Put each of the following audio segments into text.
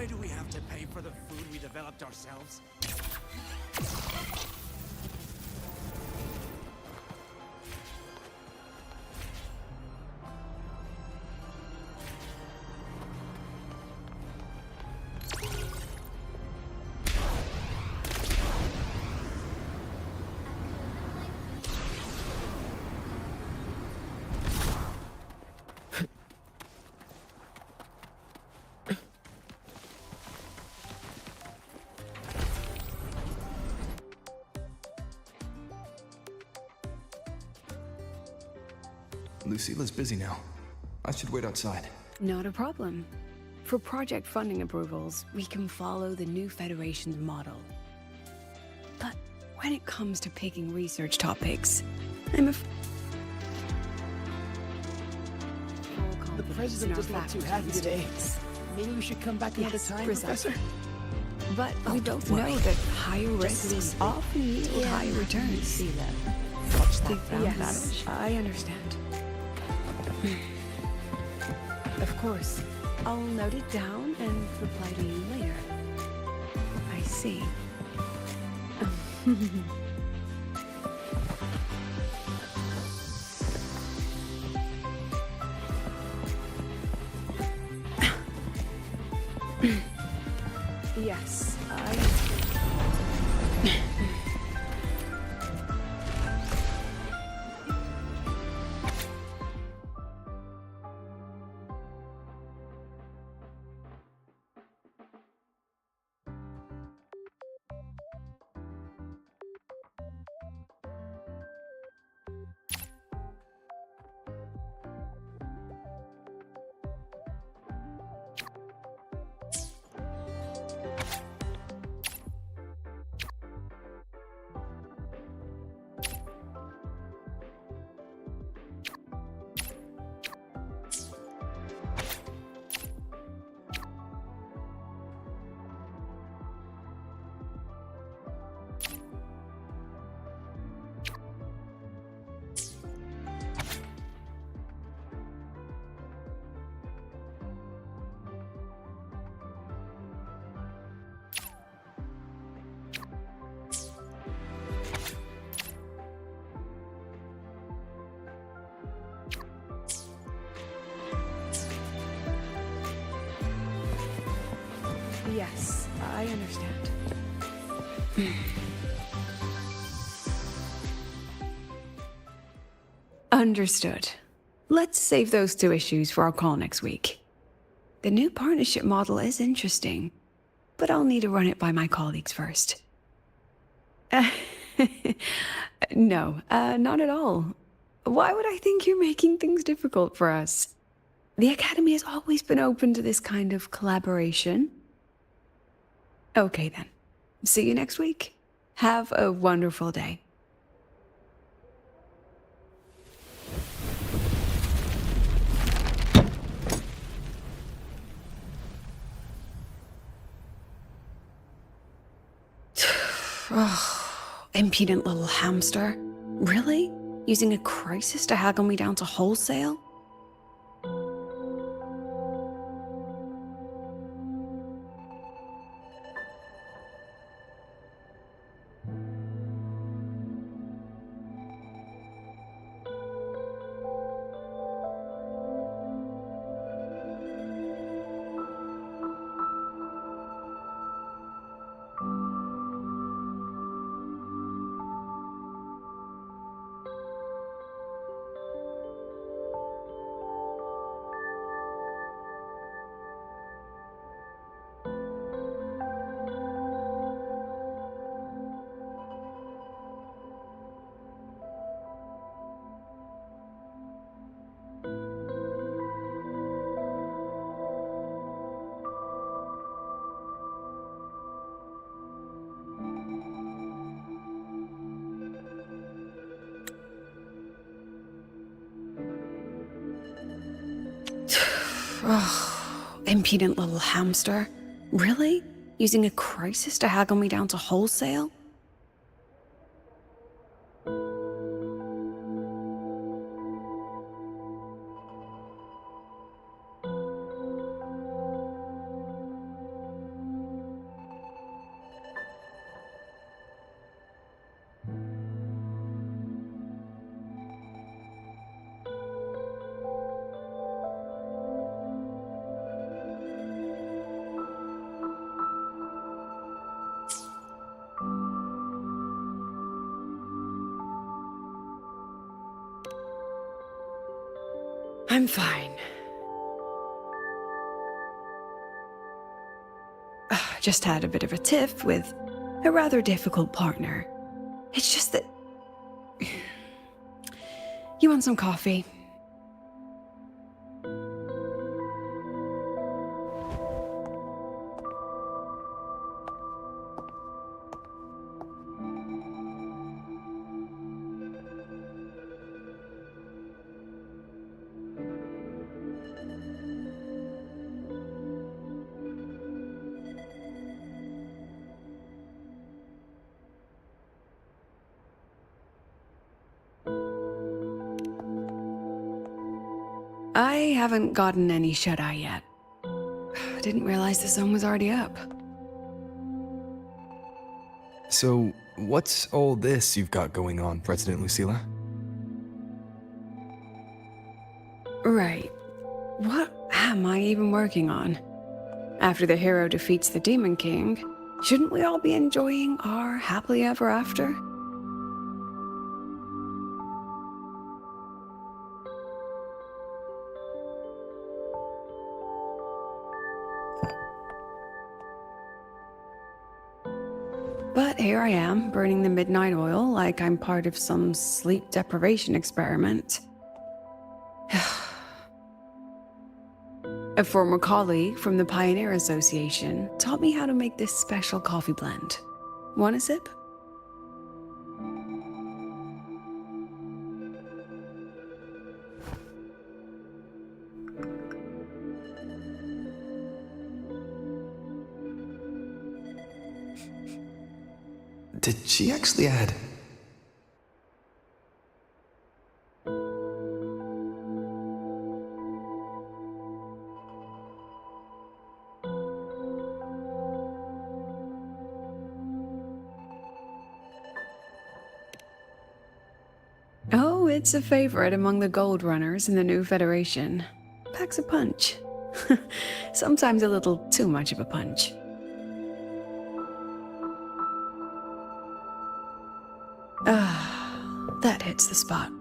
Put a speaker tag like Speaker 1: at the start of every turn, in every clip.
Speaker 1: Why do we have to pay for the food we developed ourselves?
Speaker 2: Lucila's busy now. I should wait outside.
Speaker 3: Not a problem. For project funding approvals, we can follow the new Federation's model. But when it comes to picking research topics, The
Speaker 4: president doesn't look too happy today. Maybe we should come back another time, Professor?
Speaker 3: But we both know that higher risks often yield higher returns.
Speaker 4: Watch that
Speaker 3: Yes, I understand. Of course. I'll note it down and reply to you later. I see. Yes, Yes, I understand. Understood. Let's save those two issues for our call next week. The new partnership model is interesting, but I'll need to run it by my colleagues first. No, not at all. Why would I think you're making things difficult for us? The Academy has always been open to this kind of collaboration. Okay then. See you next week. Have a wonderful day. Oh, impudent little hamster. Really? Using a crisis to haggle me down to wholesale? Oh, impudent little hamster. Really? Using a crisis to haggle me down to wholesale? I'm fine. Just had a bit of a tiff with a rather difficult partner. It's just that... You want some coffee? I haven't gotten any shut-eye yet. Didn't realize the sun was already up.
Speaker 2: So, what's all this you've got going on, President Lucilla?
Speaker 3: Right. What am I even working on? After the hero defeats the Demon King, shouldn't we all be enjoying our happily ever after? But here I am, burning the midnight oil like I'm part of some sleep deprivation experiment. A former colleague from the Pioneer Association taught me how to make this special coffee blend. Want a sip?
Speaker 2: Did she actually add...
Speaker 3: Oh, it's a favorite among the gold runners in the new Federation. Packs a punch. Sometimes a little too much of a punch. That hits the spot.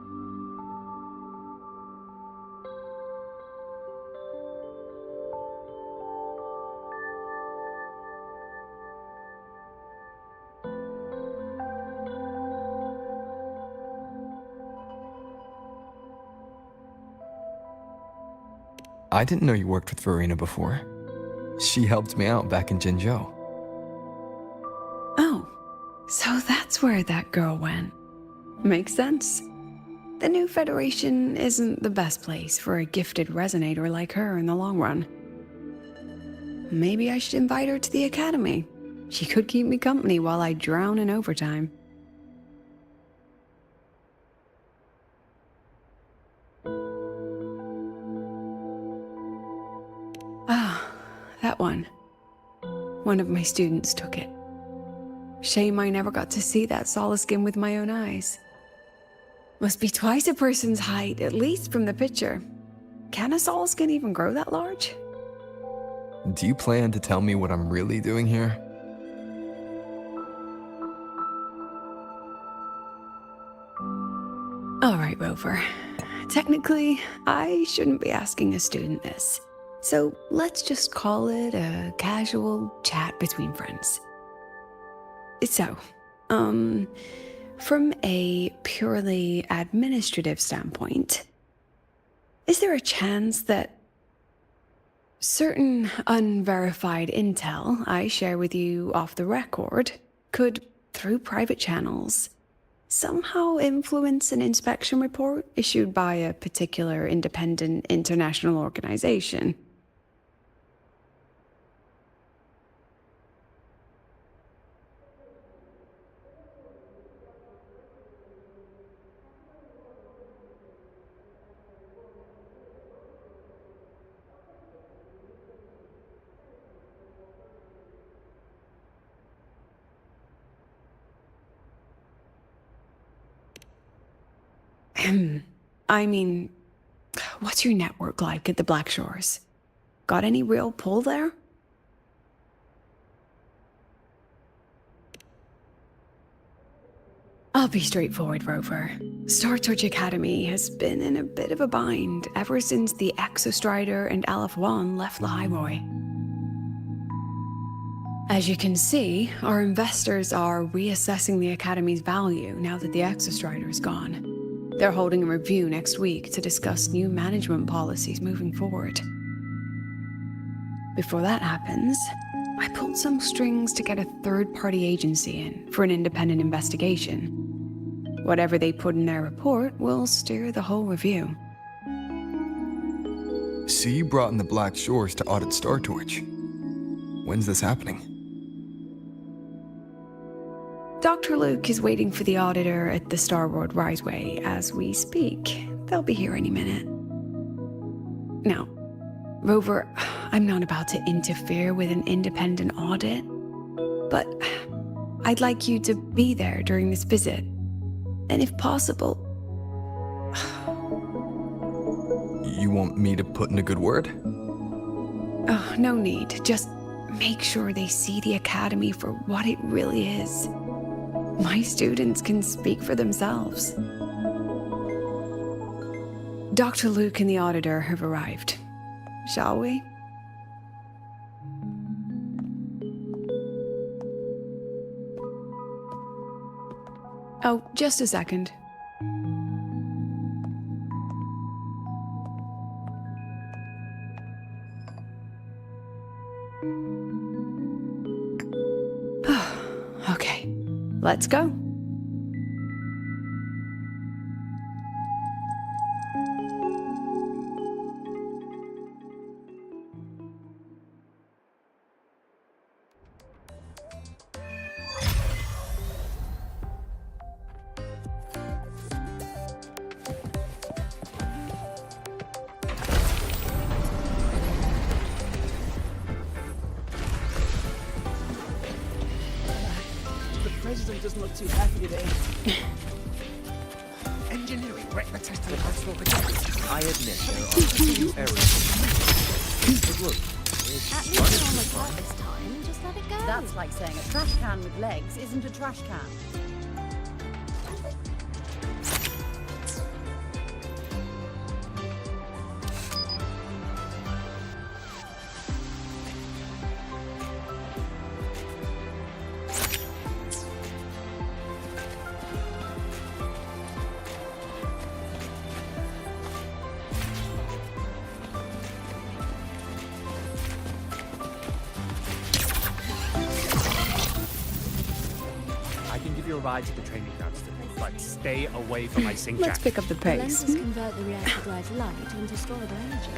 Speaker 2: I didn't know you worked with Verena before. She helped me out back in Jinzhou.
Speaker 3: Oh, so that's where that girl went. Makes sense. The new Federation isn't the best place for a gifted resonator like her in the long run. Maybe I should invite her to the Academy. She could keep me company while I drown in overtime. That one. One of my students took it. Shame I never got to see that solace skin with my own eyes. Must be twice a person's height, at least from the picture. Can a solace skin even grow that large?
Speaker 2: Do you plan to tell me what I'm really doing here?
Speaker 3: All right, Rover. Technically, I shouldn't be asking a student this. So let's just call it a casual chat between friends. So, from a purely administrative standpoint, is there a chance that certain unverified intel I share with you off the record could, through private channels, somehow influence an inspection report issued by a particular independent international organization? I mean, what's your network like at the Black Shores? Got any real pull there? I'll be straightforward, Rover. Star Torch Academy has been in a bit of a bind ever since the Exostrider and Aleph 1 left the Highroy. As you can see, our investors are reassessing the Academy's value now that the Exostrider is gone. They're holding a review next week to discuss new management policies moving forward. Before that happens, I pulled some strings to get a third-party agency in for an independent investigation. Whatever they put in their report will steer the whole review.
Speaker 2: So you brought in the Black Shores to audit Star Torch. When's this happening?
Speaker 3: Dr. Luke is waiting for the auditor at the Starboard Riseway as we speak. They'll be here any minute. Now, Rover, I'm not about to interfere with an independent audit, but I'd like you to be there during this visit. And if possible...
Speaker 2: You want me to put in a good word?
Speaker 3: Oh, no need. Just make sure they see the Academy for what it really is. My students can speak for themselves. Dr. Luke and the auditor have arrived. Shall we? Oh, just a second. Okay, let's go.
Speaker 4: The president doesn't look too happy today.
Speaker 1: Engineering repetition transport again.
Speaker 5: I admit there are a few errors. But look,
Speaker 6: At least you're on the top this time. Just let it go.
Speaker 7: That's like saying a trash can with legs isn't a trash can.
Speaker 1: I can give you a ride to the training grounds today, but stay away from my sink
Speaker 3: Let's
Speaker 1: jack.
Speaker 3: pick up the
Speaker 6: The
Speaker 3: pace.
Speaker 6: lenses convert the reactor drive light into storeable energy.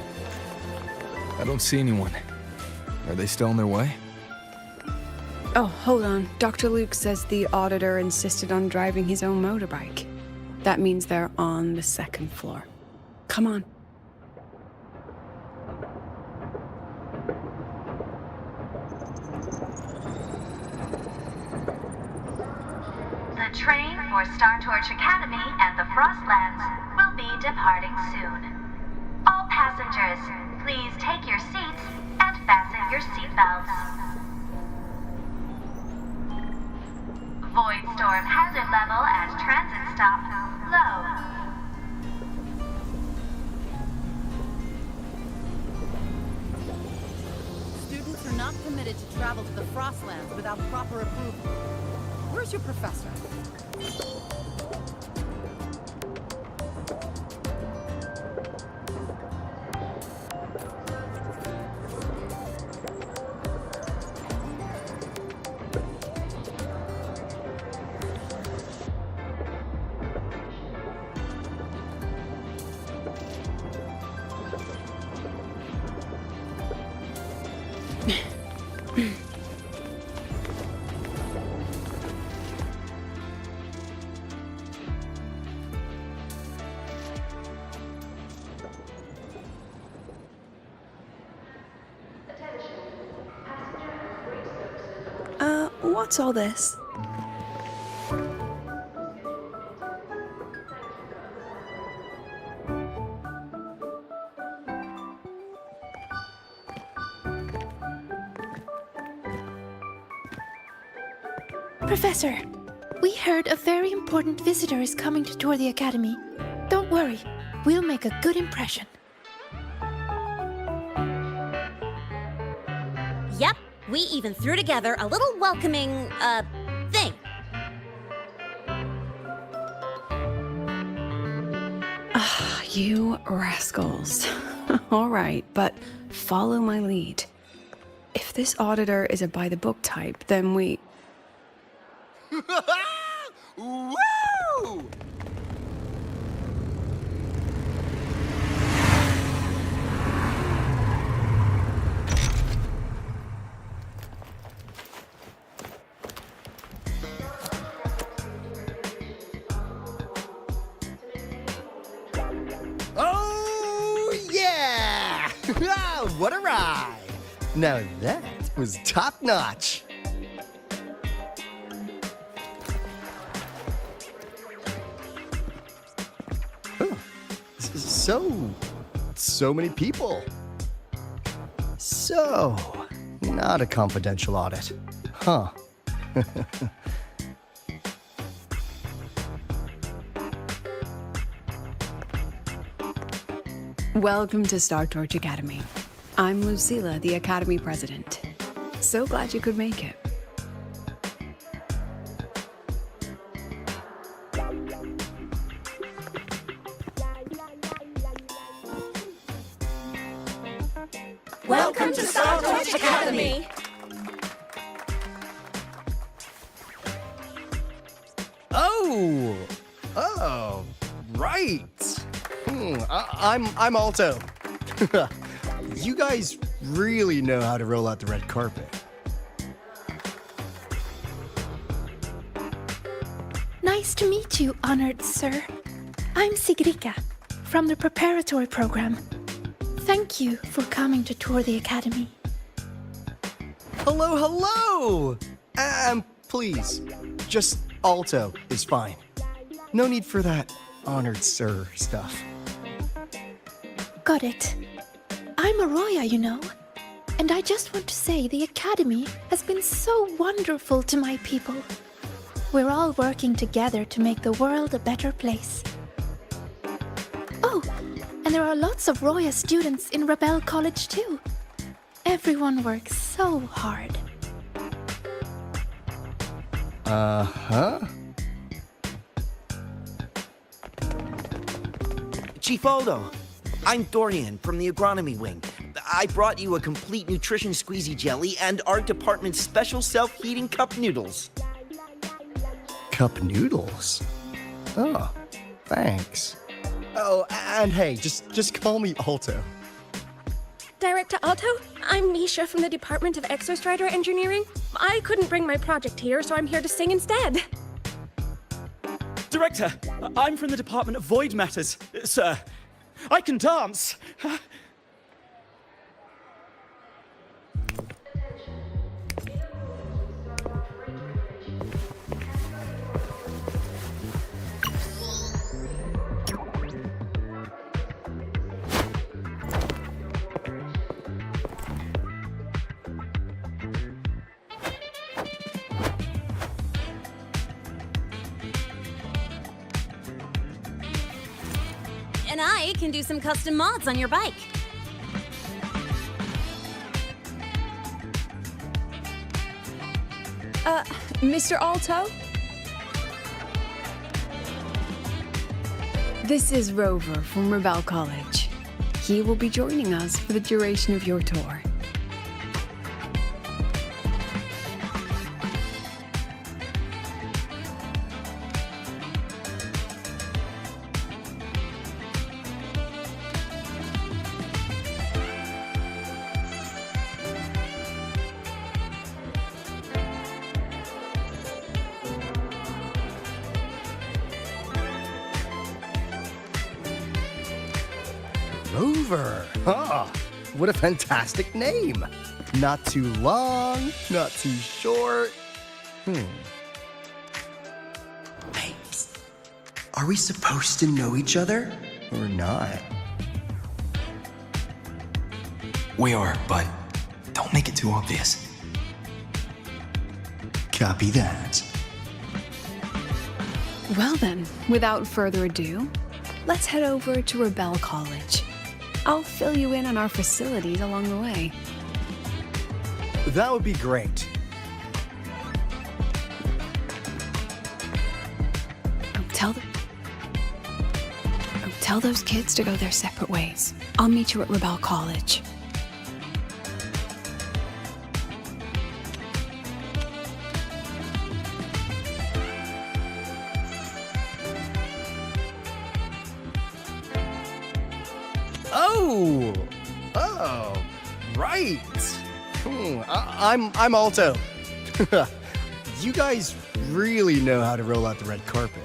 Speaker 2: I don't see anyone. Are they still on their way?
Speaker 3: Oh, hold on. Dr. Luke says the auditor insisted on driving his own motorbike. That means they're on the second floor. Come on.
Speaker 8: The train for Star Torch Academy and the Frostlands will be departing soon. All passengers, please take your seats and fasten your seatbelts. Void storm hazard level at transit stop low.
Speaker 7: Students are not permitted to travel to the Frostlands without proper approval. Where's your professor?
Speaker 3: What's all this?
Speaker 6: Professor,
Speaker 9: We heard a very important visitor is coming to tour the academy. Don't worry, we'll make a good impression.
Speaker 7: Yep, we even threw together a little welcoming, thing.
Speaker 3: You rascals. All right, but follow my lead. If this auditor is a by-the-book type, then we...
Speaker 5: Woo! Oh, yeah! What a ride! Now that was top-notch. So many people. So, not a confidential audit. Huh.
Speaker 3: Welcome to Star Torch Academy. I'm Lucilla, the Academy President. So glad you could make it.
Speaker 7: Welcome to Star Torch Academy!
Speaker 5: Oh, right. I'm Alto. You guys really know how to roll out the red carpet.
Speaker 9: Nice to meet you, honored sir. I'm Sigrika, from the preparatory program. Thank you for coming to tour the academy.
Speaker 5: Hello! Please, just Alto is fine. No need for that honored sir stuff.
Speaker 9: Got it. I'm Arroya, you know. And I just want to say the academy has been so wonderful to my people. We're all working together to make the world a better place. Oh, and there are lots of Roya students in Rebel College too. Everyone works so hard.
Speaker 5: Uh-huh.
Speaker 10: Chief Aldo, I'm Dorian from the agronomy wing. I brought you a complete nutrition squeezy jelly and our department's special self-heating cup noodles.
Speaker 5: Cup noodles? Oh, thanks. Oh, and hey, just call me Alto.
Speaker 11: Director Alto, I'm Misha from the Department of Exostrider Engineering. I couldn't bring my project here, so I'm here to sing instead.
Speaker 12: Director, I'm from the Department of Void Matters, sir. I can dance.
Speaker 7: And I can do some custom mods on your bike.
Speaker 3: Mr. Alto? This is Rover from Rebel College. He will be joining us for the duration of your tour.
Speaker 5: Rover. Ah, what a fantastic name. Not too long, not too short. Hey, are we supposed to know each other or not?
Speaker 2: We are, but don't make it too obvious.
Speaker 5: Copy that.
Speaker 3: Well then, without further ado, let's head over to Rebel College. I'll fill you in on our facilities along the way.
Speaker 5: That would be great.
Speaker 3: Tell those kids to go their separate ways. I'll meet you at Rebel College.
Speaker 5: Oh, right. I'm Alto. You guys really know how to roll out the red carpet.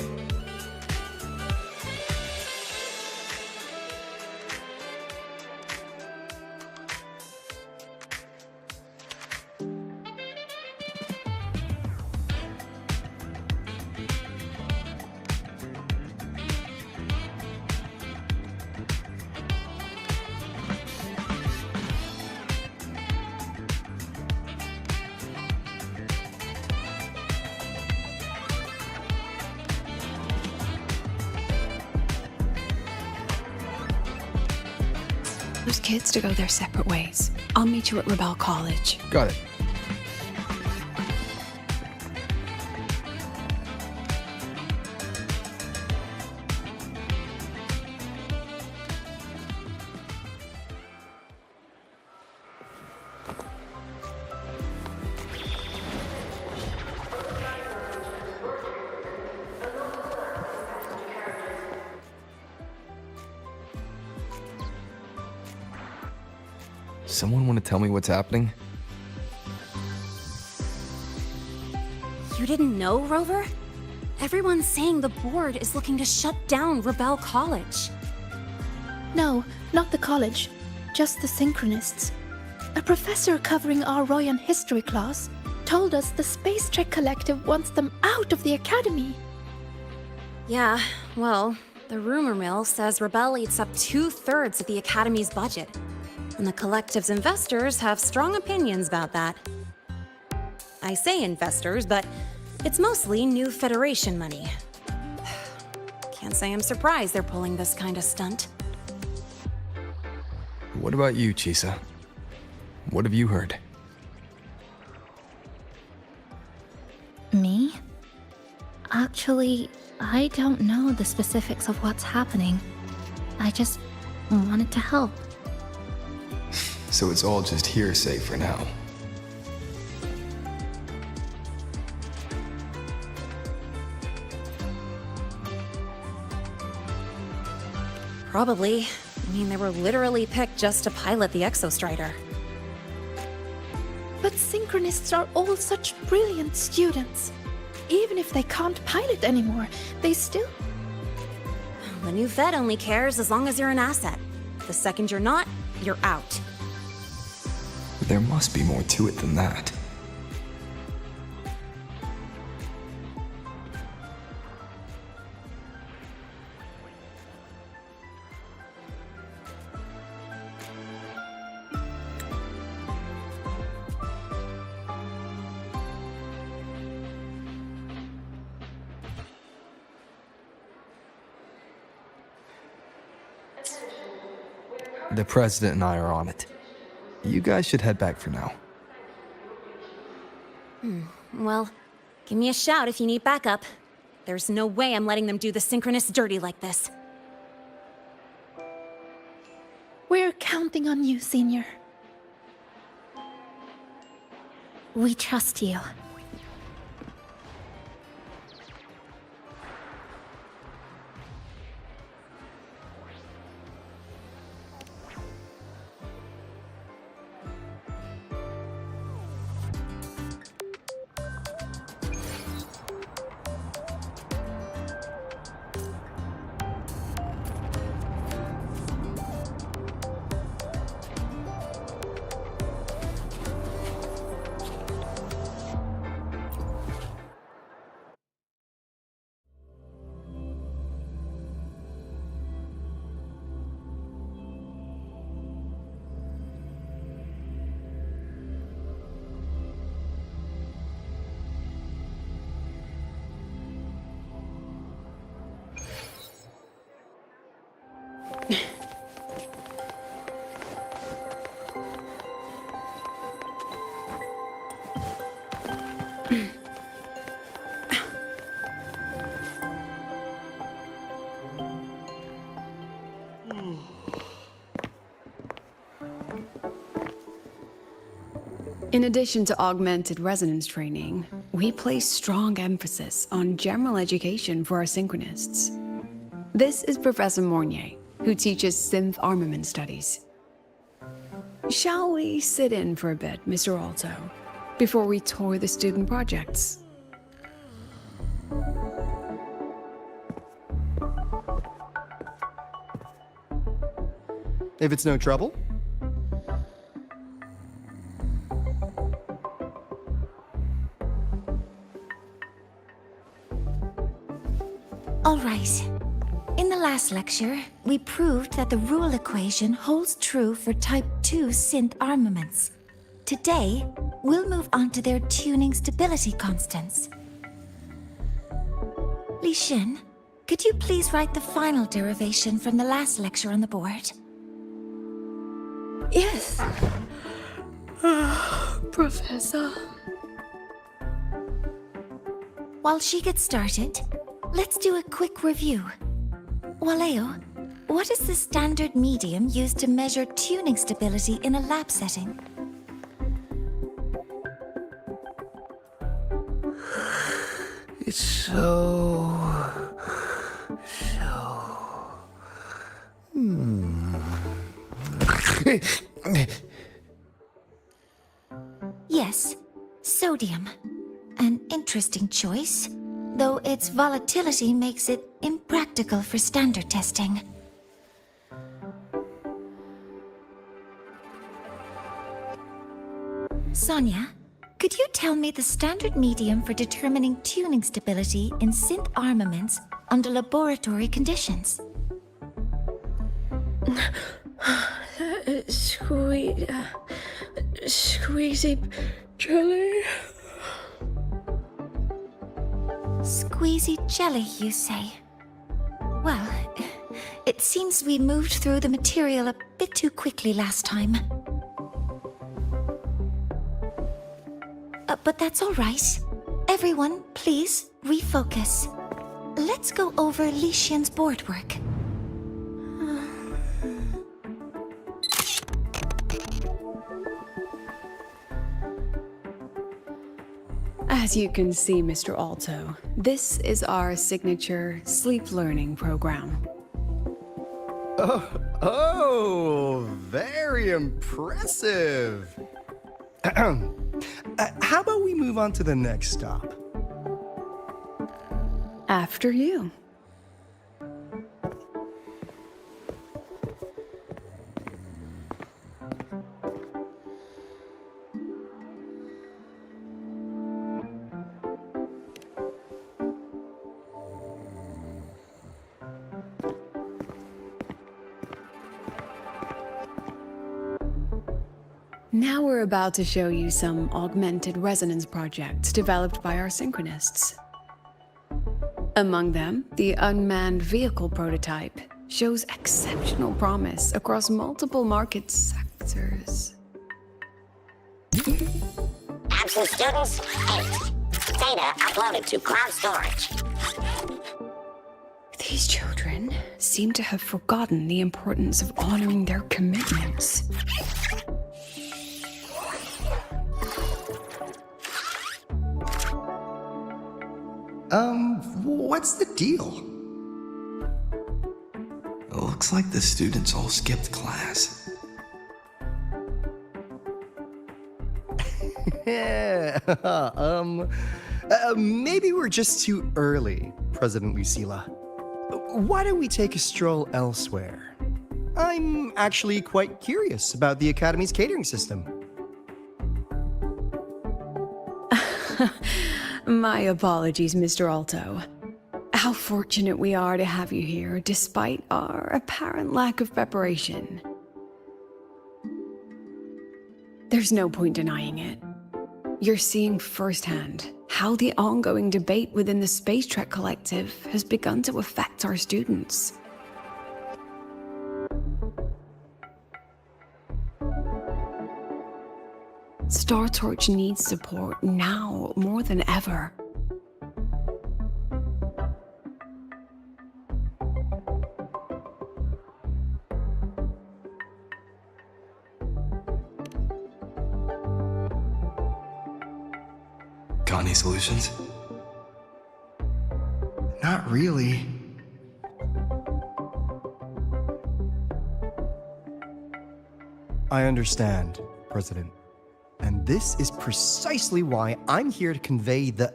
Speaker 3: Those kids to go their separate ways. I'll meet you at Rebel College.
Speaker 2: Got it. Someone want to tell me what's happening?
Speaker 6: You didn't know, Rover? Everyone's saying the board is looking to shut down Rebel College.
Speaker 9: No, not the college. Just the Synchronists. A professor covering our Royan history class told us the Space Trek Collective wants them out of the Academy.
Speaker 6: Yeah, well, the rumor mill says Rebel eats up 2/3 of the Academy's budget. And the Collective's investors have strong opinions about that. I say investors, but it's mostly new Federation money. Can't say I'm surprised they're pulling this kind of stunt.
Speaker 2: What about you, Chisa? What have you heard?
Speaker 13: Me? Actually, I don't know the specifics of what's happening. I just wanted to help.
Speaker 2: So it's all just hearsay for now.
Speaker 6: Probably. I mean, they were literally picked just to pilot the Exostrider.
Speaker 9: But Synchronists are all such brilliant students. Even if they can't pilot anymore, they still...
Speaker 6: The new Fed only cares as long as you're an asset. The second you're not, you're out.
Speaker 2: There must be more to it than that. The president and I are on it. You guys should head back for now.
Speaker 6: Well, give me a shout if you need backup. There's no way I'm letting them do the Synchronists dirty like this.
Speaker 9: We're counting on you, Senior.
Speaker 13: We trust you.
Speaker 3: In addition to augmented resonance training, we place strong emphasis on general education for our synchronists. This is Professor Mornier, who teaches synth armament studies. Shall we sit in for a bit, Mr. Alto, before we tour the student projects?
Speaker 5: If it's no trouble.
Speaker 13: All right. In the last lecture, we proved that the rule equation holds true for Type 2 synth armaments. Today, we'll move on to their tuning stability constants. Li Xin, could you please write the final derivation from the last lecture on the board?
Speaker 3: Yes. Professor.
Speaker 13: While she gets started, let's do a quick review. Waleo, what is the standard medium used to measure tuning stability in a lab setting?
Speaker 4: It's so...
Speaker 13: Yes, sodium. An interesting choice, though its volatility makes it impractical for standard testing. Sonia, could you tell me the standard medium for determining tuning stability in synth armaments under laboratory conditions?
Speaker 11: Squeezy jelly.
Speaker 13: Squeezy jelly, you say? Well, it seems we moved through the material a bit too quickly last time. But that's all right. Everyone, please refocus. Let's go over Li Xian's board work.
Speaker 3: As you can see, Mr. Alto, this is our signature sleep learning program.
Speaker 5: Oh, very impressive. How about we move on to the next stop?
Speaker 3: After you. Now we're about to show you some augmented resonance projects developed by our synchronists. Among them, the unmanned vehicle prototype shows exceptional promise across multiple market sectors.
Speaker 14: Absent students, 8. Data uploaded to cloud storage.
Speaker 3: These children seem to have forgotten the importance of honoring their commitments.
Speaker 5: What's the deal?
Speaker 2: It looks like the students all skipped class.
Speaker 5: Yeah, maybe we're just too early, President Lucila. Why don't we take a stroll elsewhere? I'm actually quite curious about the Academy's catering system.
Speaker 3: My apologies, Mr. Alto. How fortunate we are to have you here, despite our apparent lack of preparation. There's no point denying it. You're seeing firsthand how the ongoing debate within the Space Trek Collective has begun to affect our students. Star Torch needs support now more than ever.
Speaker 2: Got any solutions?
Speaker 5: Not really. I understand, President. And this is precisely why I'm here to convey the...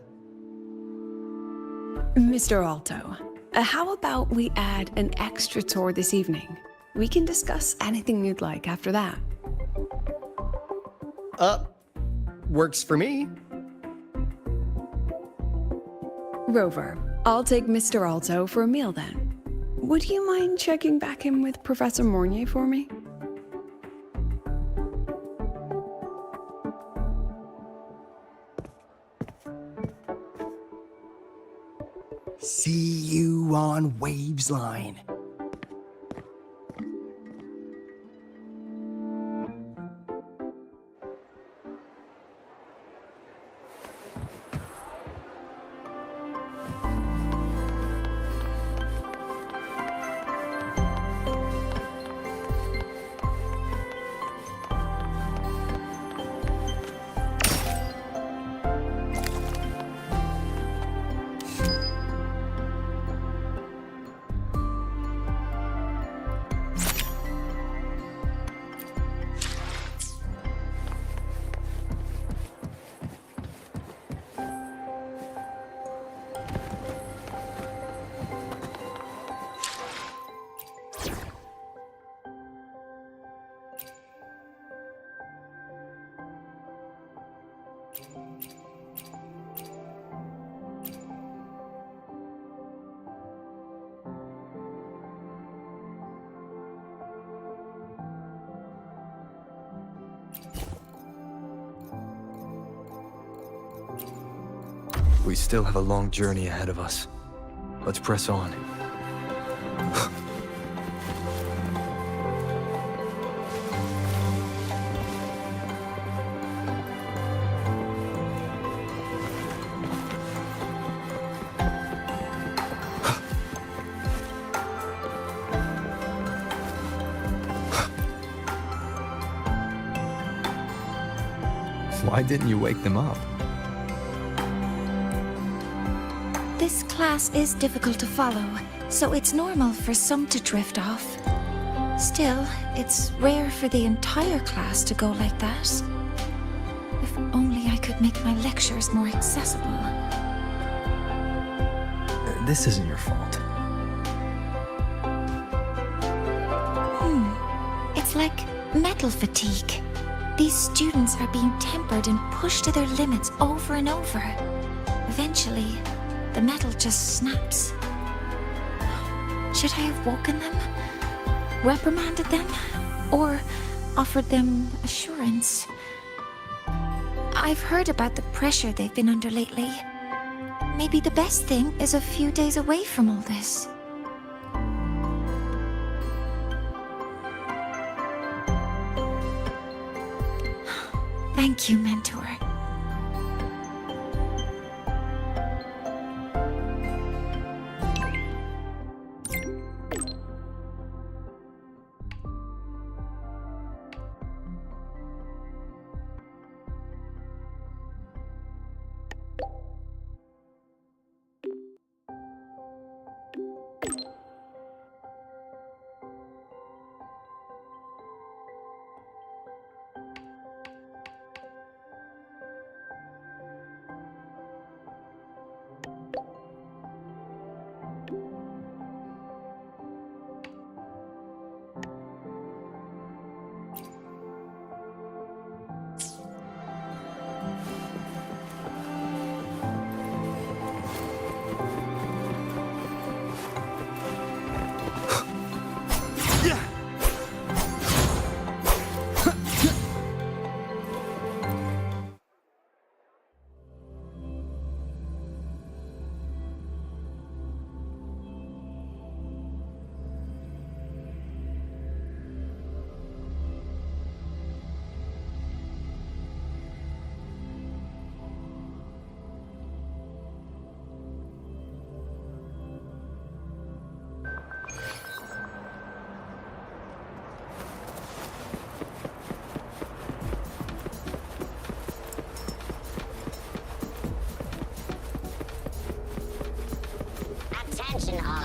Speaker 3: Mr. Alto, how about we add an extra tour this evening? We can discuss anything you'd like after that.
Speaker 5: Works for me.
Speaker 3: Rover, I'll take Mr. Alto for a meal then. Would you mind checking back in with Professor Mornier for me?
Speaker 5: See you on Waves Line.
Speaker 2: We still have a long journey ahead of us. Let's press on. Why didn't you wake them up?
Speaker 13: This class is difficult to follow, so it's normal for some to drift off. Still, it's rare for the entire class to go like that. If only I could make my lectures more accessible.
Speaker 2: This isn't your fault.
Speaker 13: It's like metal fatigue. These students are being tempered and pushed to their limits over and over. Eventually, the metal just snaps. Should I have woken them? Reprimanded them? Or offered them assurance? I've heard about the pressure they've been under lately. Maybe the best thing is a few days away from all this. Thank you, Mentor.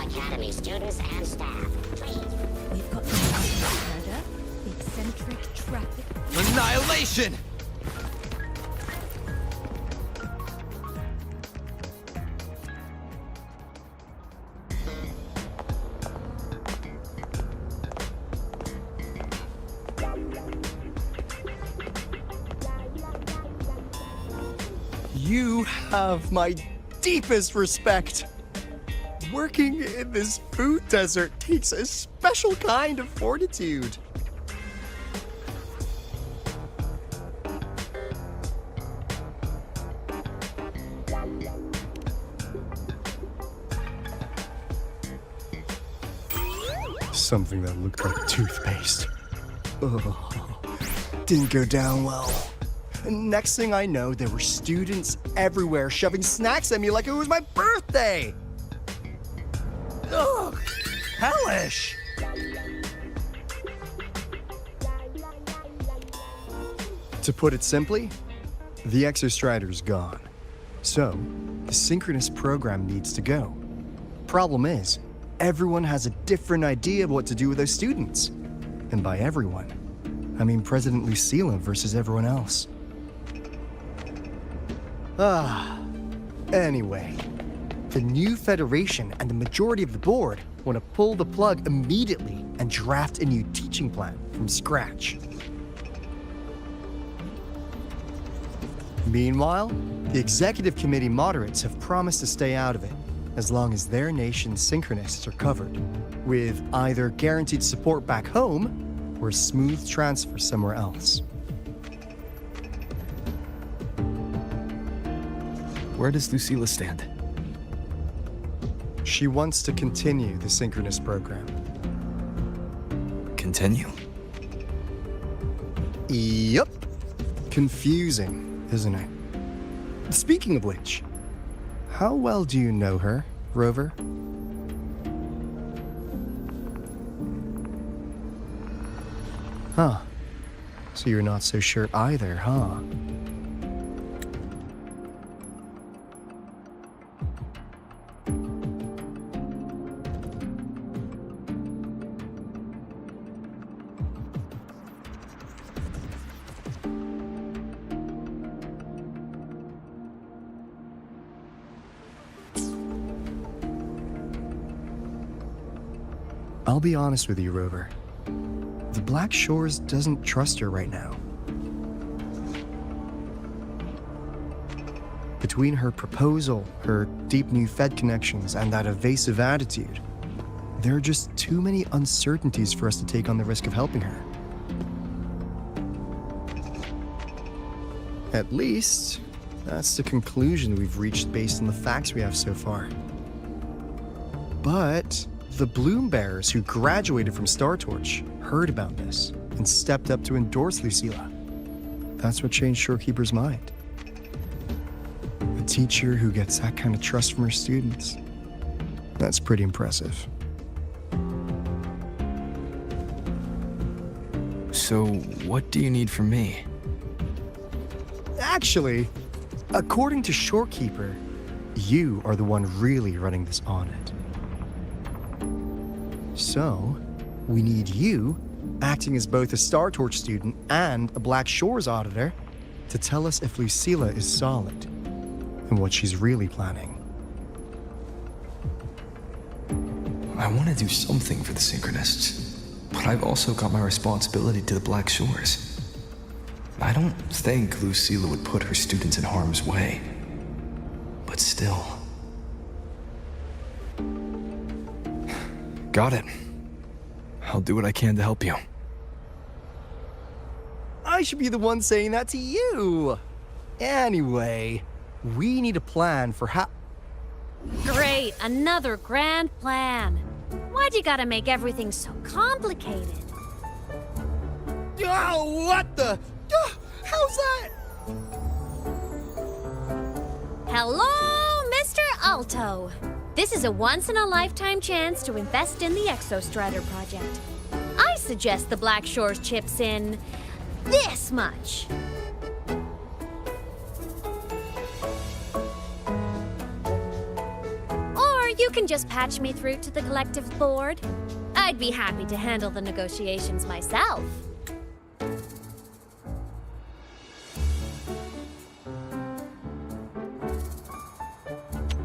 Speaker 14: Academy students and staff. Please.
Speaker 7: We've got the murder, the eccentric traffic.
Speaker 2: Annihilation!
Speaker 5: You have my deepest respect. Working in this food desert takes a special kind of fortitude. Something that looked like toothpaste. Oh, didn't go down well. Next thing I know, there were students everywhere shoving snacks at me like it was my birthday. Ugh, hellish. To put it simply, the Exostrider's gone. So, the synchronous program needs to go. Problem is, everyone has a different idea of what to do with those students. And by everyone, I mean President Lucilla versus everyone else. Anyway, the new Federation and the majority of the board want to pull the plug immediately and draft a new teaching plan from scratch. Meanwhile, the executive committee moderates have promised to stay out of it as long as their nation's synchronists are covered, with either guaranteed support back home or a smooth transfer somewhere else.
Speaker 2: Where does Lucilla stand?
Speaker 5: She wants to continue the synchronous program.
Speaker 2: Continue?
Speaker 5: Yup. Confusing, isn't it? Speaking of which, how well do you know her, Rover? Huh. So you're not so sure either, huh? I'll be honest with you, Rover. The Black Shores doesn't trust her right now. Between her proposal, her deep new Fed connections, and that evasive attitude, there are just too many uncertainties for us to take on the risk of helping her. At least, that's the conclusion we've reached based on the facts we have so far. But the Bloom Bearers who graduated from Star Torch heard about this and stepped up to endorse Lucilla. That's what changed Shorekeeper's mind. A teacher who gets that kind of trust from her students. That's pretty impressive.
Speaker 2: So, what do you need from me?
Speaker 5: Actually, according to Shorekeeper, you are the one really running this audit. So, we need you, acting as both a Star Torch student and a Black Shores auditor, to tell us if Lucilla is solid and what she's really planning.
Speaker 2: I want to do something for the Synchronists, but I've also got my responsibility to the Black Shores. I don't think Lucilla would put her students in harm's way, but still. Got it. I'll do what I can to help you.
Speaker 5: I should be the one saying that to you. Anyway, we need a plan for how...
Speaker 6: Great, another grand plan. Why'd you gotta make everything so complicated?
Speaker 5: Oh, what the... how's that?
Speaker 6: Hello, Mr. Alto. This is a once-in-a-lifetime chance to invest in the Exostrider project. I suggest the Black Shores chips in this much. Or you
Speaker 15: You can just patch me through to the collective board. I'd be happy to handle the negotiations myself.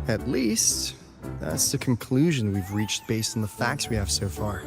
Speaker 5: At least, that's the conclusion we've reached based on the facts we have so far.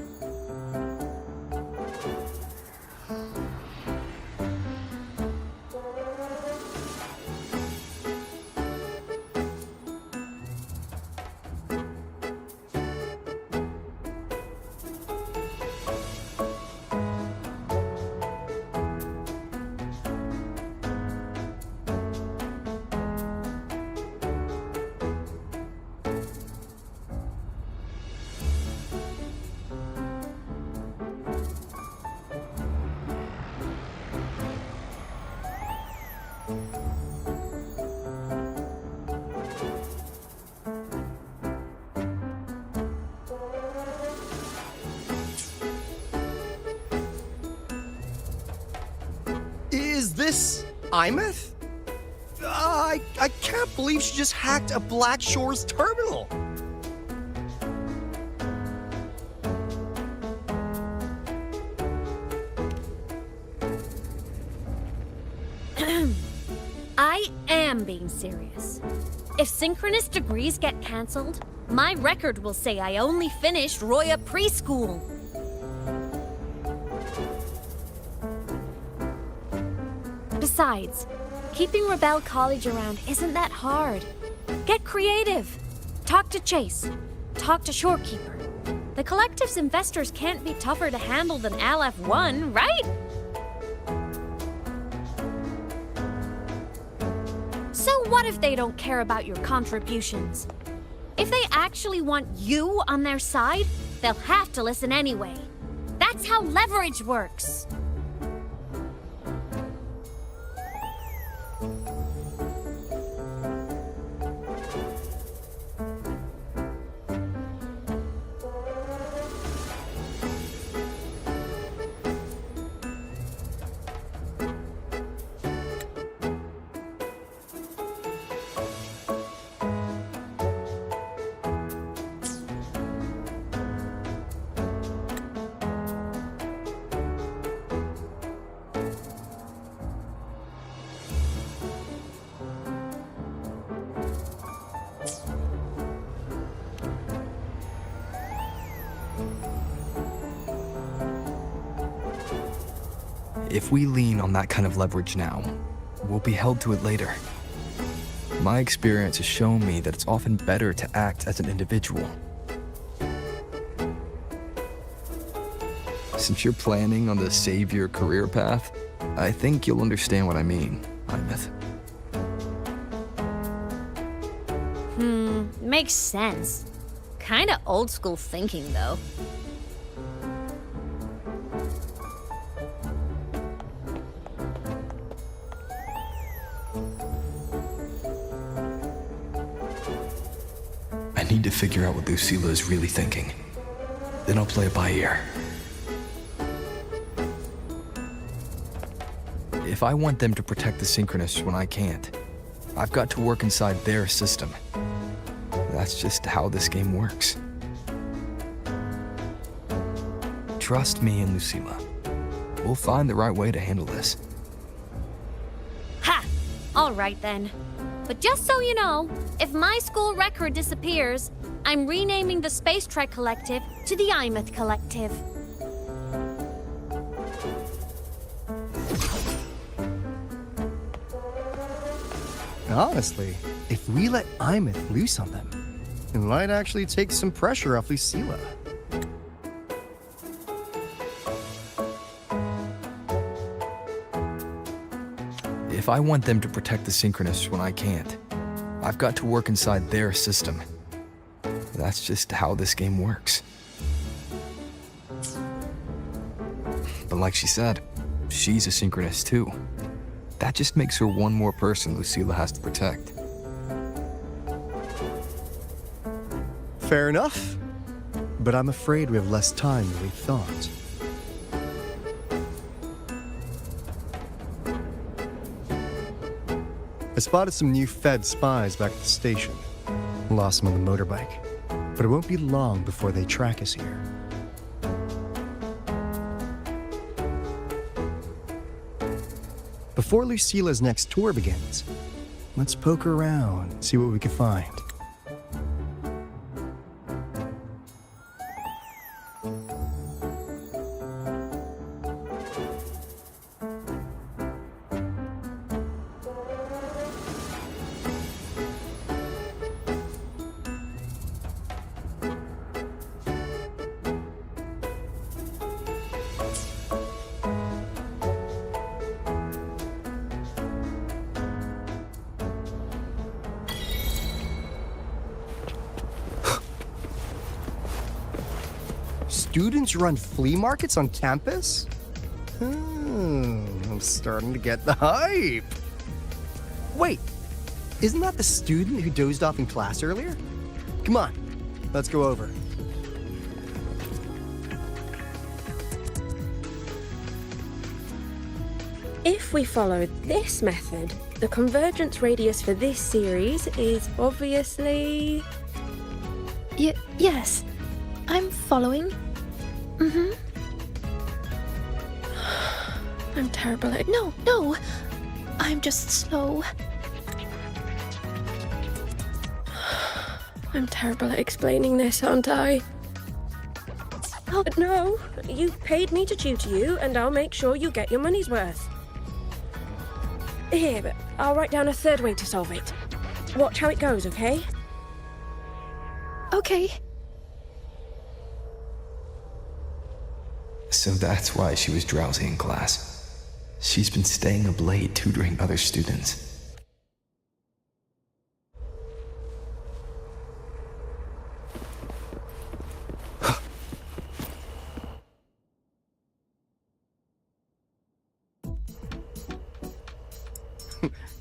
Speaker 5: Is this Imeth? I can't believe she just hacked a Black Shore's terminal.
Speaker 15: I am being serious. If synchronous degrees get cancelled, my record will say I only finished Roya preschool. Besides, keeping Rebel College around isn't that hard. Get creative. Talk to Chase. Talk to Shorekeeper. The Collective's investors can't be tougher to handle than LF1, right? So what if they don't care about your contributions? If they actually want you on their side, they'll have to listen anyway. That's how leverage works.
Speaker 2: If we lean on that kind of leverage now, we'll be held to it later. My experience has shown me that it's often better to act as an individual. Since you're planning on the savior career path, I think you'll understand what I mean, Imeth.
Speaker 15: Makes sense. Kinda old school thinking, though.
Speaker 2: I need to figure out what Lucilla is really thinking. Then I'll play it by ear. If I want them to protect the Synchronists when I can't, I've got to work inside their system. That's just how this game works. Trust me and Lucilla. We'll find the right way to handle this.
Speaker 15: Ha! All right then. But just so you know, if my school record disappears, I'm renaming the Space Trek Collective to the Imeth Collective.
Speaker 5: Honestly, if we let Imeth loose on them, it might actually take some pressure off Lucilla.
Speaker 2: If I want them to protect the Synchronists when I can't, I've got to work inside their system. That's just how this game works. But like she said, she's a Synchronist too. That just makes her one more person Lucilla has to protect.
Speaker 5: Fair enough, but I'm afraid we have less time than we thought. I spotted some new Fed spies back at the station. Lost them on the motorbike. But it won't be long before they track us here. Before Lucila's next tour begins, let's poke around, see what we can find. Students run flea markets on campus? I'm starting to get the hype. Wait, isn't that the student who dozed off in class earlier? Come on, let's go over.
Speaker 11: If we follow this method, the convergence radius for this series is obviously...
Speaker 9: Yes, I'm following.
Speaker 11: I'm terrible at...
Speaker 9: No, I'm just slow.
Speaker 11: I'm terrible at explaining this, aren't I? Oh, no, you paid me to tutor you, and I'll make sure you get your money's worth. Here, I'll write down a third way to solve it. Watch how it goes, okay?
Speaker 9: Okay.
Speaker 2: So that's why she was drowsy in class. She's been staying up late tutoring other students.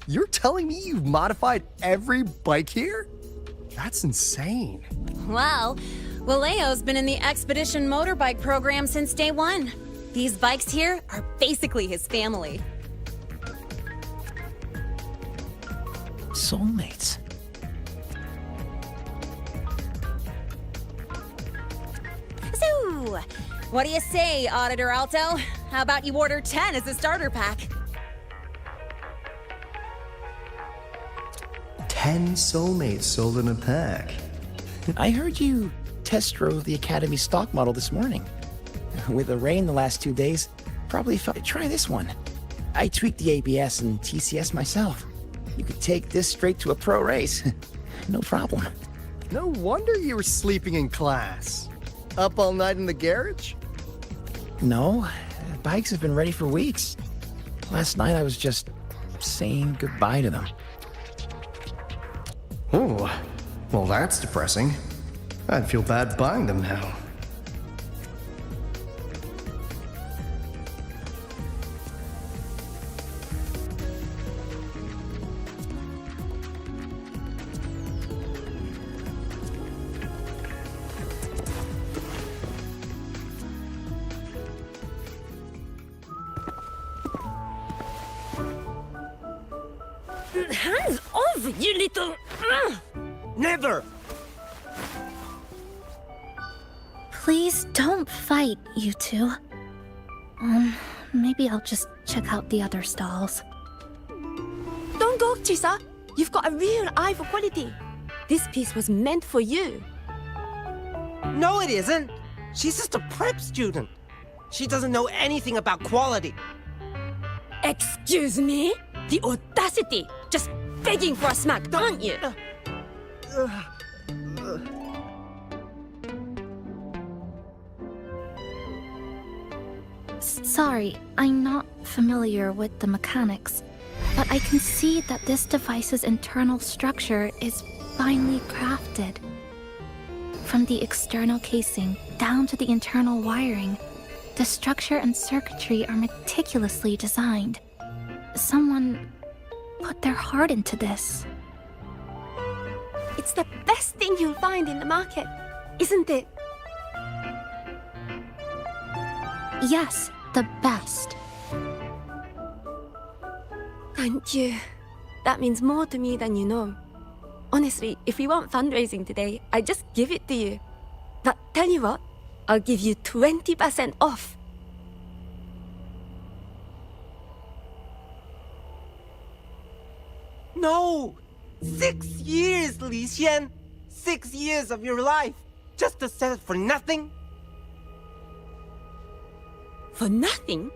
Speaker 5: You're telling me you've modified every bike here? That's insane.
Speaker 6: Well, Waleo's been in the Expedition motorbike program since day one. These bikes here are basically his family.
Speaker 4: Soulmates.
Speaker 6: So, what do you say, Auditor Alto? How about you order 10 as a starter pack?
Speaker 5: 10 soulmates sold in a pack.
Speaker 4: I heard you test drove the Academy stock model this morning. With the rain the last 2 days, probably thought I'd try this one. I tweaked the ABS and TCS myself. You could take this straight to a pro race. No problem.
Speaker 5: No wonder you were sleeping in class. Up all night in the garage?
Speaker 4: No, bikes have been ready for weeks. Last night I was just saying goodbye to them.
Speaker 5: Oh, well that's depressing. I'd feel bad buying them now.
Speaker 11: Hands off, you little...
Speaker 10: Never!
Speaker 9: Please don't fight, you two. Maybe I'll just check out the other stalls.
Speaker 11: Don't go, Chisa. You've got a real eye for quality. This piece was meant for you.
Speaker 10: No, it isn't. She's just a prep student. She doesn't know anything about quality.
Speaker 11: Excuse me? The audacity! Just begging for a smack, aren't you?
Speaker 9: Sorry, I'm not familiar with the mechanics, but I can see that this device's internal structure is finely crafted. From the external casing down to the internal wiring, the structure and circuitry are meticulously designed. Someone put their heart into this.
Speaker 11: It's the best thing you'll find in the market, isn't it?
Speaker 9: Yes, the best.
Speaker 11: Thank you. That means more to me than you know. Honestly, if we want fundraising today, I just give it to you. But tell you what, I'll give you 20% off.
Speaker 10: No! 6 years, Li Xian! 6 years of your life! Just to sell it for nothing?
Speaker 11: For nothing?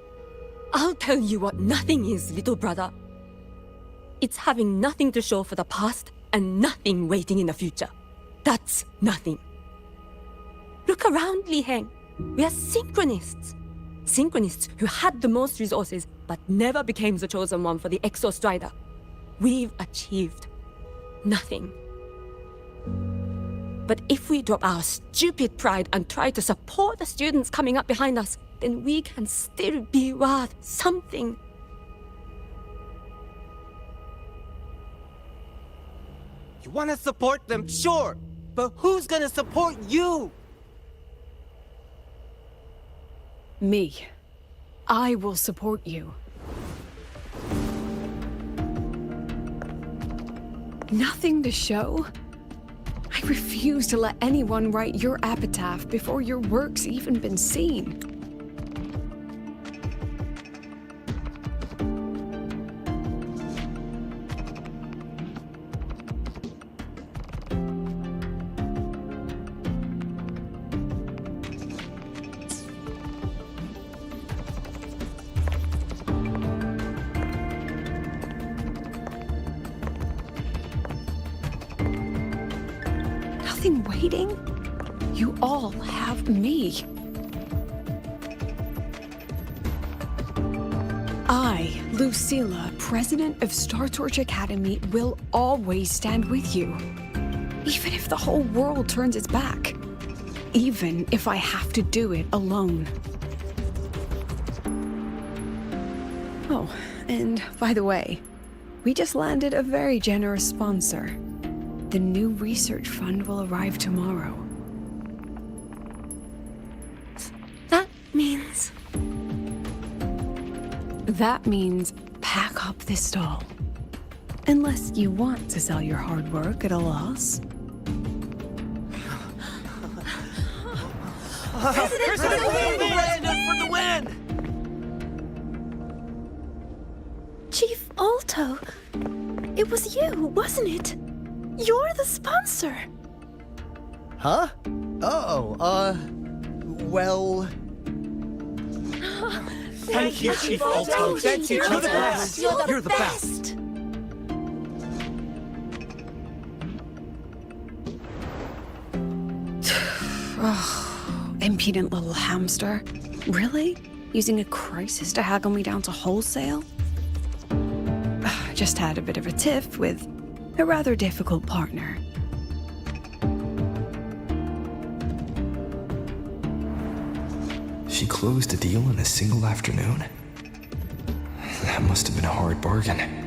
Speaker 11: I'll tell you what nothing is, little brother. It's having nothing to show for the past and nothing waiting in the future. That's nothing. Look around, Li Heng. We are synchronists. Synchronists who had the most resources but never became the chosen one for the Exo Strider. We've achieved nothing. But if we drop our stupid pride and try to support the students coming up behind us, then we can still be worth something.
Speaker 10: You want to support them, sure. But who's gonna support you?
Speaker 3: Me. I will support you. Nothing to show? I refuse to let anyone write your epitaph before your work's even been seen. Nothing waiting? You all have me. I, Lucilla, president of Star Torch Academy, will always stand with you. Even if the whole world turns its back. Even if I have to do it alone. Oh, and by the way, we just landed a very generous sponsor. The new research fund will arrive tomorrow. That means pack up this stall. Unless you want to sell your hard work at a loss.
Speaker 10: President for the win!
Speaker 9: Chief Alto, it was you, wasn't it? You're the sponsor.
Speaker 5: Huh? Well...
Speaker 12: Thank you, Chief Alto. Thank you. You're the best. You're the best.
Speaker 3: Oh, impudent little hamster. Really? Using a crisis to haggle me down to wholesale? Just had a bit of a tiff with a rather difficult partner.
Speaker 2: She closed a deal in a single afternoon? That must have been a hard bargain.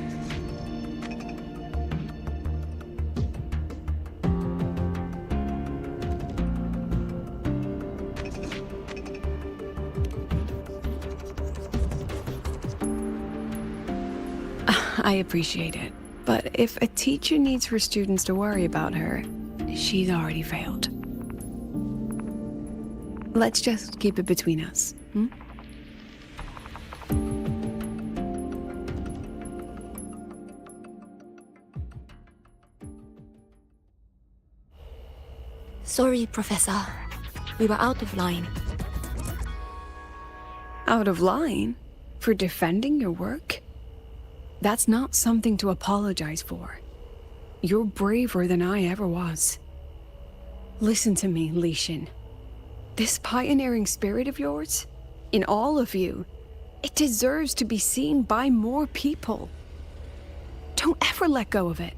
Speaker 3: I appreciate it, but if a teacher needs her students to worry about her, she's already failed. Let's just keep it between us, hmm?
Speaker 11: Sorry, Professor. We were out of line.
Speaker 3: Out of line? For defending your work? That's not something to apologize for. You're braver than I ever was. Listen to me, Li Xin. This pioneering spirit of yours, in all of you, it deserves to be seen by more people. Don't ever let go of it.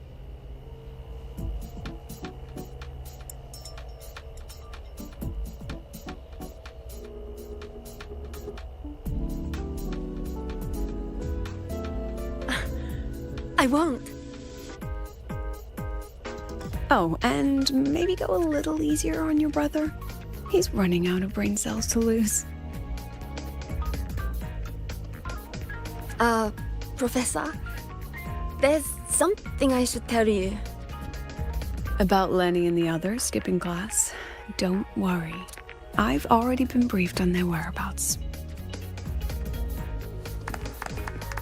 Speaker 11: I won't.
Speaker 3: Oh, and maybe go a little easier on your brother. He's running out of brain cells to lose.
Speaker 11: Professor, there's something I should tell you.
Speaker 3: About Lenny and the others skipping class? Don't worry. I've already been briefed on their whereabouts.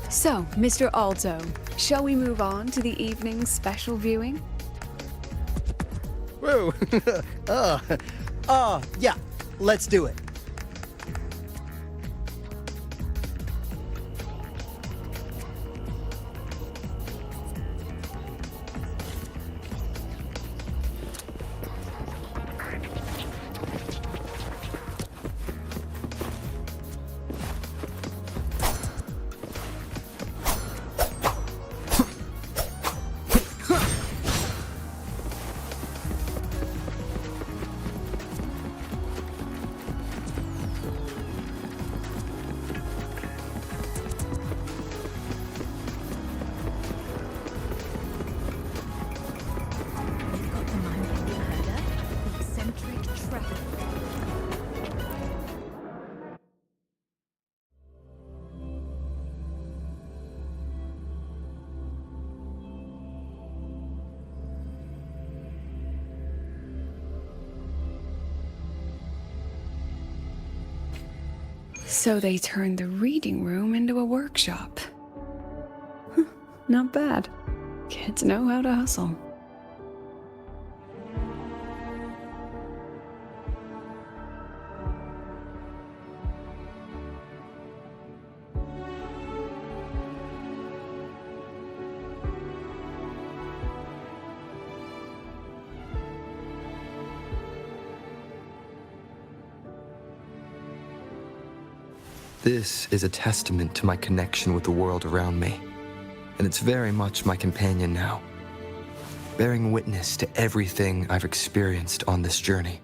Speaker 3: So, Mr. Alto, shall we move on to the evening's special viewing?
Speaker 5: Whoa. Yeah, let's do it.
Speaker 3: So they turned the reading room into a workshop. Not bad. Kids know how to hustle.
Speaker 2: This is a testament to my connection with the world around me, and it's very much my companion now, bearing witness to everything I've experienced on this journey.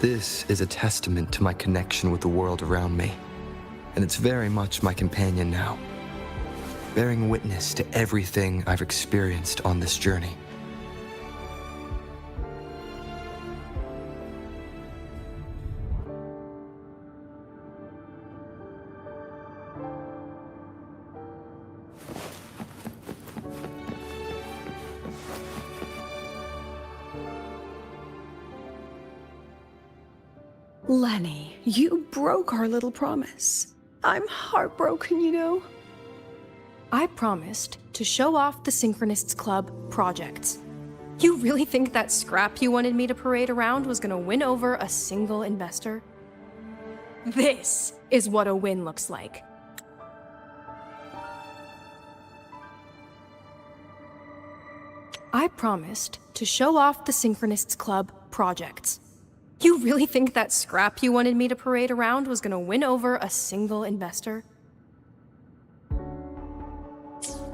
Speaker 2: This is a testament to my connection with the world around me, and it's very much my companion now, bearing witness to everything I've experienced on this journey.
Speaker 3: Lenny, you broke our little promise. I'm heartbroken, you know.
Speaker 16: I promised to show off the Synchronists Club projects. You really think that scrap you wanted me to parade around was gonna win over a single investor? This is what a win looks like. I promised to show off the Synchronists Club projects. You really think that scrap you wanted me to parade around was gonna win over a single investor?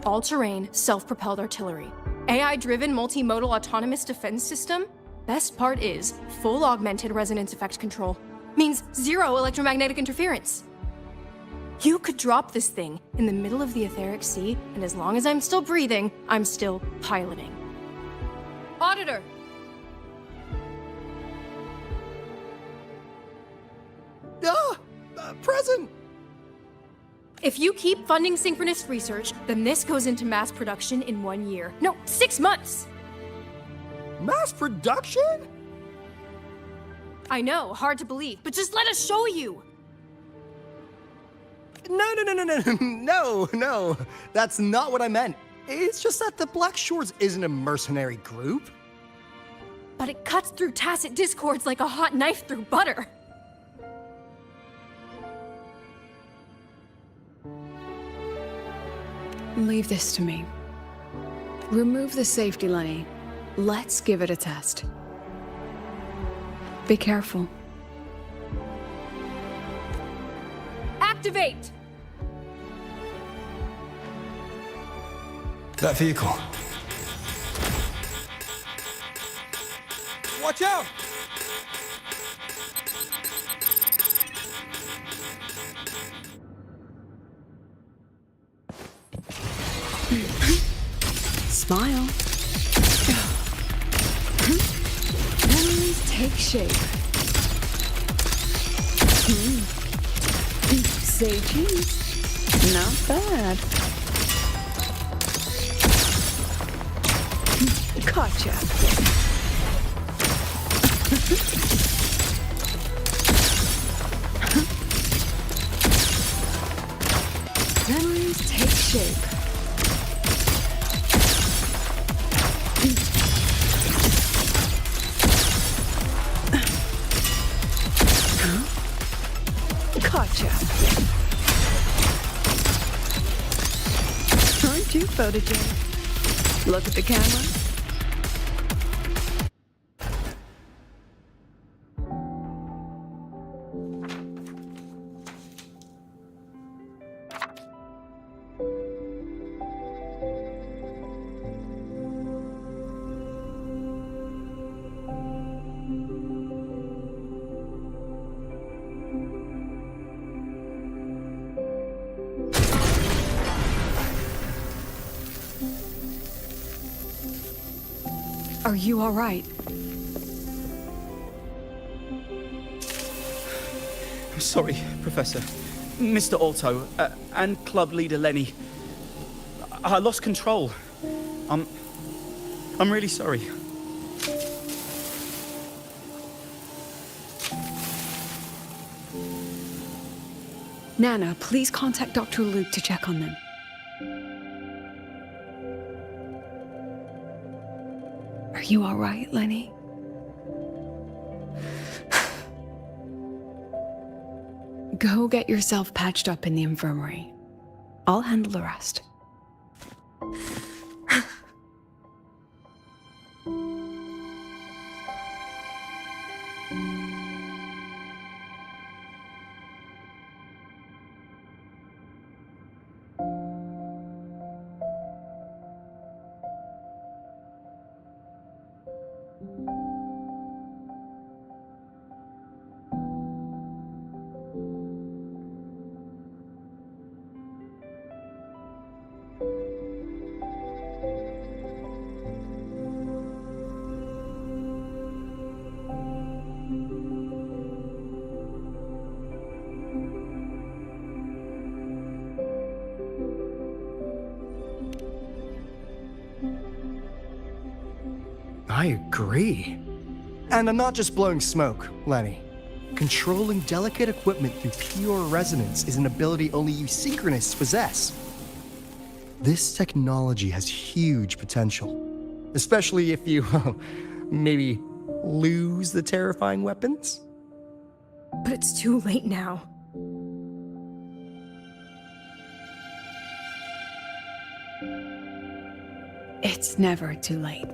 Speaker 16: All-terrain, self-propelled artillery. AI-driven multimodal autonomous defense system? Best part is, full augmented resonance effect control. Means zero electromagnetic interference. You could drop this thing in the middle of the etheric sea, and as long as I'm still breathing, I'm still piloting. Auditor!
Speaker 5: Present!
Speaker 16: If you keep funding synchronous research, then this goes into mass production in 1 year. No, 6 months!
Speaker 5: Mass production?
Speaker 16: I know, hard to believe, but just let us show you!
Speaker 5: No. That's not what I meant. It's just that the Black Shores isn't a mercenary group.
Speaker 16: But it cuts through tacit discords like a hot knife through butter.
Speaker 3: Leave this to me. Remove the safety, Lenny. Let's give it a test. Be careful.
Speaker 16: Activate!
Speaker 2: That vehicle.
Speaker 12: Watch out!
Speaker 3: Smile. Memories take shape. Say cheese. Not bad. Gotcha. Memories take shape. Gotcha. Aren't you photogenic? Look at the camera. Are you all right?
Speaker 12: I'm sorry, Professor. Mr. Alto, and club leader Lenny. I lost control. I'm really sorry.
Speaker 3: Nana, please contact Dr. Luke to check on them. Are you all right, Lenny? Go get yourself patched up in the infirmary. I'll handle the rest.
Speaker 5: I agree. And I'm not just blowing smoke, Lenny. Controlling delicate equipment through pure resonance is an ability only you synchronists possess. This technology has huge potential, especially if you, maybe lose the terrifying weapons?
Speaker 16: But it's too late now.
Speaker 3: It's never too late.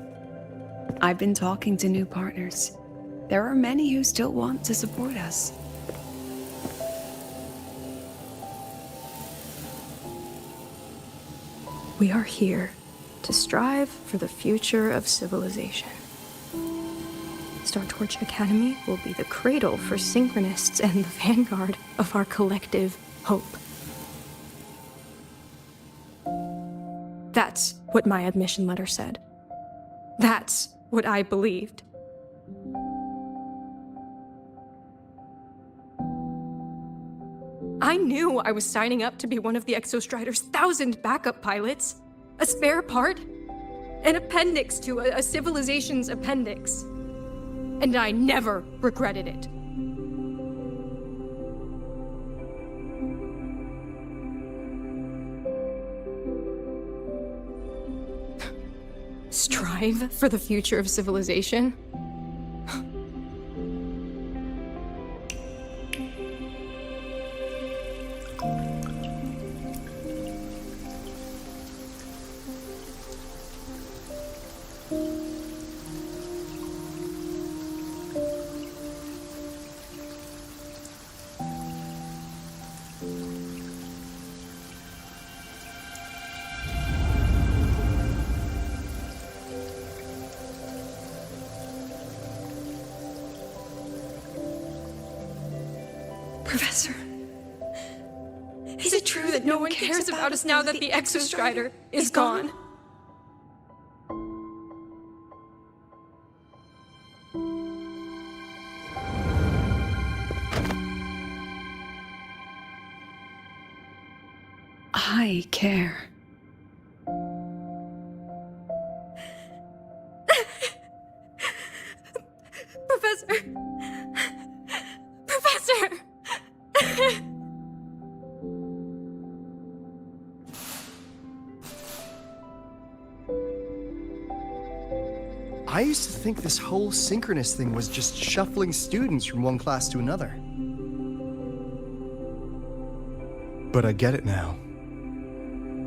Speaker 3: I've been talking to new partners. There are many who still want to support us.
Speaker 16: We are here to strive for the future of civilization. Star Torch Academy will be the cradle for synchronists and the vanguard of our collective hope. That's what my admission letter said. That's what I believed. I knew I was signing up to be one of the Exostrider's 1,000 backup pilots. A spare part. An appendix to a civilization's appendix. And I never regretted it. Strive for the future of civilization? Professor, is it true that no one cares about us now that the Exostrider is gone?
Speaker 3: I care.
Speaker 11: Professor! Professor!
Speaker 5: I used to think this whole synchronous thing was just shuffling students from one class to another. But I get it now.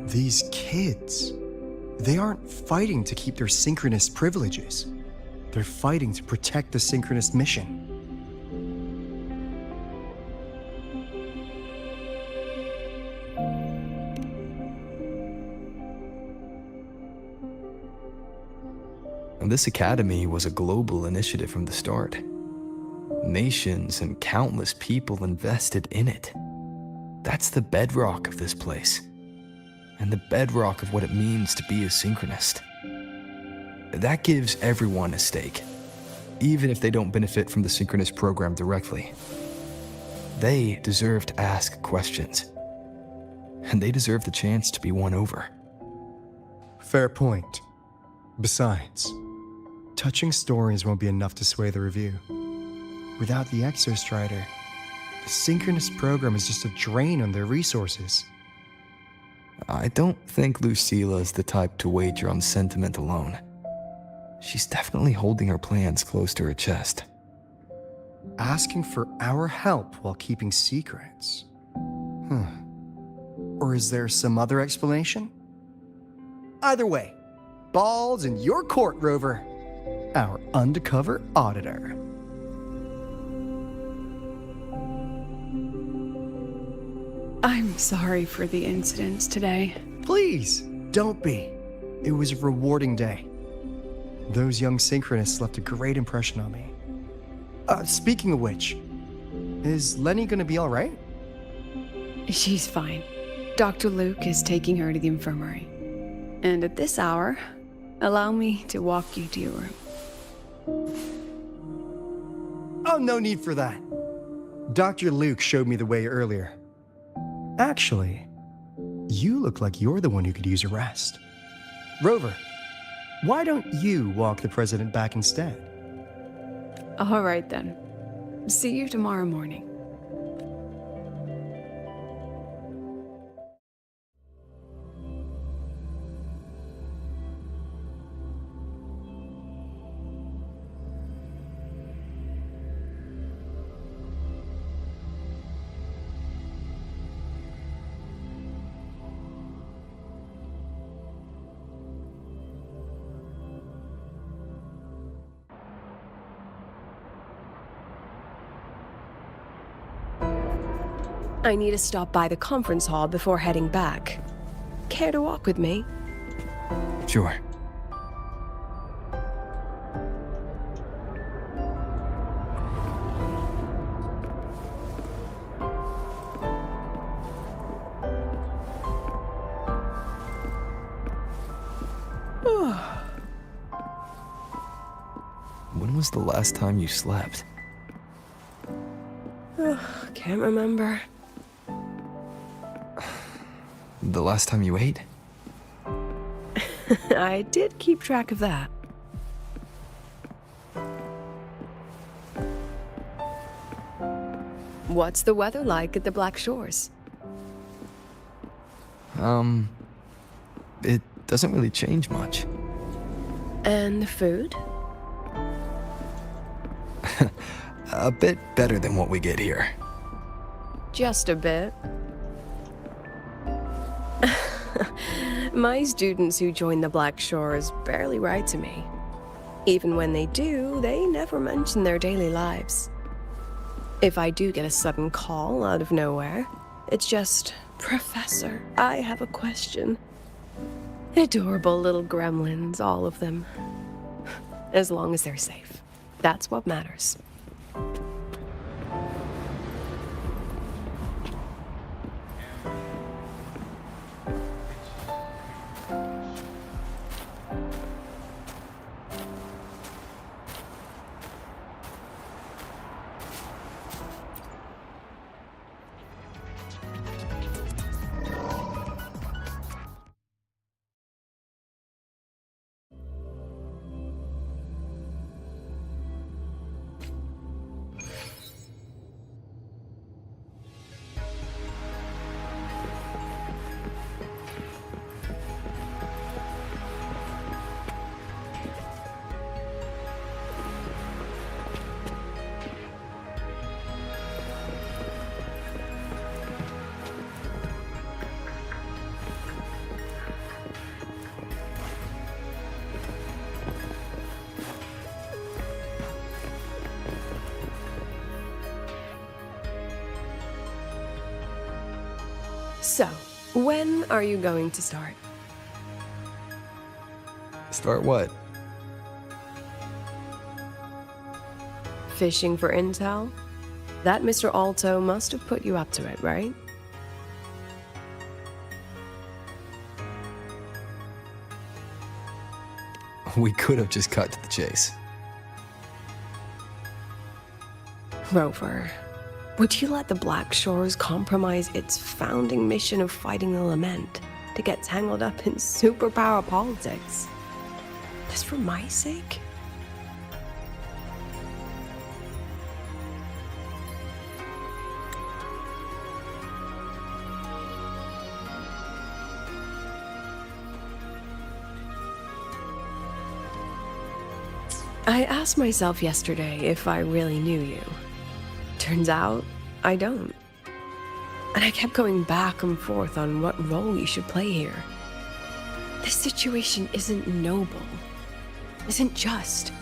Speaker 5: These kids, they aren't fighting to keep their synchronous privileges. They're fighting to protect the synchronous mission.
Speaker 2: And this academy was a global initiative from the start. Nations and countless people invested in it. That's the bedrock of this place, and the bedrock of what it means to be a synchronist. That gives everyone a stake, even if they don't benefit from the synchronous program directly. They deserve to ask questions, and they deserve the chance to be won over.
Speaker 5: Fair point. Besides, touching stories won't be enough to sway the review. Without the Exostrider, the synchronous program is just a drain on their resources.
Speaker 2: I don't think Lucilla is the type to wager on sentiment alone. She's definitely holding her plans close to her chest.
Speaker 5: Asking for our help while keeping secrets? Or is there some other explanation? Either way, ball's in your court, Rover. Our undercover auditor.
Speaker 3: I'm sorry for the incidents today.
Speaker 5: Please, don't be. It was a rewarding day. Those young synchronists left a great impression on me. Speaking of which, is Lenny gonna be all right?
Speaker 3: She's fine. Dr. Luke is taking her to the infirmary. And at this hour, allow me to walk you to your room.
Speaker 5: Oh, no need for that. Dr. Luke showed me the way earlier. Actually, you look like you're the one who could use a rest. Rover, why don't you walk the president back instead?
Speaker 3: All right then. See you tomorrow morning. I need to stop by the conference hall before heading back. Care to walk with me?
Speaker 2: Sure. When was the last time you slept?
Speaker 3: Can't remember.
Speaker 2: The last time you ate?
Speaker 3: I did keep track of that. What's the weather like at the Black Shores?
Speaker 2: It doesn't really change much.
Speaker 3: And the food?
Speaker 2: A bit better than what we get here.
Speaker 3: Just a bit. My students who join the Black Shores barely write to me. Even when they do, they never mention their daily lives. If I do get a sudden call out of nowhere, it's just, "Professor, I have a question." Adorable little gremlins, all of them. As long as they're safe. That's what matters. So, when are you going to start?
Speaker 2: Start what?
Speaker 3: Fishing for intel? That Mr. Alto must have put you up to it, right?
Speaker 2: We could have just cut to the chase.
Speaker 3: Rover, would you let the Black Shores compromise its founding mission of fighting the Lament to get tangled up in superpower politics? Just for my sake? I asked myself yesterday if I really knew you. Turns out, I don't. And I kept going back and forth on what role you should play here. This situation isn't noble, isn't just.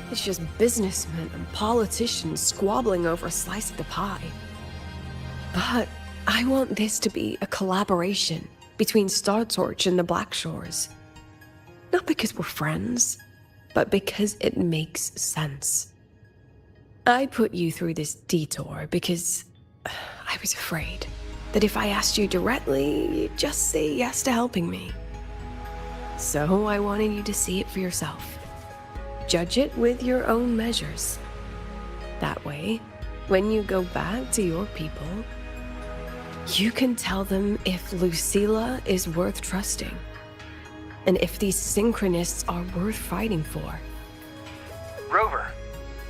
Speaker 3: It's just businessmen and politicians squabbling over a slice of the pie. But I want this to be a collaboration between StarTorch and the Black Shores. Not because we're friends, but because it makes sense. I put you through this detour because I was afraid that if I asked you directly, you'd just say yes to helping me. So I wanted you to see it for yourself. Judge it with your own measures. That way, when you go back to your people, you can tell them if Lucilla is worth trusting, and if these synchronists are worth fighting for.
Speaker 5: Rover,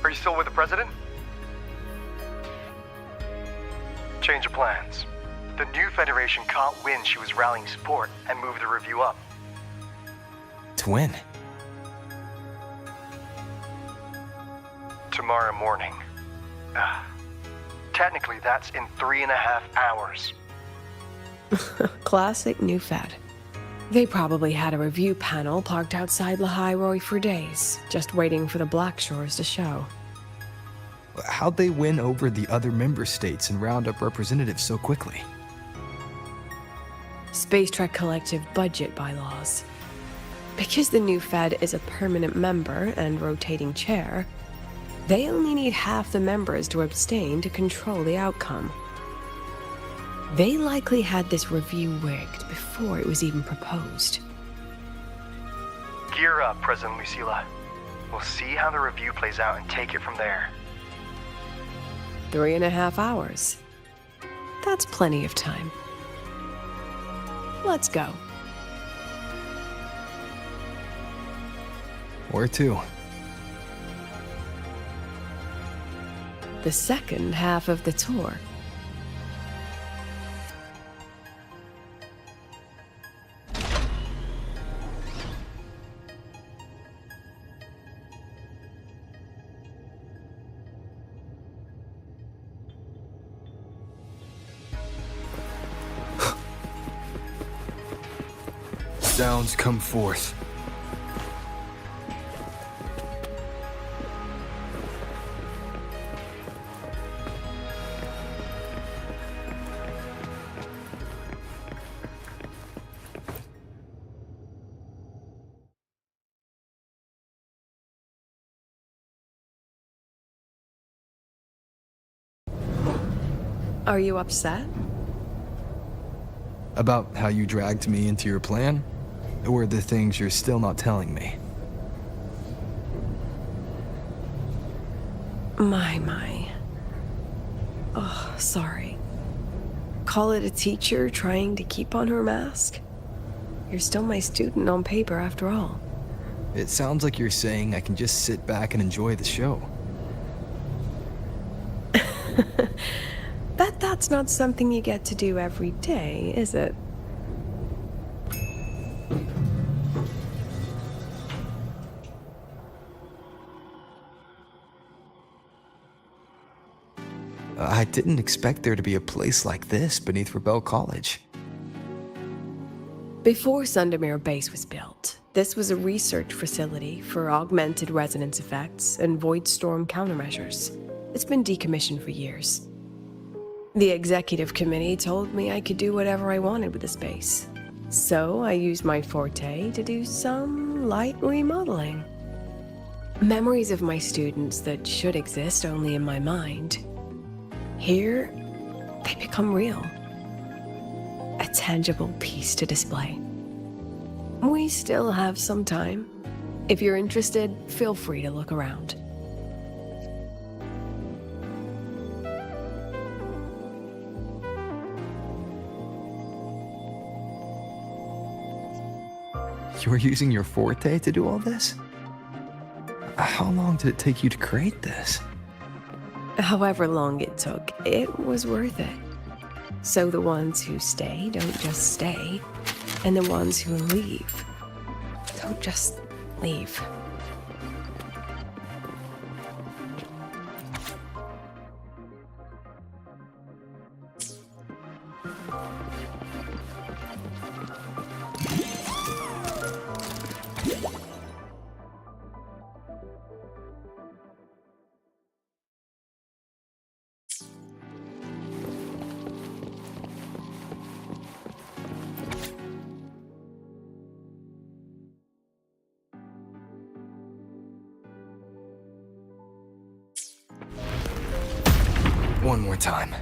Speaker 5: are you still with the president? Change of plans. The new Federation caught wind she was rallying support and moved the review up.
Speaker 2: To win.
Speaker 5: Tomorrow morning. Technically, that's in 3.5 hours.
Speaker 3: Classic New Fed. They probably had a review panel parked outside Lahai for days, just waiting for the Black Shores to show.
Speaker 2: How'd they win over the other member states and round up representatives so quickly?
Speaker 3: Space Trek Collective budget bylaws. Because the new Fed is a permanent member and rotating chair, they only need half the members to abstain to control the outcome. They likely had this review rigged before it was even proposed.
Speaker 5: Gear up, President Lucilla. We'll see how the review plays out and take it from there.
Speaker 3: 3.5 hours. That's plenty of time. Let's go.
Speaker 2: Where to?
Speaker 3: The second half of the tour.
Speaker 2: Sounds come forth.
Speaker 3: Are you upset?
Speaker 2: About how you dragged me into your plan? Or the things you're still not telling me?
Speaker 3: My. Oh, sorry. Call it a teacher trying to keep on her mask? You're still my student on paper after all.
Speaker 2: It sounds like you're saying I can just sit back and enjoy the show.
Speaker 3: Bet that's not something you get to do every day, is it?
Speaker 2: I didn't expect there to be a place like this beneath Rebel College.
Speaker 3: Before Sundermere Base was built, this was a research facility for augmented resonance effects and void storm countermeasures. It's been decommissioned for years. The executive committee told me I could do whatever I wanted with the space. So I used my forte to do some light remodeling. Memories of my students that should exist only in my mind. Here, they become real. A tangible piece to display. We still have some time. If you're interested, feel free to look around.
Speaker 2: You're using your forte to do all this? How long did it take you to create this?
Speaker 3: However long it took, it was worth it. So the ones who stay don't just stay, and the ones who leave don't just leave.
Speaker 2: One more time.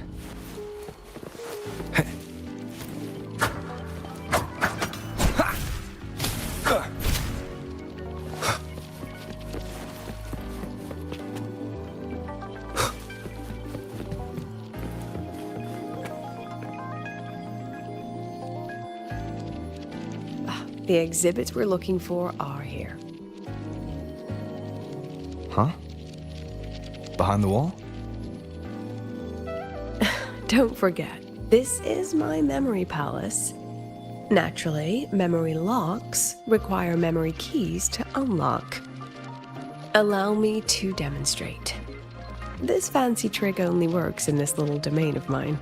Speaker 3: The exhibits we're looking for are here.
Speaker 2: Huh? Behind the wall?
Speaker 3: Don't forget, this is my memory palace. Naturally, memory locks require memory keys to unlock. Allow me to demonstrate. This fancy trick only works in this little domain of mine.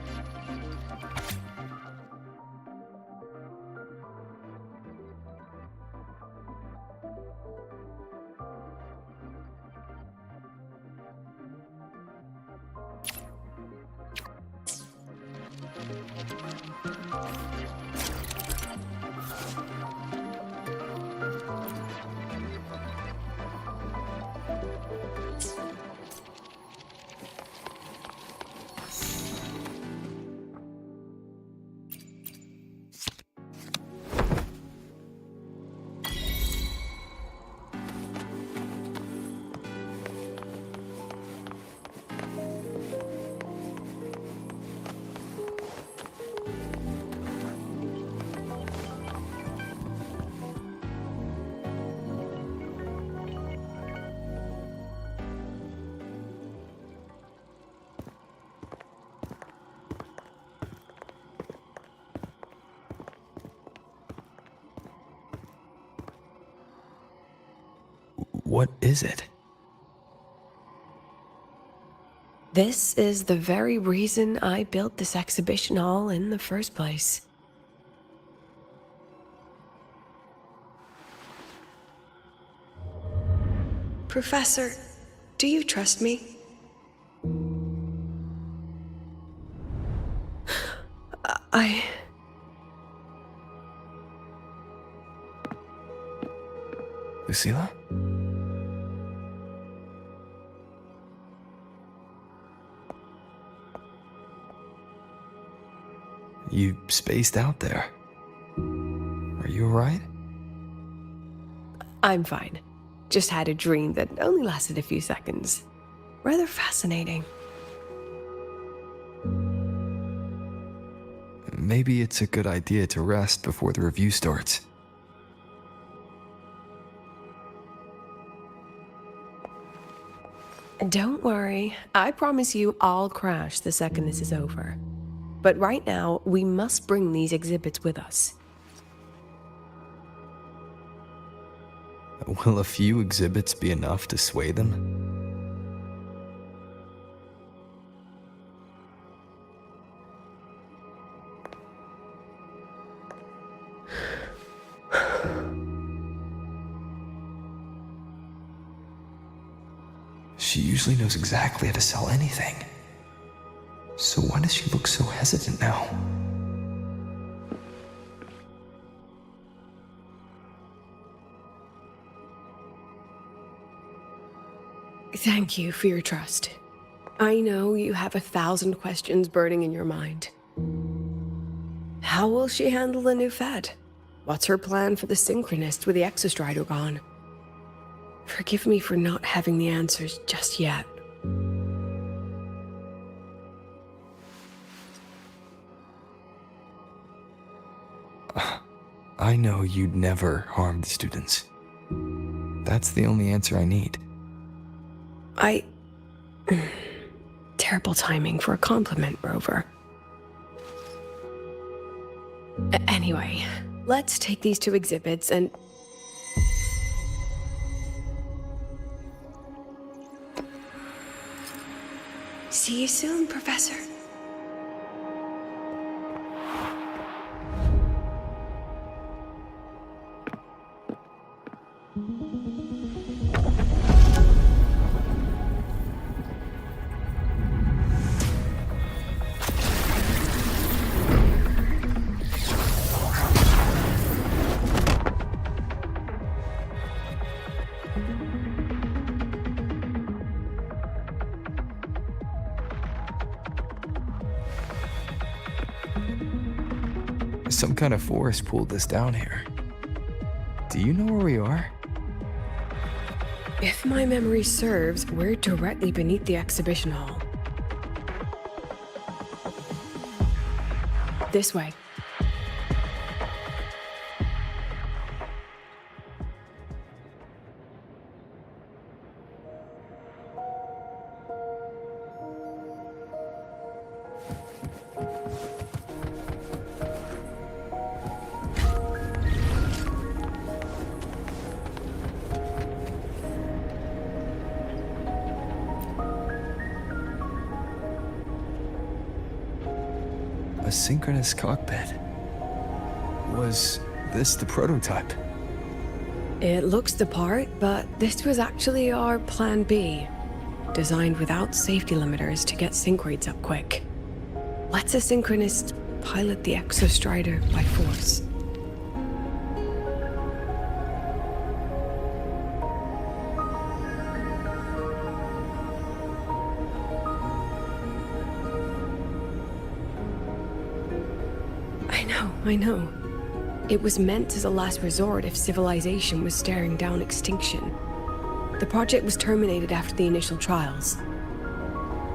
Speaker 2: What is it?
Speaker 3: This is the very reason I built this exhibition hall in the first place. Professor, do you trust me?
Speaker 2: Lucilla? You spaced out there. Are you alright?
Speaker 3: I'm fine. Just had a dream that only lasted a few seconds. Rather fascinating.
Speaker 2: Maybe it's a good idea to rest before the review starts.
Speaker 3: Don't worry. I promise you I'll crash the second this is over. But right now, we must bring these exhibits with us.
Speaker 2: Will a few exhibits be enough to sway them? She usually knows exactly how to sell anything. So So why does she look so hesitant now?
Speaker 3: Thank you for your trust. I know you have 1,000 questions burning in your mind. How will she handle the new Fed? What's her plan for the Synchronist with the Exostrider gone? Forgive me for not having the answers just yet.
Speaker 2: I know you'd never harm the students. That's the only answer I need.
Speaker 3: Terrible timing for a compliment, Rover. Anyway, let's take these 2 exhibits and... See you soon, Professor.
Speaker 2: Some kind of force pulled us down here. Do you know where we are?
Speaker 3: If my memory serves, we're directly beneath the exhibition hall. This way.
Speaker 2: A synchronous cockpit. Was this the prototype?
Speaker 3: It looks the part, but this was actually our Plan B. Designed without safety limiters to get sync rates up quick. Let's a synchronist pilot the Exostrider by force. I know. It was meant as a last resort if civilization was staring down extinction. The project was terminated after the initial trials.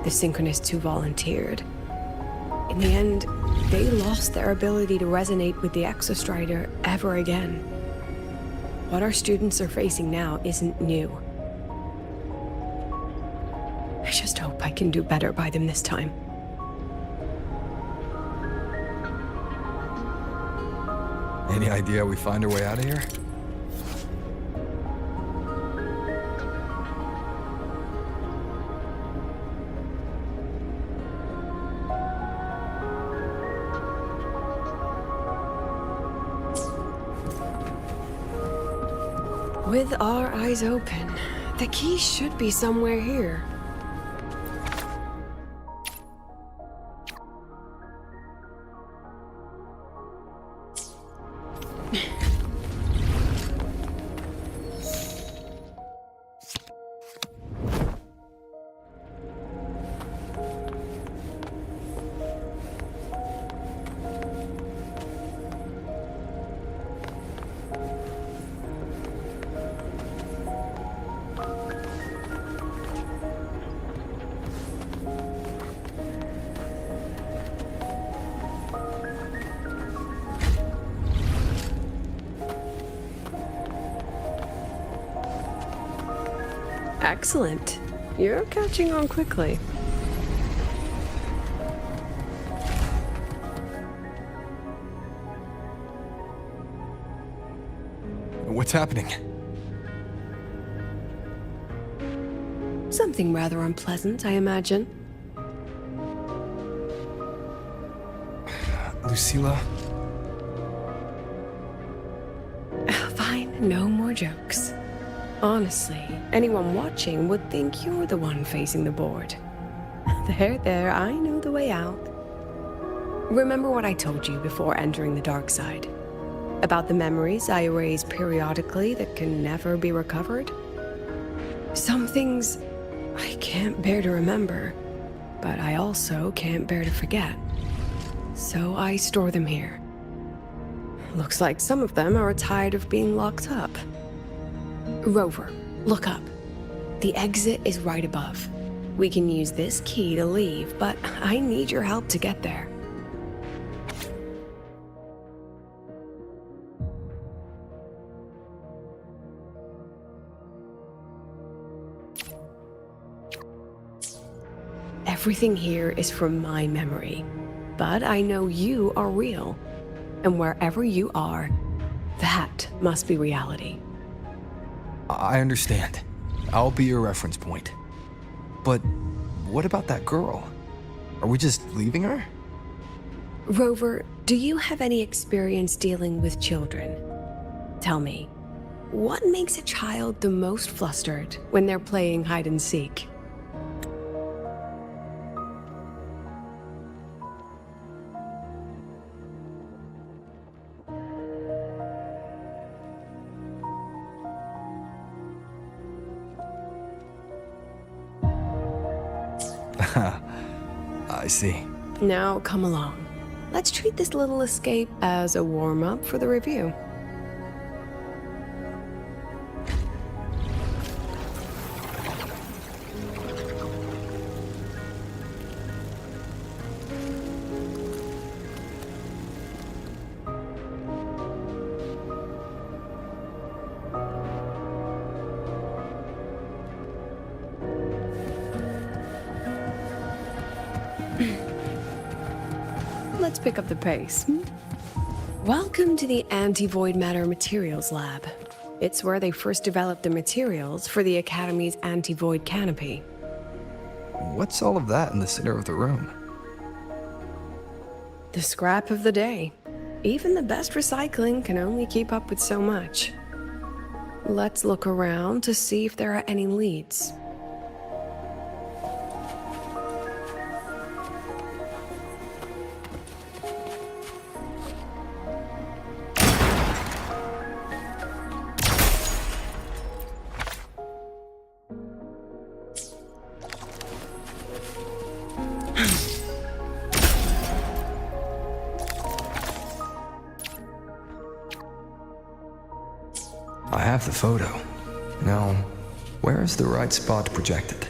Speaker 3: The Synchronists who volunteered. In the end, they lost their ability to resonate with the Exostrider ever again. What our students are facing now isn't new. I just hope I can do better by them this time.
Speaker 2: Any idea we find our way out of here?
Speaker 3: With our eyes open, the key should be somewhere here. Excellent. You're catching on quickly.
Speaker 2: What's happening?
Speaker 3: Something rather unpleasant, I imagine.
Speaker 2: Lucilla?
Speaker 3: Fine, no more jokes. Honestly, anyone watching would think you're the one facing the board. There, I know the way out. Remember what I told you before entering the dark side? About the memories I erase periodically that can never be recovered? Some things I can't bear to remember, but I also can't bear to forget. So I store them here. Looks like some of them are tired of being locked up. Rover, look up. The exit is right above. We can use this key to leave, but I need your help to get there. Everything here is from my memory, but I know you are real. And wherever you are, that must be reality.
Speaker 2: I understand. I'll be your reference point. But what about that girl? Are we just leaving her?
Speaker 3: Rover, do you have any experience dealing with children? Tell me, what makes a child the most flustered when they're playing hide and seek?
Speaker 2: I see.
Speaker 3: Now, come along. Let's treat this little escape as a warm-up for the review. Let's pick up the pace. Welcome to the Anti-Void Matter Materials Lab. It's where they first developed the materials for the Academy's anti-void canopy.
Speaker 2: What's all of that in the center of the room?
Speaker 3: The scrap of the day. Even the best recycling can only keep up with so much. Let's look around to see if there are any leads.
Speaker 2: I have the photo. Now, where is the right spot projected?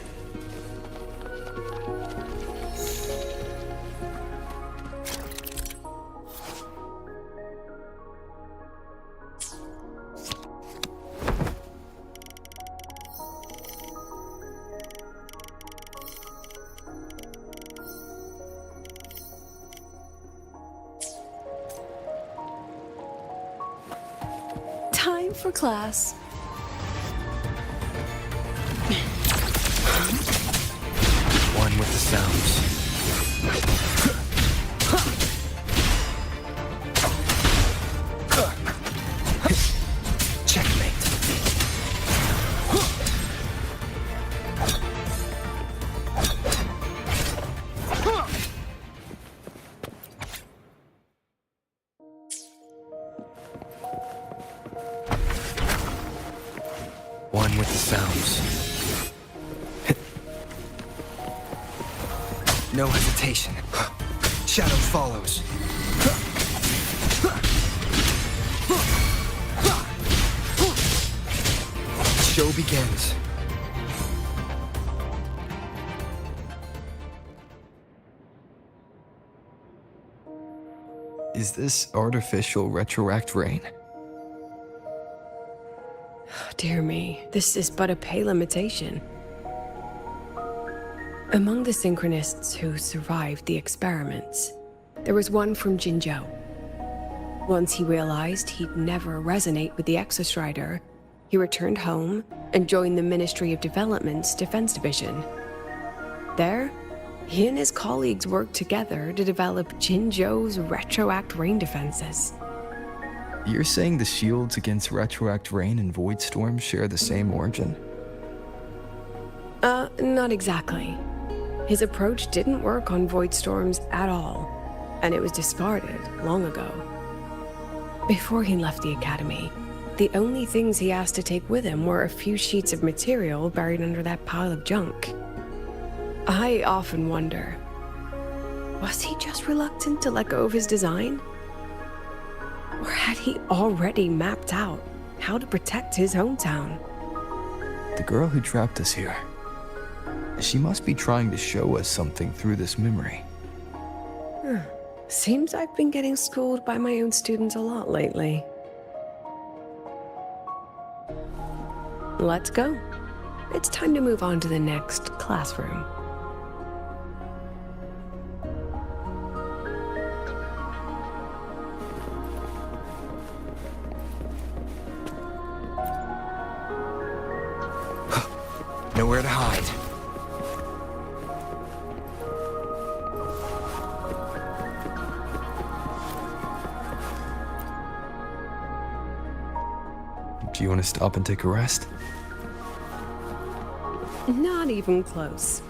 Speaker 3: Time for class.
Speaker 2: One with the sounds. Checkmate. One with the sounds. No hesitation. Shadow follows. Show begins. Is this artificial retroact rain?
Speaker 3: Dear me, this is but a pale imitation. Among the synchronists who survived the experiments, there was one from Jinzhou. Once he realized he'd never resonate with the Exostrider, he returned home and joined the Ministry of Development's Defense Division. There, he and his colleagues worked together to develop Jinzhou's retroact rain defenses.
Speaker 2: You're saying the shields against retroact rain and void storms share the same origin?
Speaker 3: Not exactly. His approach didn't work on void storms at all, and it was discarded long ago. Before he left the academy, the only things he asked to take with him were a few sheets of material buried under that pile of junk. I often wonder, was he just reluctant to let go of his design? Or had he already mapped out how to protect his hometown?
Speaker 2: The girl who trapped us here, she must be trying to show us something through this memory.
Speaker 3: Seems I've been getting schooled by my own students a lot lately. Let's go. It's time to move on to the next classroom.
Speaker 2: Nowhere to hide. Do you want to stop and take a rest?
Speaker 3: Not even close.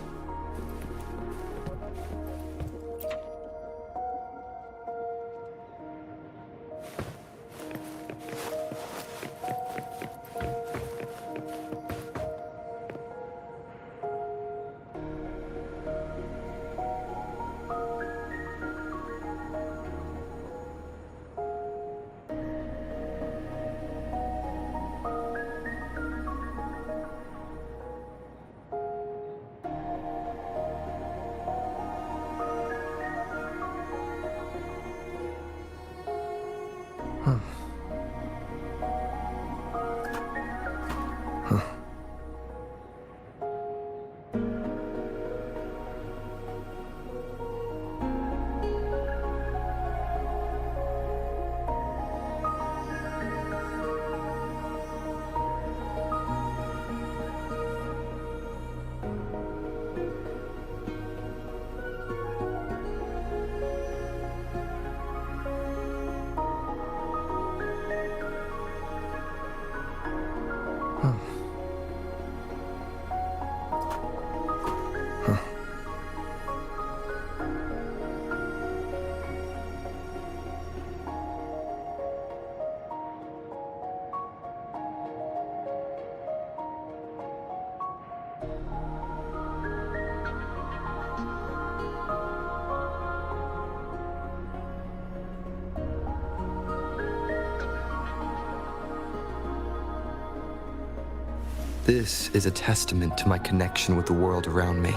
Speaker 2: This is a testament to my connection with the world around me,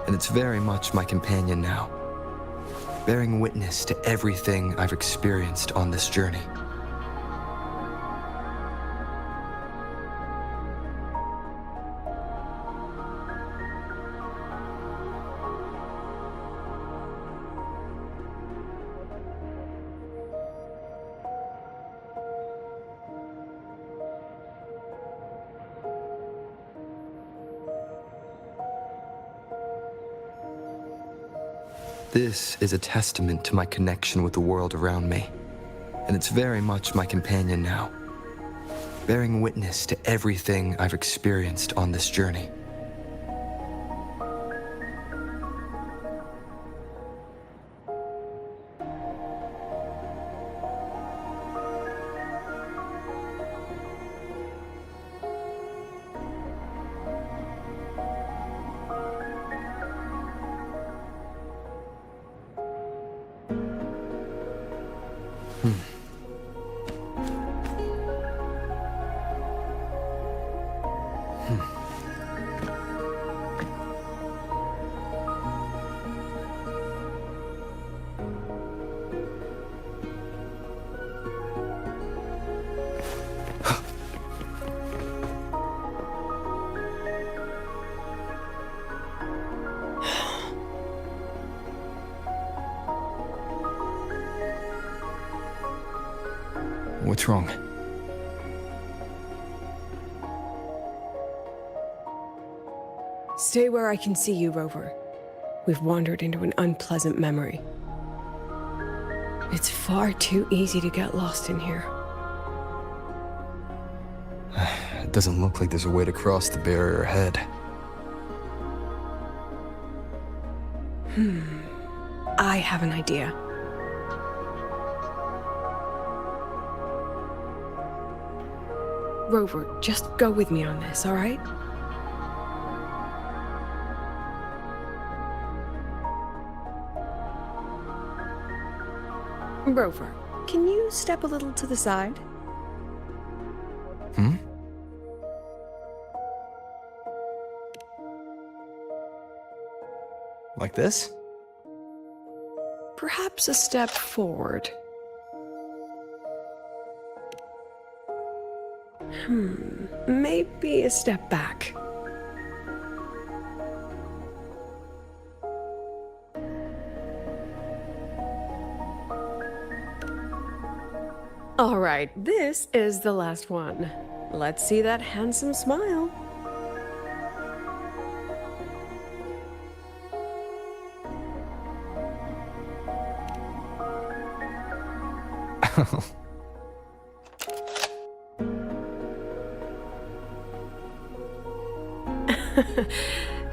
Speaker 2: and it's very much my companion now, bearing witness to everything I've experienced on this journey. This is a testament to my connection with the world around me, and it's very much my companion now, bearing witness to everything I've experienced on this journey. What's wrong?
Speaker 3: Stay where I can see you, Rover. We've wandered into an unpleasant memory. It's far too easy to get lost in here.
Speaker 2: It doesn't look like there's a way to cross the barrier ahead.
Speaker 3: I have an idea. Rover, just go with me on this, all right? Rover, can you step a little to the side?
Speaker 2: Hmm? Like this?
Speaker 3: Perhaps a step forward. Maybe a step back. All right, this is the last one. Let's see that handsome smile.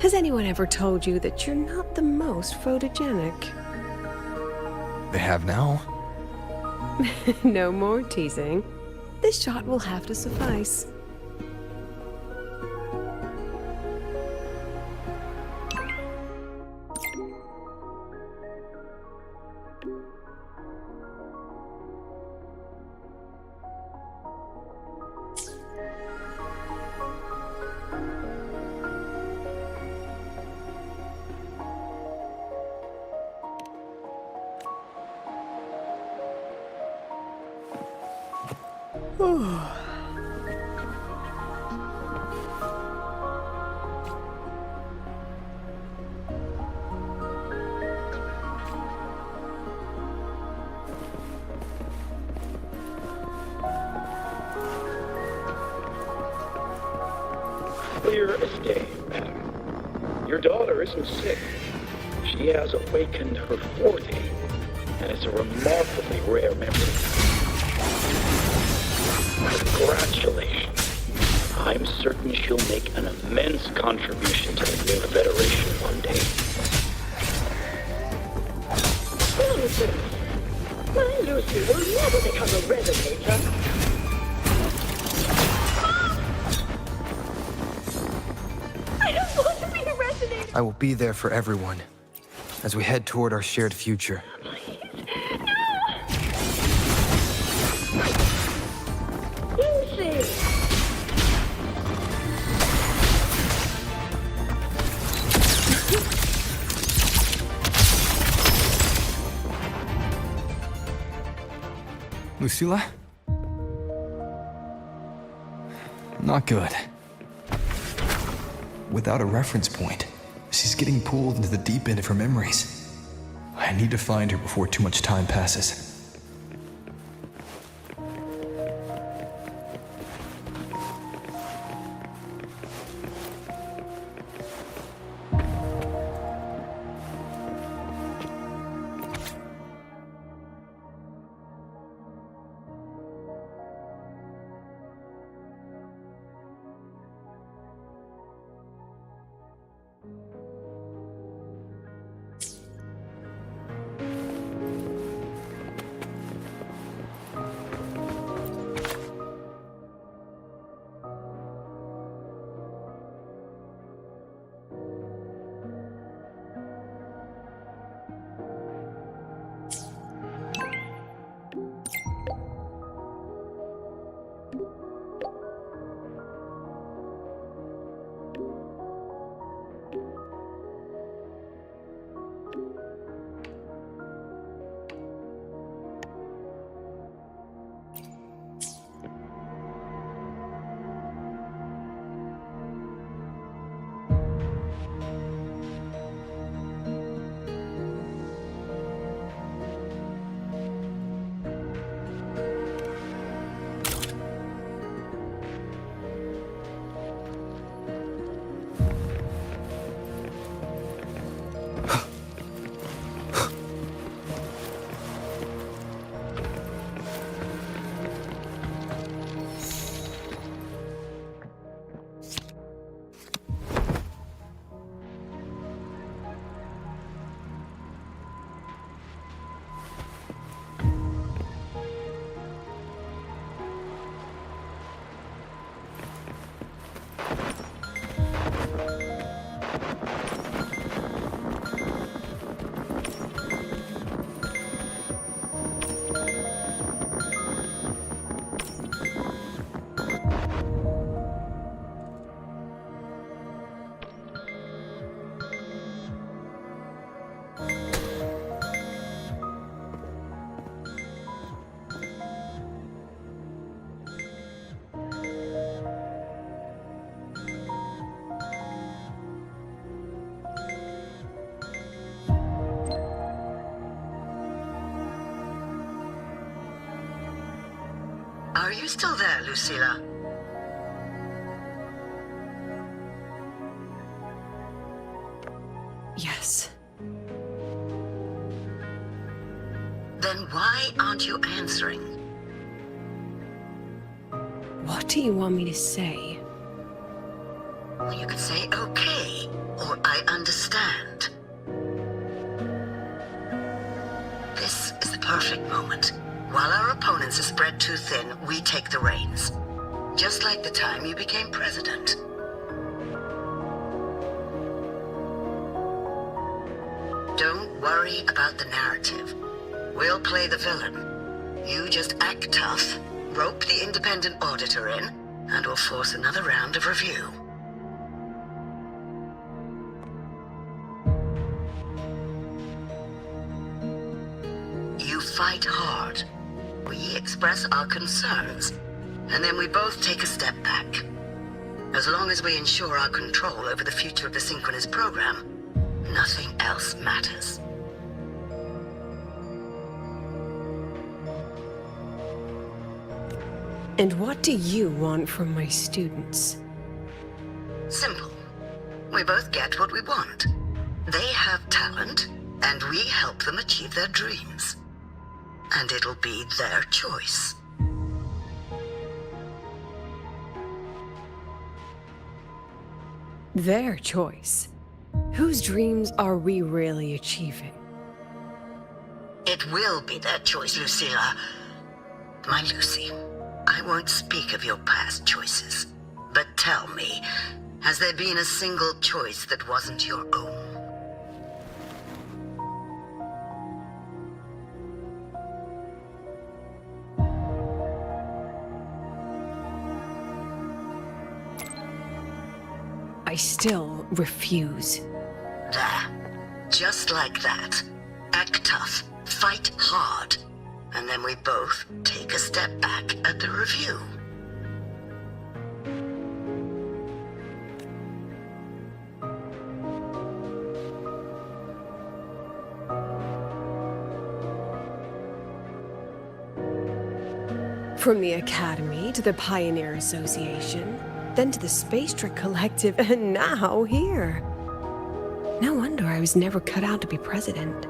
Speaker 3: Has anyone ever told you that you're not the most photogenic?
Speaker 2: They have now?
Speaker 3: No more teasing. This shot will have to suffice.
Speaker 17: Clear as day, madam. Your daughter isn't sick. She has awakened her forte, and it's a remarkably rare memory. Congratulations. I'm certain she'll make an immense contribution to the new Federation one day.
Speaker 14: Nonsense. My Lucy will never become a resonator.
Speaker 15: I don't want to be a resonator!
Speaker 5: I will be there for everyone as we head toward our shared future.
Speaker 14: Lucy!
Speaker 2: Lucilla? Not good. Without a reference point, she's getting pulled into the deep end of her memories. I need to find her before too much time passes.
Speaker 18: Are you still there, Lucilla?
Speaker 3: Yes.
Speaker 18: Then why aren't you answering?
Speaker 3: What do you want me to say?
Speaker 18: Well, you could say okay, or I understand. This is the perfect moment. While our opponents are spread too thin, we take the reins. Just like the time you became president. Don't worry about the narrative. We'll play the villain. You just act tough, rope the independent auditor in, and we'll force another round of review. You fight hard. We express our concerns, and then we both take a step back. As long as we ensure our control over the future of the synchronous program, nothing else matters.
Speaker 3: And what do you want from my students?
Speaker 18: Simple. We both get what we want. They have talent, and we help them achieve their dreams. And it'll be their choice.
Speaker 3: Their choice? Whose dreams are we really achieving?
Speaker 18: It will be their choice, Lucilla. My Lucy, I won't speak of your past choices. But tell me, has there been a single choice that wasn't your own?
Speaker 3: I still refuse.
Speaker 18: There. Just like that. Act tough. Fight hard. And then we both take a step back at the review.
Speaker 3: From the Academy to the Pioneer Association, then to the Space Trick Collective, and now here. No wonder I was never cut out to be president.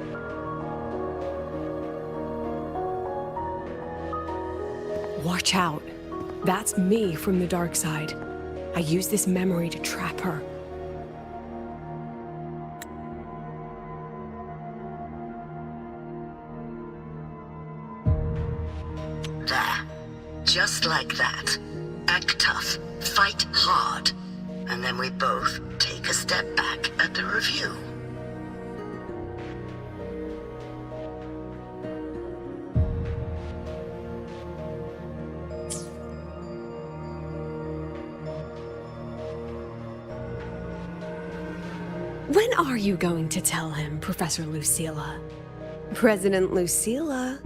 Speaker 3: Watch out. That's me from the dark side. I use this memory to trap her.
Speaker 18: There. Just like that. Act tough. Fight hard. And then we both take a step back at the review.
Speaker 3: When are you going to tell him, Professor Lucilla? President Lucilla,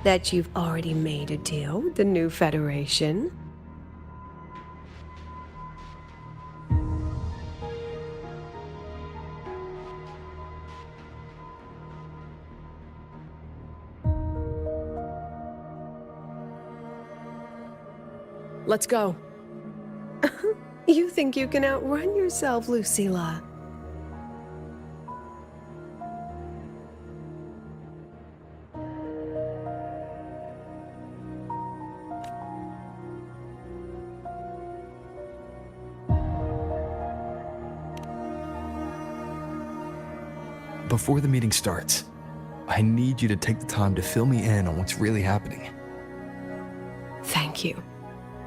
Speaker 3: that you've already made a deal with the new Federation? Let's go. You think you can outrun yourself, Lucilla?
Speaker 2: Before the meeting starts, I need you to take the time to fill me in on what's really happening.
Speaker 3: Thank you.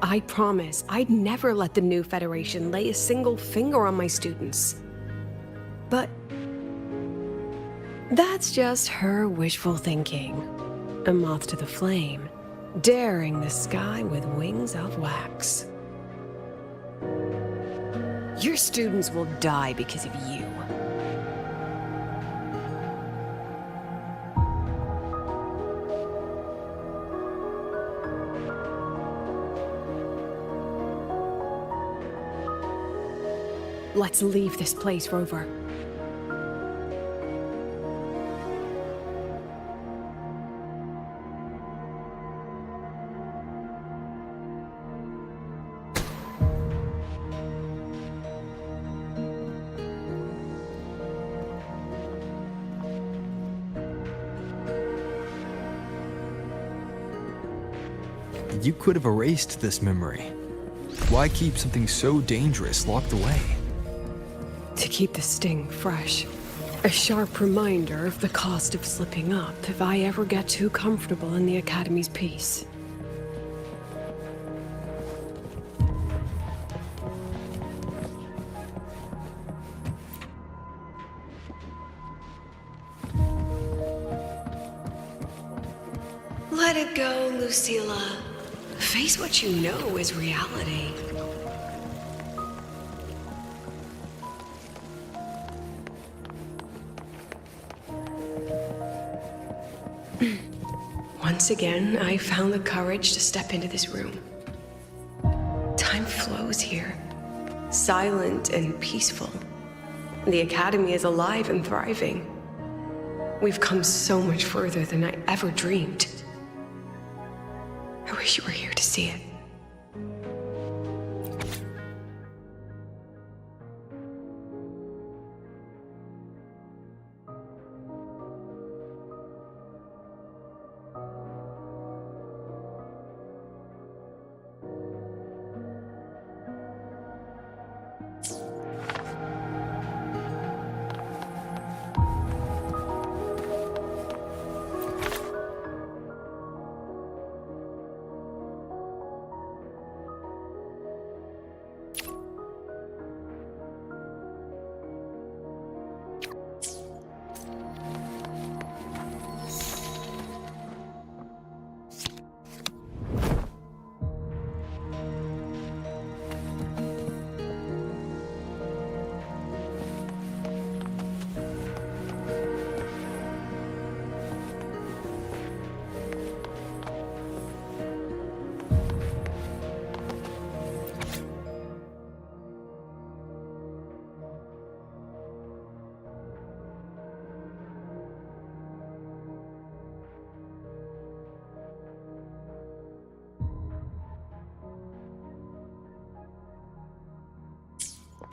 Speaker 3: I promise I'd never let the new Federation lay a single finger on my students. But that's just her wishful thinking. A moth to the flame, daring the sky with wings of wax. Your students will die because of you. Let's leave this place, Rover.
Speaker 2: You could have erased this memory. Why keep something so dangerous locked away?
Speaker 19: To keep the sting fresh. A sharp reminder of the cost of slipping up if I ever get too comfortable in the Academy's peace.
Speaker 3: Let it go, Lucilla. Face what you know is reality. Once again, I found the courage to step into this room. Time flows here, silent and peaceful. The Academy is alive and thriving. We've come so much further than I ever dreamed. I wish you were here to see it.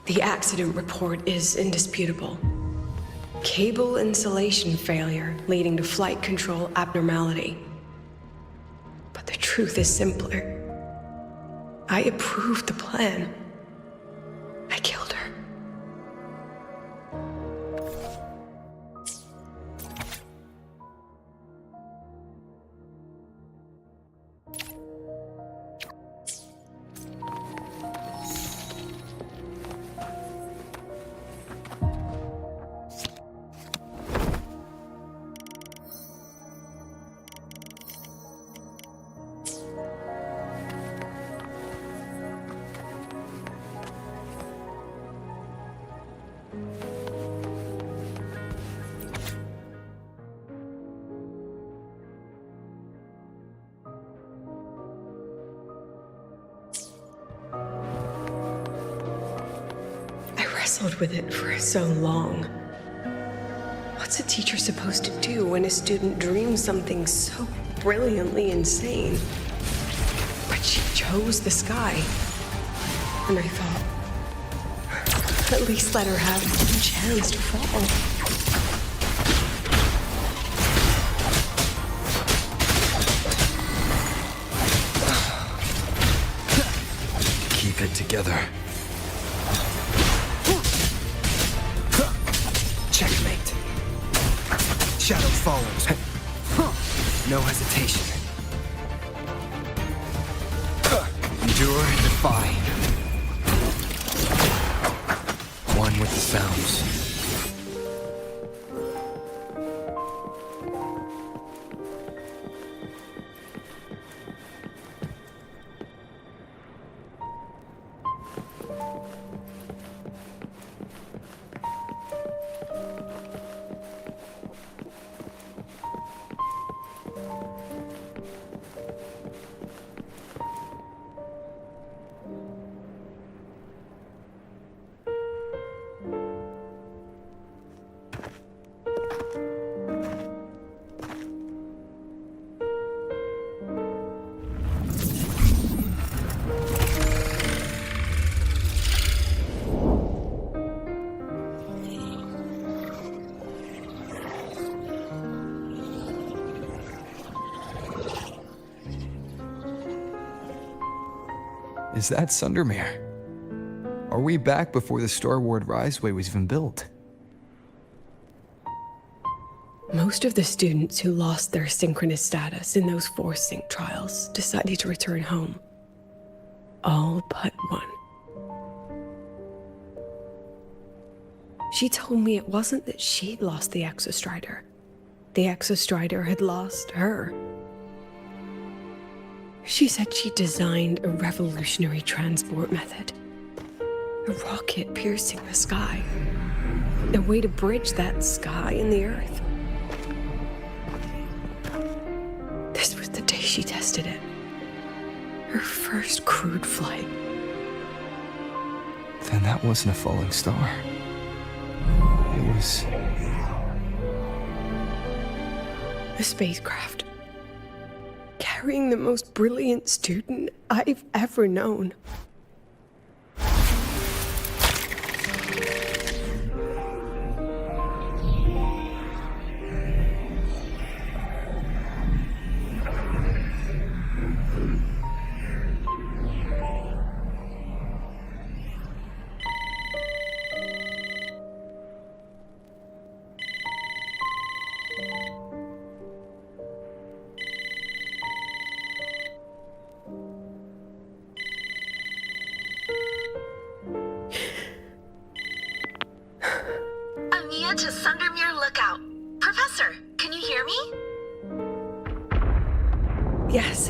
Speaker 3: The accident report is indisputable. Cable insulation failure leading to flight control abnormality. But the truth is simpler. I approved the plan. I killed her. Wrestled with it for so long. What's a teacher supposed to do when a student dreams something so brilliantly insane? But she chose the sky. And I thought, at least let her have some chance to fall.
Speaker 2: Keep it together.
Speaker 20: Checkmate. Shadow follows. No hesitation. Endure and defy. One with the sounds.
Speaker 2: Is that Sundermere? Are we back before the Star Ward Riseway was even built?
Speaker 19: Most of the students who lost their synchronous status in those force sync trials decided to return home. All but one. She told me it wasn't that she'd lost the Exostrider. The Exostrider had lost her. She said she designed a revolutionary transport method. A rocket piercing the sky. A way to bridge that sky and the Earth. This was the day she tested it. Her first crewed flight.
Speaker 2: Then that wasn't a falling star. It was...
Speaker 19: a spacecraft. Carrying the most brilliant student I've ever known.
Speaker 18: Amiya to Sundermere Lookout. Professor, can you hear me?
Speaker 19: Yes.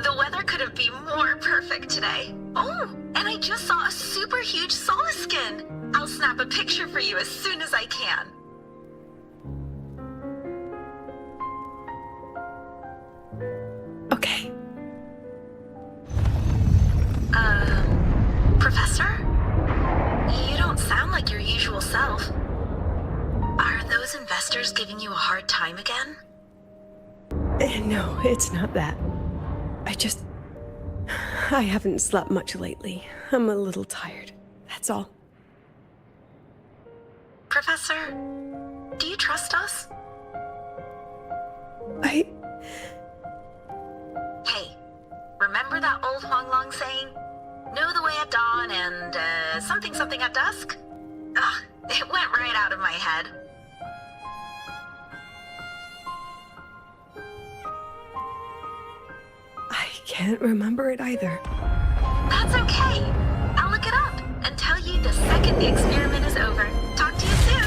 Speaker 18: The weather couldn't be more perfect today. Oh, and I just saw a super huge Solaskin. I'll snap a picture for you as soon as I can.
Speaker 19: Okay.
Speaker 18: Professor? You don't sound like your usual self. Are those investors giving you a hard time again?
Speaker 19: No, it's not that. I haven't slept much lately. I'm a little tired. That's all.
Speaker 18: Professor, do you trust us?
Speaker 19: Hey,
Speaker 18: remember that old Huanglong saying? Know the way at dawn and, something at dusk? Ugh, it went right out of my head.
Speaker 19: I can't remember it either.
Speaker 18: That's okay. I'll look it up and tell you the second the experiment is over. Talk to you soon.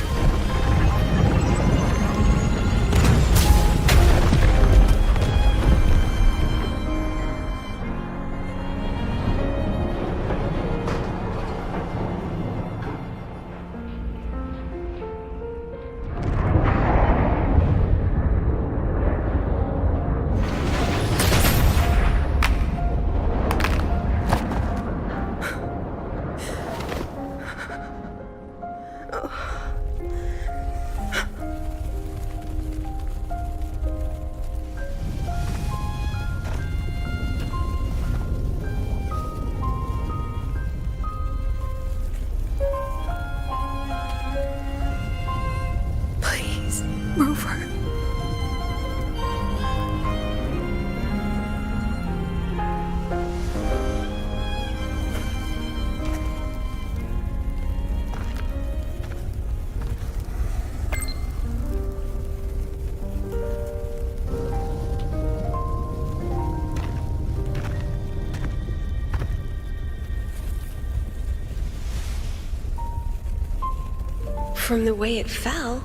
Speaker 3: From the way it fell,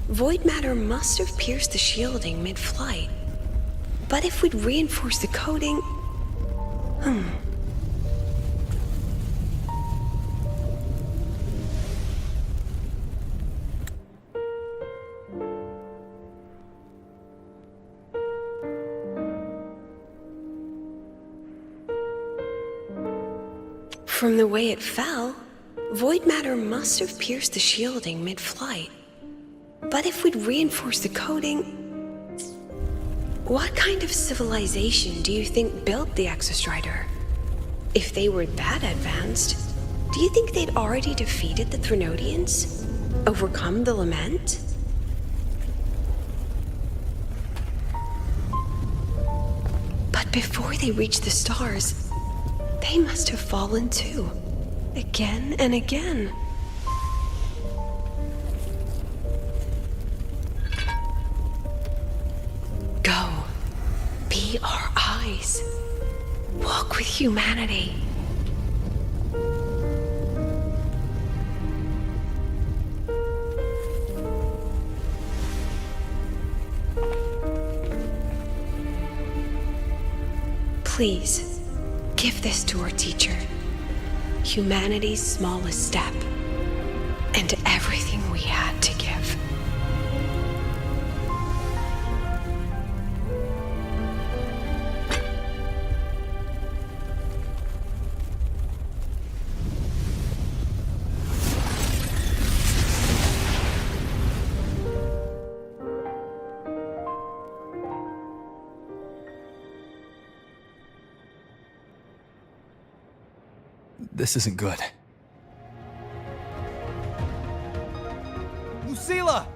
Speaker 3: void matter must have pierced the shielding mid-flight. But if we'd reinforced the coating... From the way it fell, void matter must have pierced the shielding mid-flight. But if we'd reinforced the coating... What kind of civilization do you think built the Exostrider? If they were that advanced, do you think they'd already defeated the Threnodians? Overcome the Lament? But
Speaker 19: But before they reached the stars, they must have fallen too. Again and again. Go. Be our eyes. Walk with humanity. Please, give this to our teacher. Humanity's smallest step, and everything we had to give.
Speaker 2: This isn't good.
Speaker 12: Lucilla!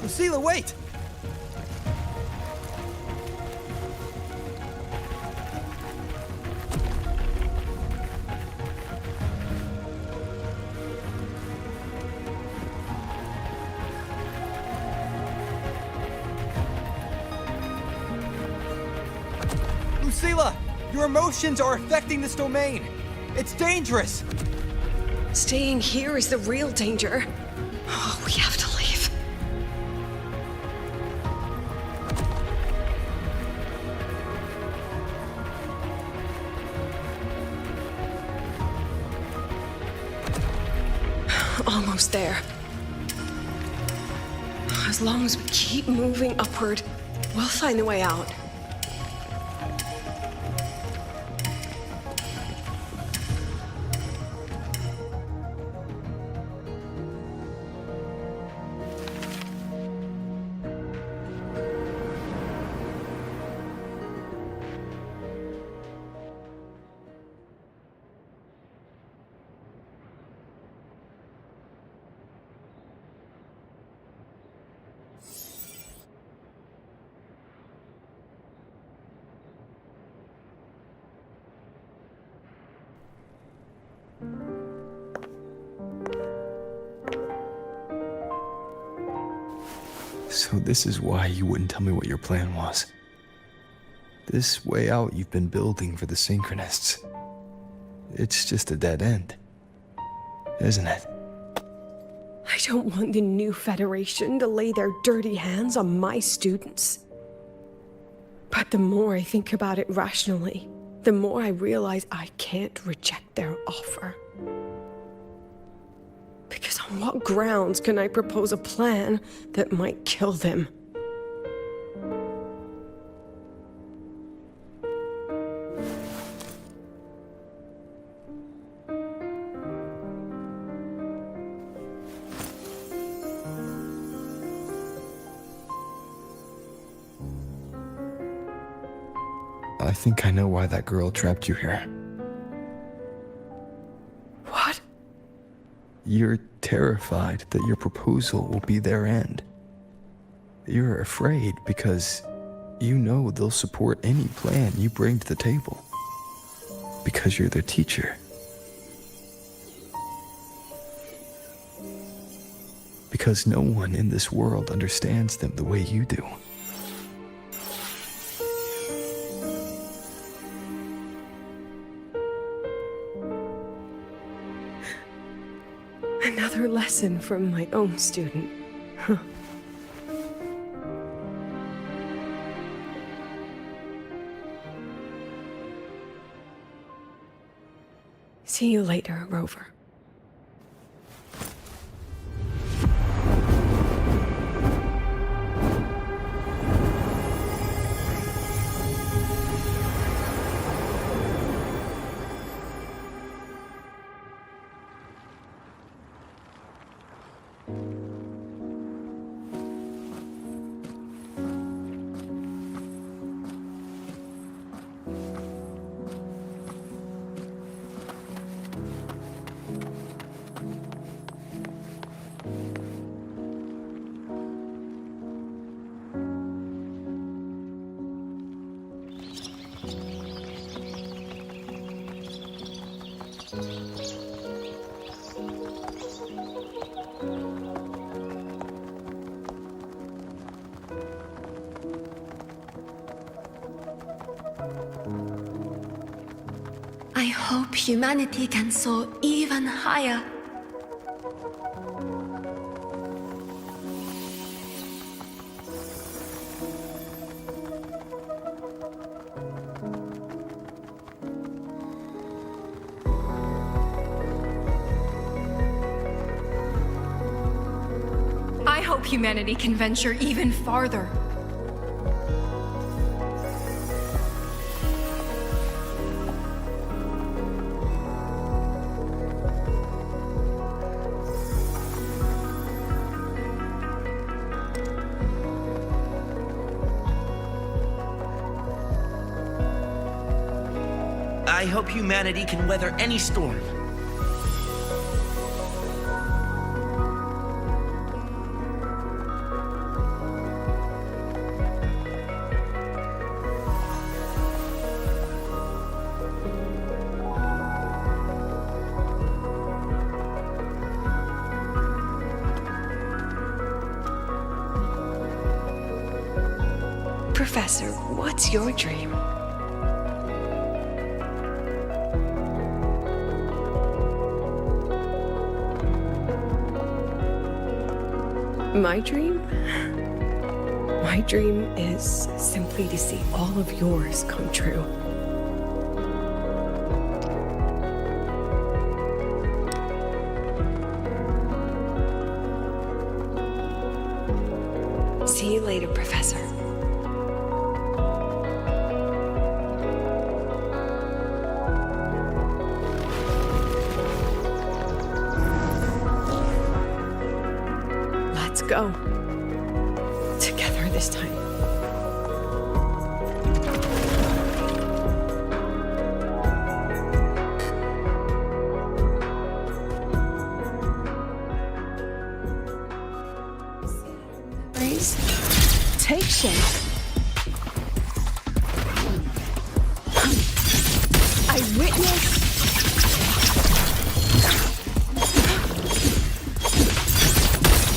Speaker 12: Lucilla, wait! Lucilla! Your emotions are affecting this domain! It's dangerous!
Speaker 19: Staying here is the real danger. Oh, we have to leave. Almost there. As long as we keep moving upward, we'll find the way out.
Speaker 2: So this is why you wouldn't tell me what your plan was. This way out you've been building for the Synchronists. It's just a dead end, isn't it?
Speaker 19: I don't want the new Federation to lay their dirty hands on my students. But the more I think about it rationally, the more I realize I can't reject their offer. Because on what grounds can I propose a plan that might kill them?
Speaker 2: I think I know why that girl trapped you here.
Speaker 19: What?
Speaker 2: You're terrified that your proposal will be their end. You're afraid because you know they'll support any plan you bring to the table. Because you're their teacher. Because no one in this world understands them the way you do.
Speaker 19: Another lesson from my own student. Huh. See you later, Rover.
Speaker 9: I hope humanity can soar even higher.
Speaker 16: I hope humanity can venture even farther.
Speaker 10: I hope humanity can weather any storm.
Speaker 3: Professor, what's your dream? My dream? My dream is simply to see all of yours come true. See you later, Professor. Let's go. Together this time. Please take shape. I witness.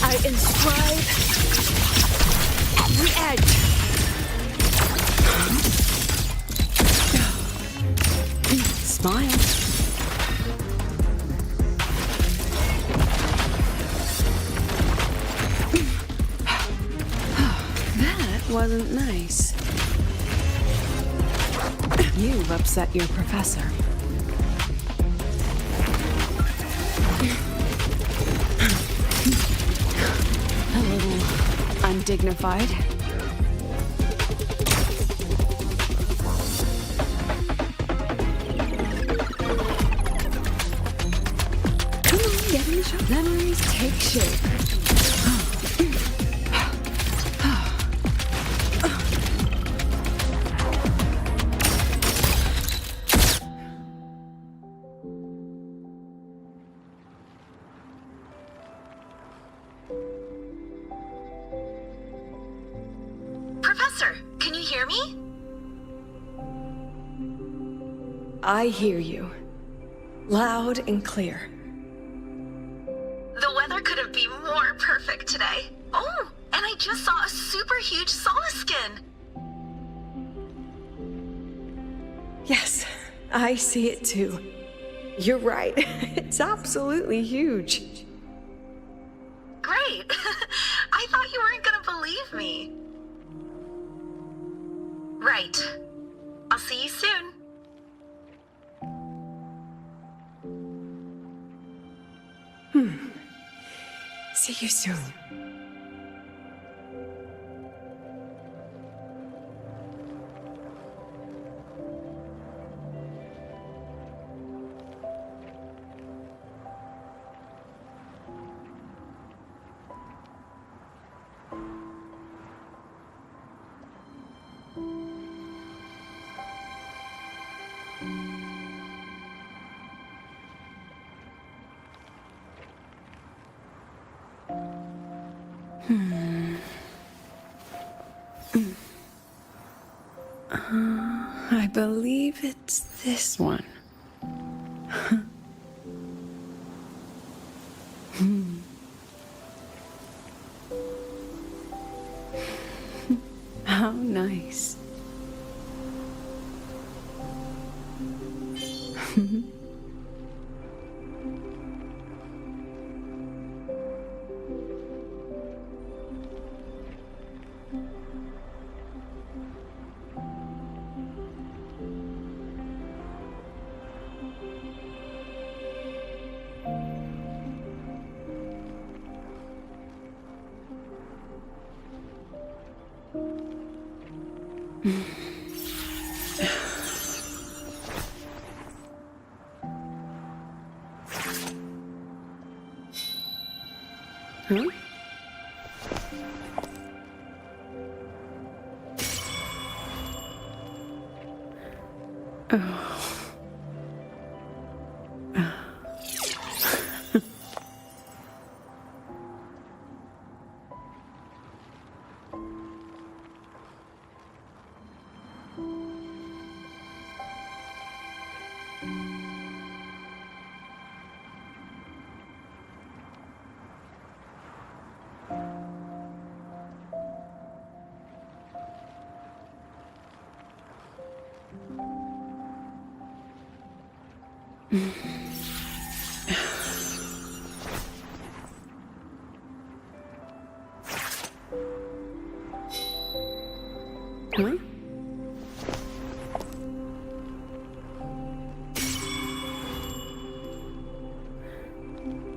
Speaker 3: I inscribe every edge. Smile. That wasn't nice. You've upset your professor. A little undignified. Come on, get in the shot. Memories take shape.
Speaker 18: Professor, can you hear me?
Speaker 3: I hear you. Loud and clear.
Speaker 18: The weather couldn't be more perfect today. Oh, and I just saw a super huge solaskin.
Speaker 3: Yes, I see it too. You're right. It's absolutely huge.
Speaker 18: Great. I thought you weren't gonna believe me. Right. I'll see you soon.
Speaker 3: See you soon. I believe it's this one. How nice. Huh? Oh. Huh?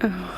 Speaker 3: Oh.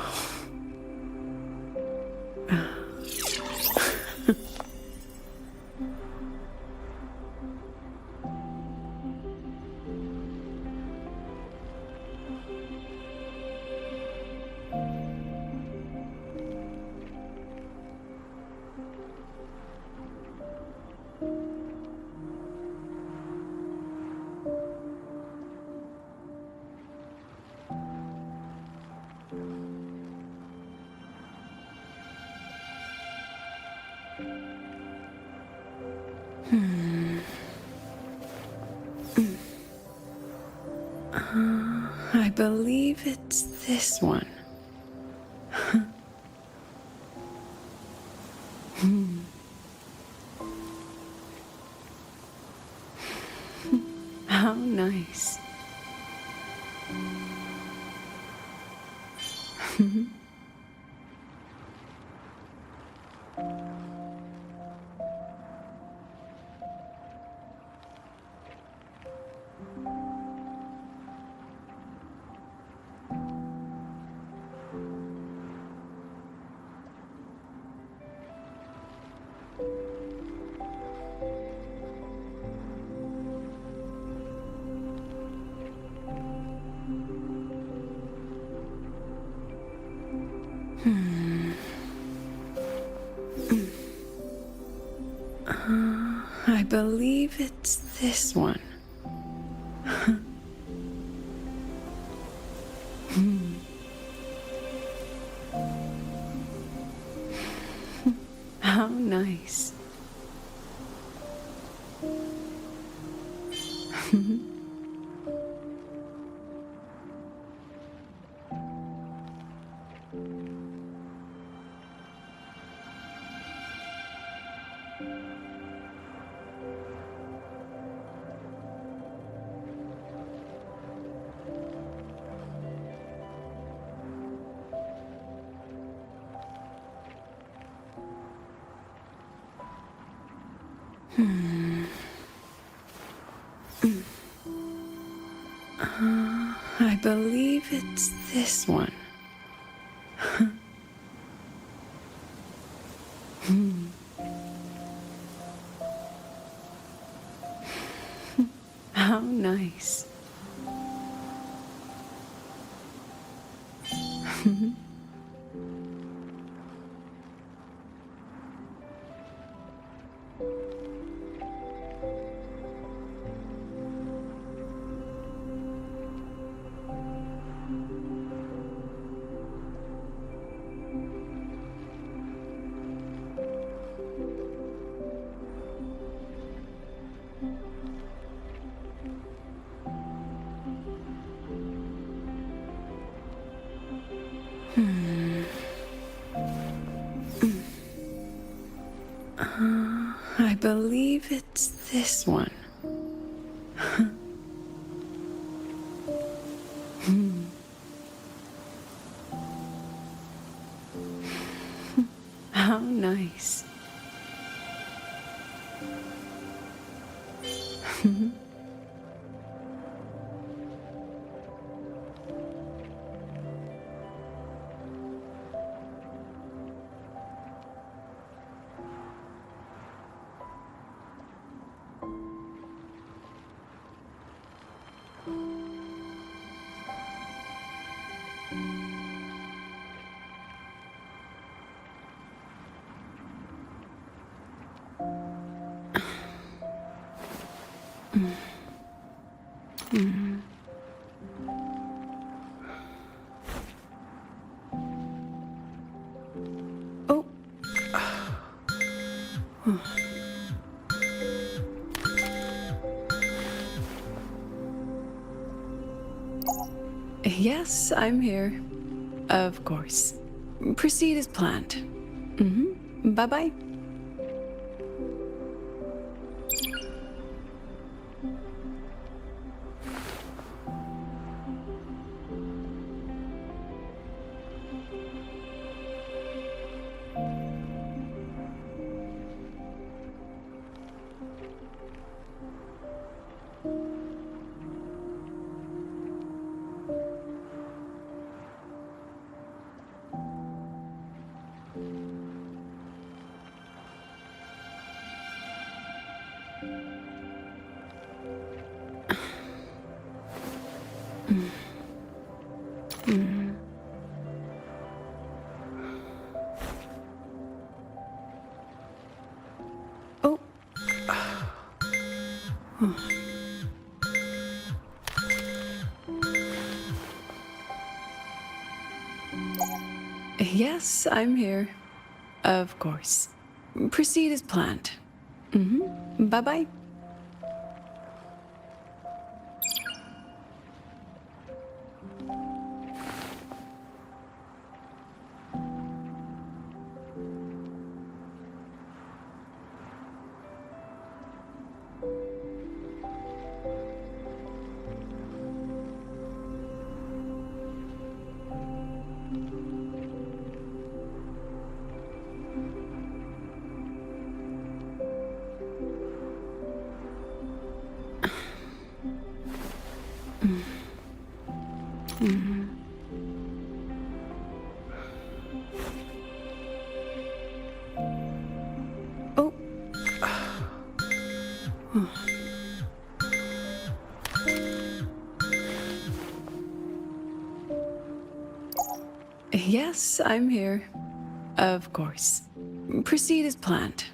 Speaker 3: I believe it's this one. How nice. I believe it's this one. How nice. I believe it's this one. How nice. I believe it's this one. How nice. Yes, I'm here. Of course. Proceed as planned. Bye-bye. Oh. Yes, I'm here. Of course. Proceed as planned. Bye-bye. Oh. Yes, I'm here. Of course. Proceed as planned.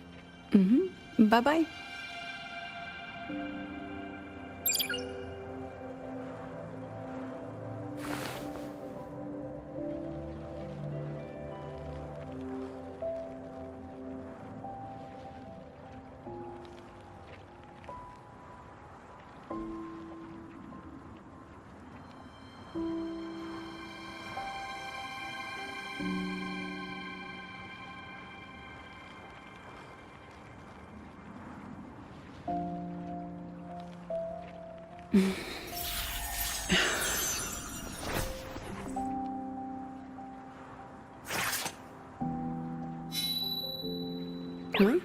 Speaker 3: Bye-bye. Huh?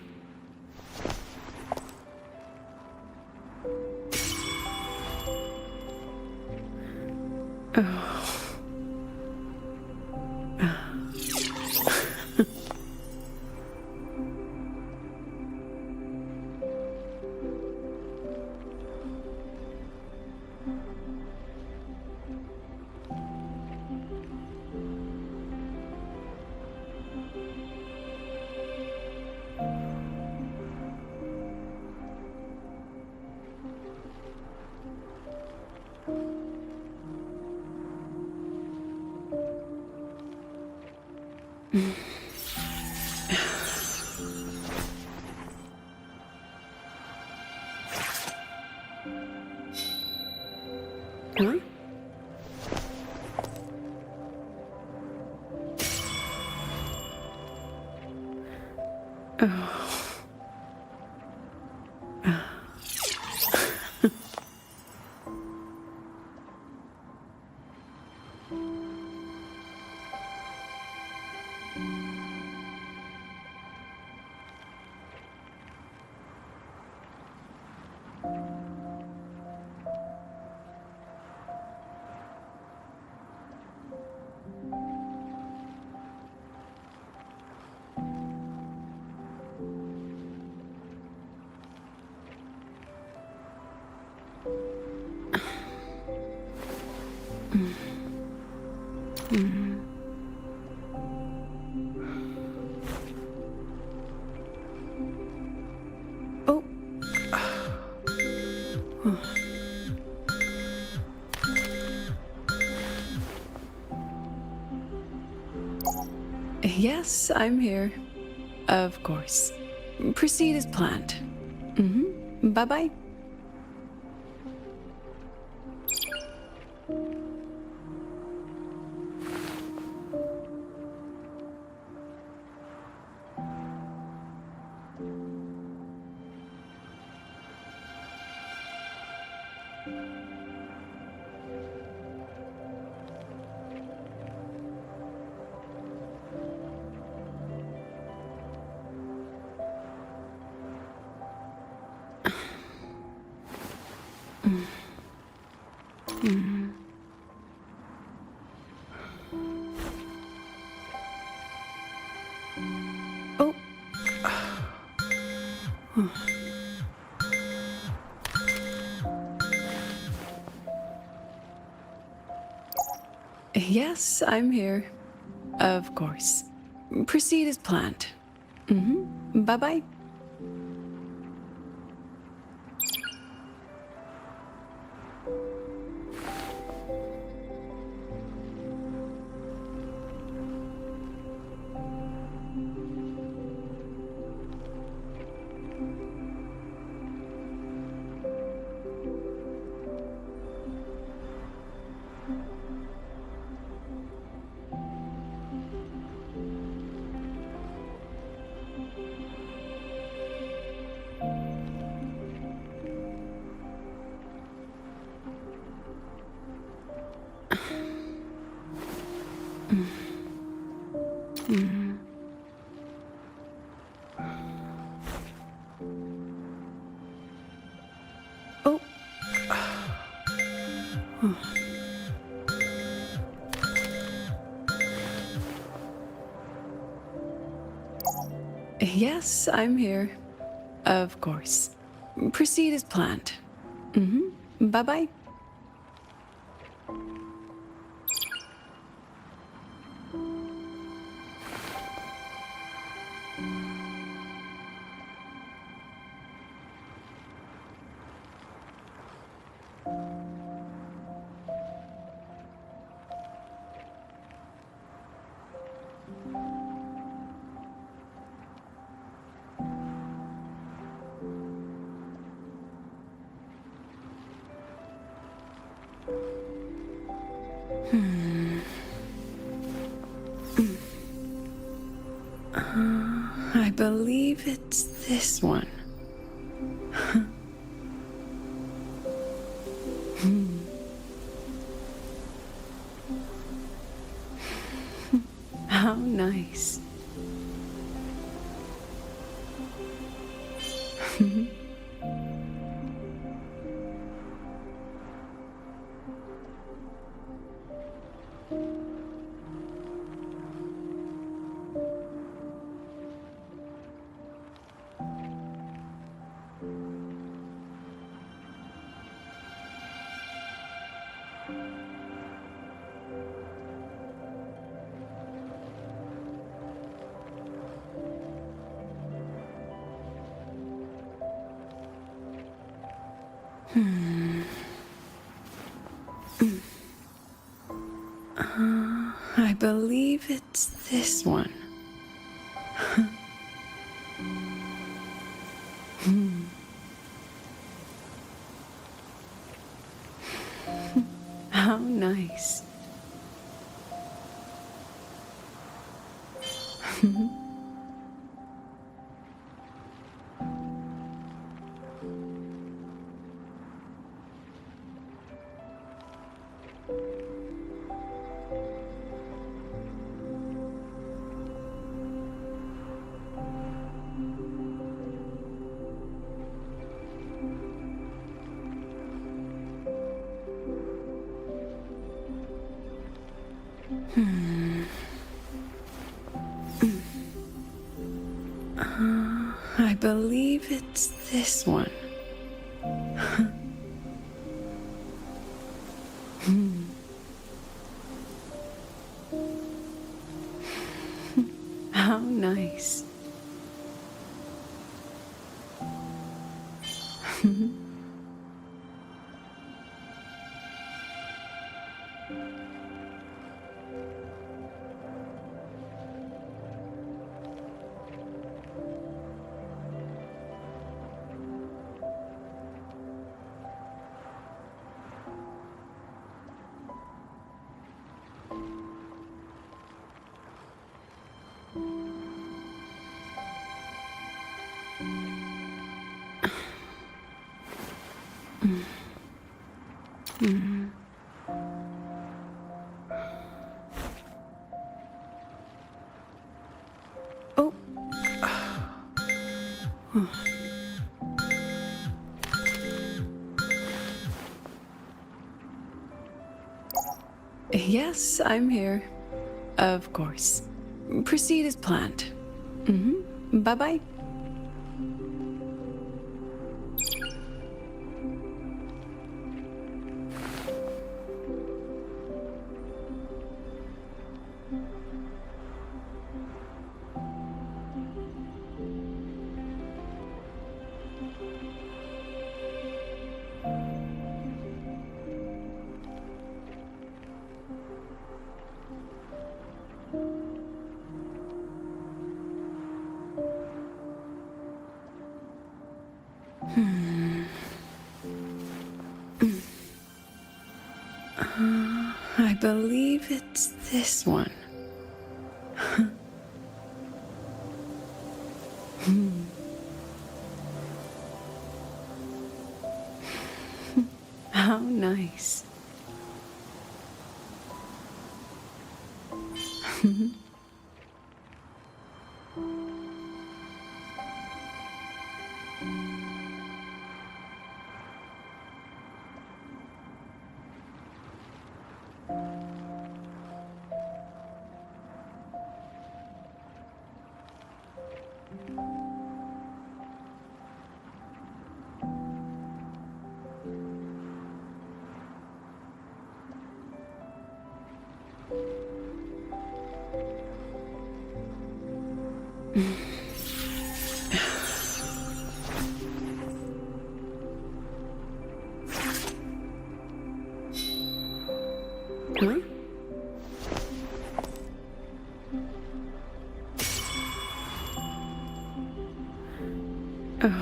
Speaker 3: Oh. Huh? Oh. Oh. Yes, I'm here. Of course. Proceed as planned. Bye-bye. Yes, I'm here. Of course. Proceed as planned. Bye-bye. Oh. Yes, I'm here. Of course. Proceed as planned. Bye-bye. I believe it's this one. How nice. I believe it's this one. How nice. I believe it's this one. How nice. Oh. Yes, I'm here. Of course. Proceed as planned. Bye-bye. believe it's this one. How nice. Huh? Oh.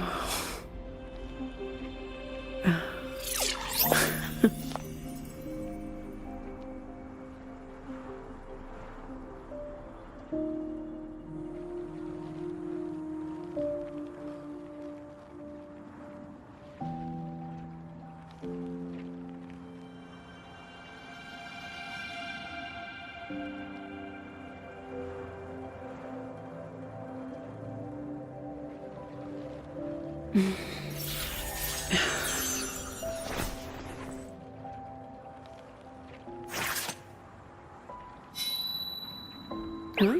Speaker 3: Huh?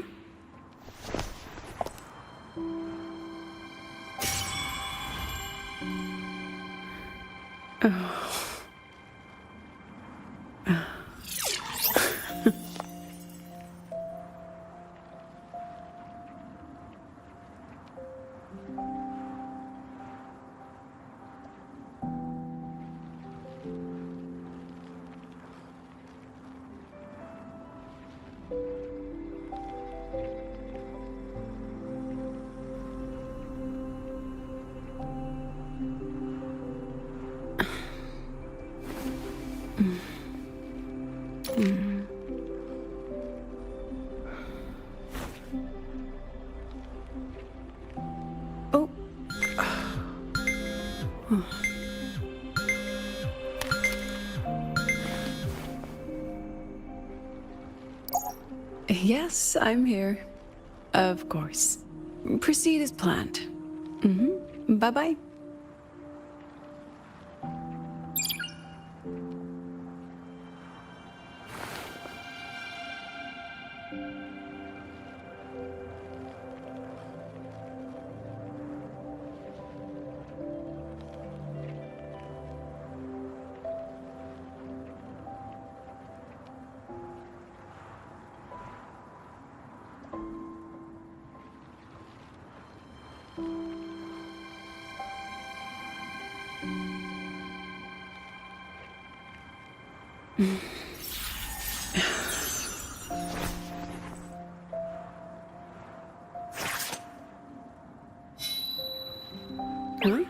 Speaker 3: Oh. Oh. Yes, I'm here. Of course. Proceed as planned. Bye-bye. Huh?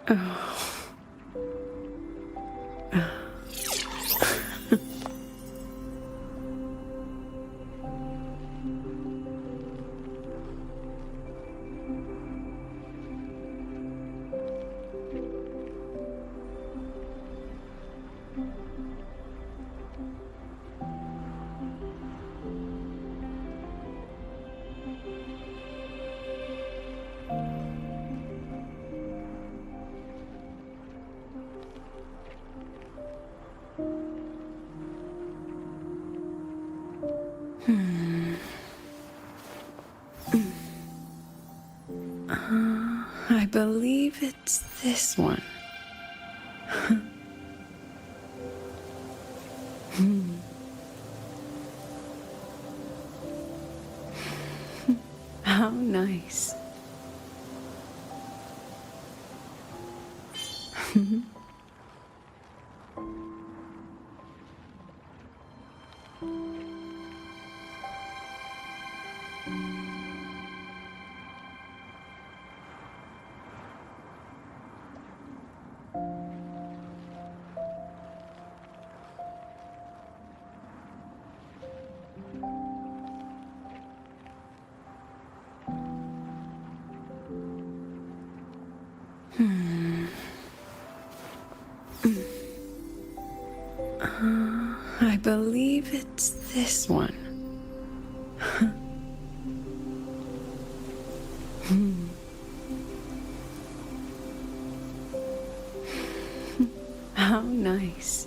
Speaker 3: Oh. I believe it's this one. How nice. I believe it's this one. How nice.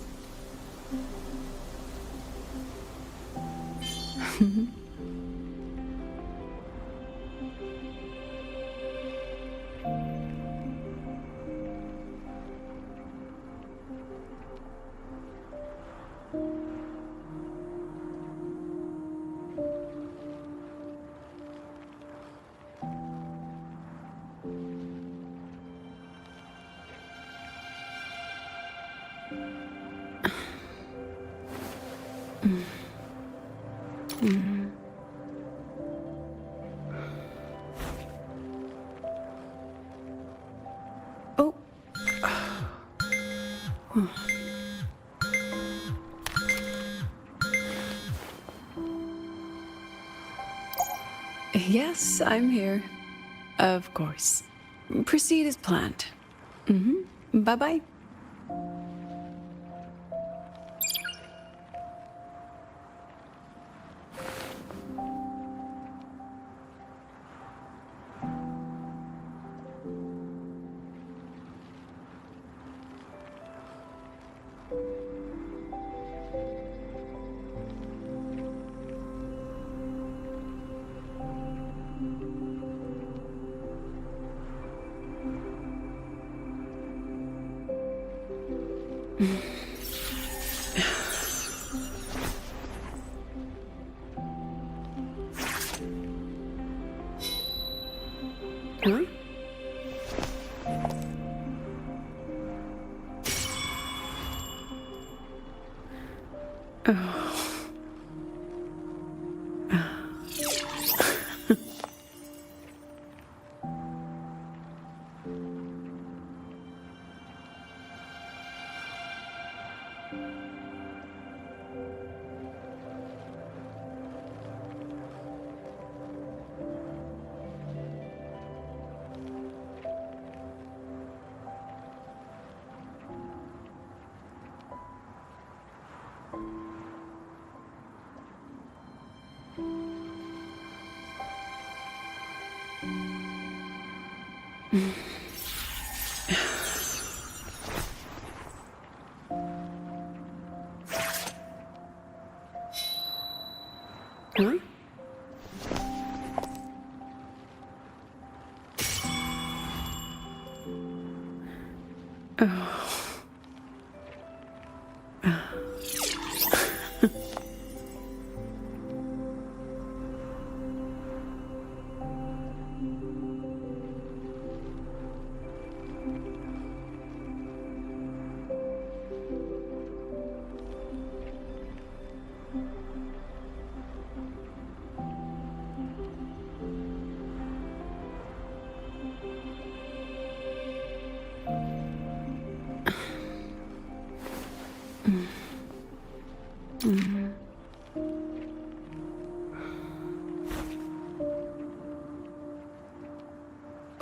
Speaker 3: Oh. Yes, I'm here. Of course. Proceed as planned. Bye-bye. Huh? Oh. Huh?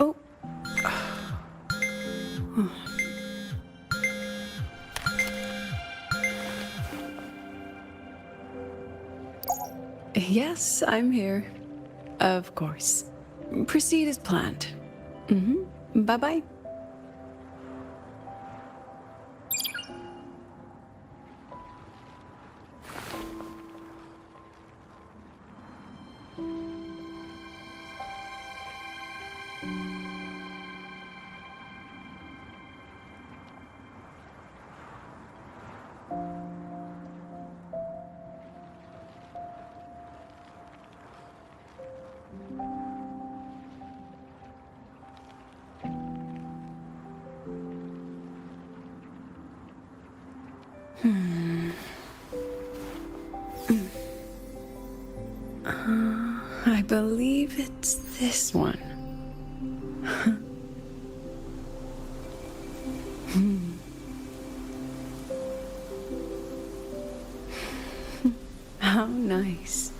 Speaker 3: Oh. Oh. Yes, I'm here. Of course. Proceed as planned. Bye-bye. I believe it's this one. How nice.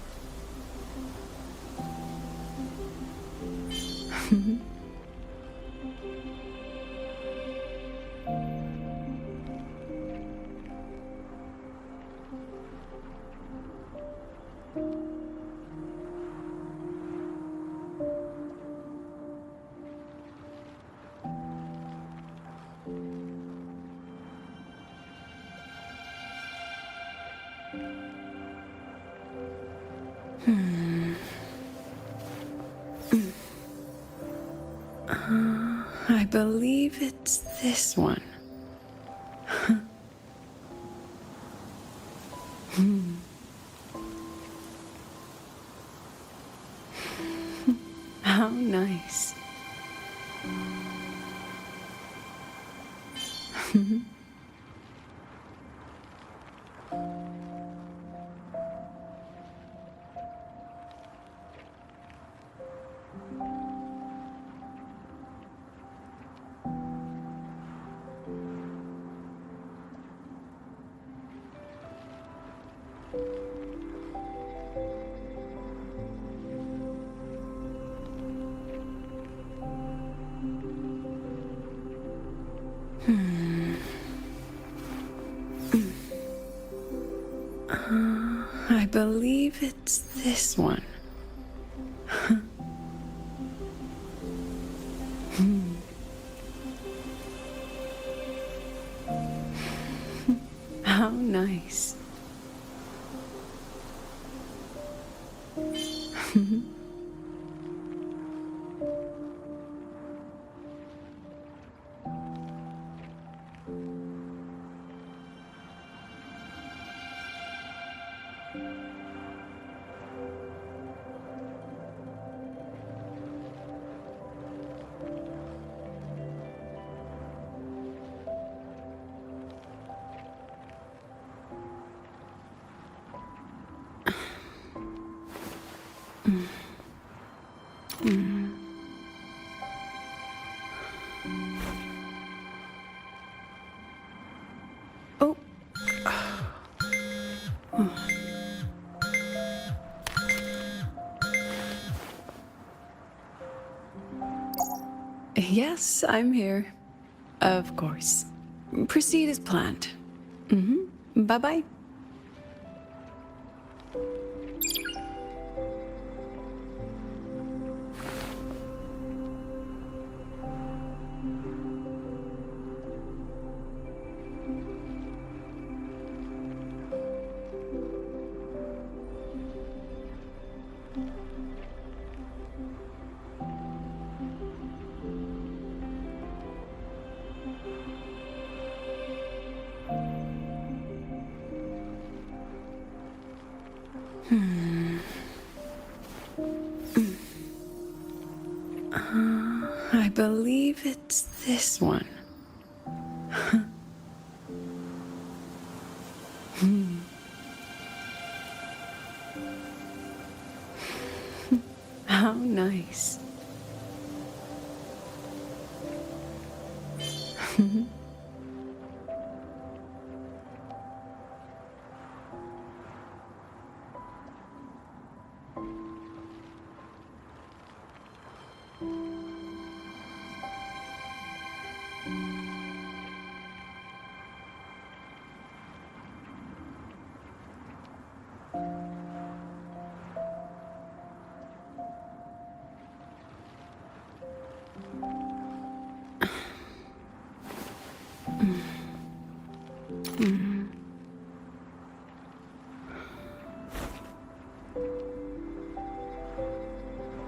Speaker 3: believe it's this one. How nice. I believe it's this one. How nice. Oh. Yes, I'm here. Of course. Proceed as planned. Bye-bye. I believe it's this one. How nice.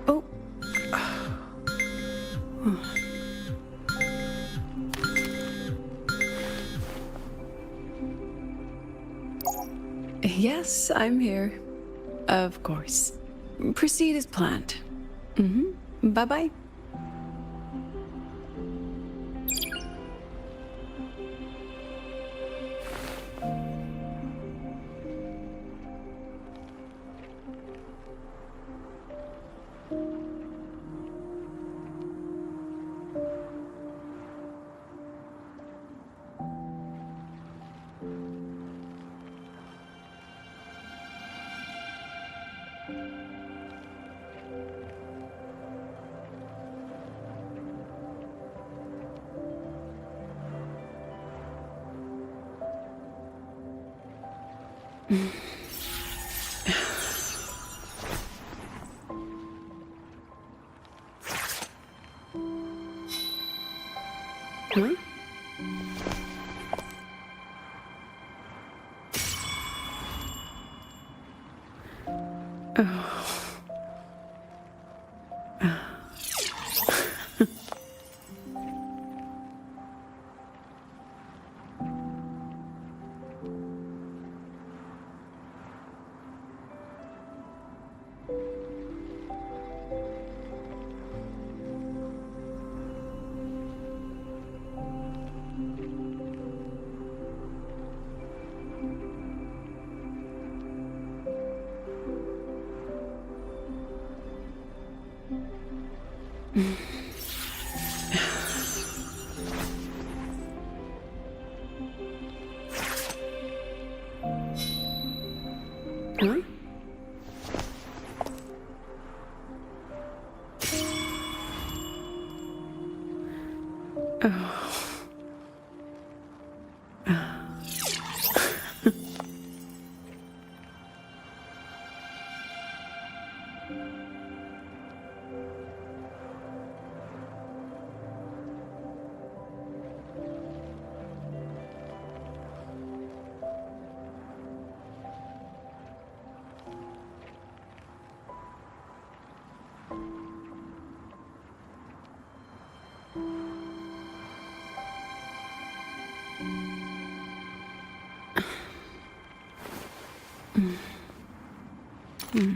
Speaker 3: Oh. Yes, I'm here. Of course. Proceed as planned. Bye-bye. Huh? Oh.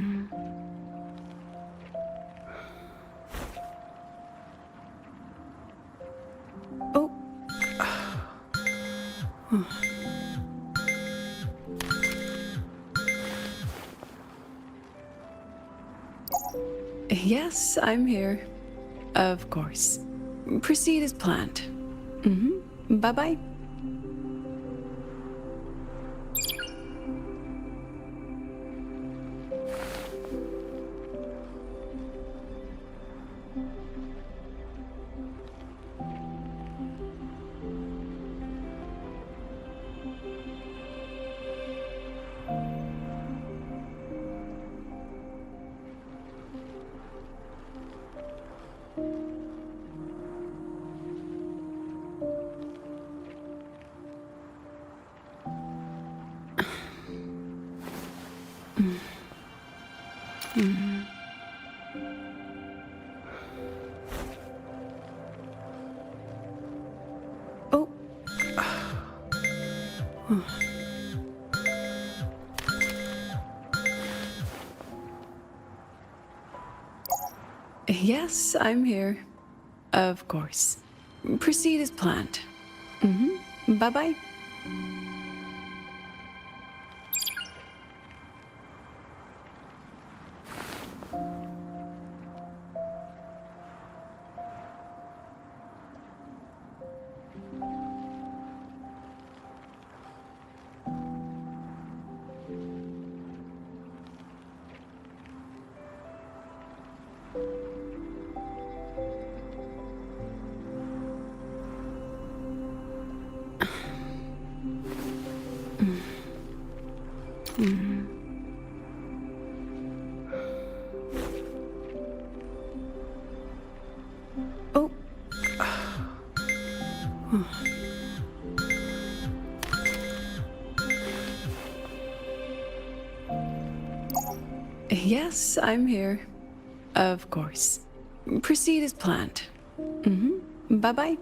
Speaker 3: Yes, I'm here. Of course. Proceed as planned. Bye-bye. Oh. Yes, I'm here. Of course. Proceed as planned. Bye-bye. Oh. Yes, I'm here. Of course. Proceed as planned. Bye-bye.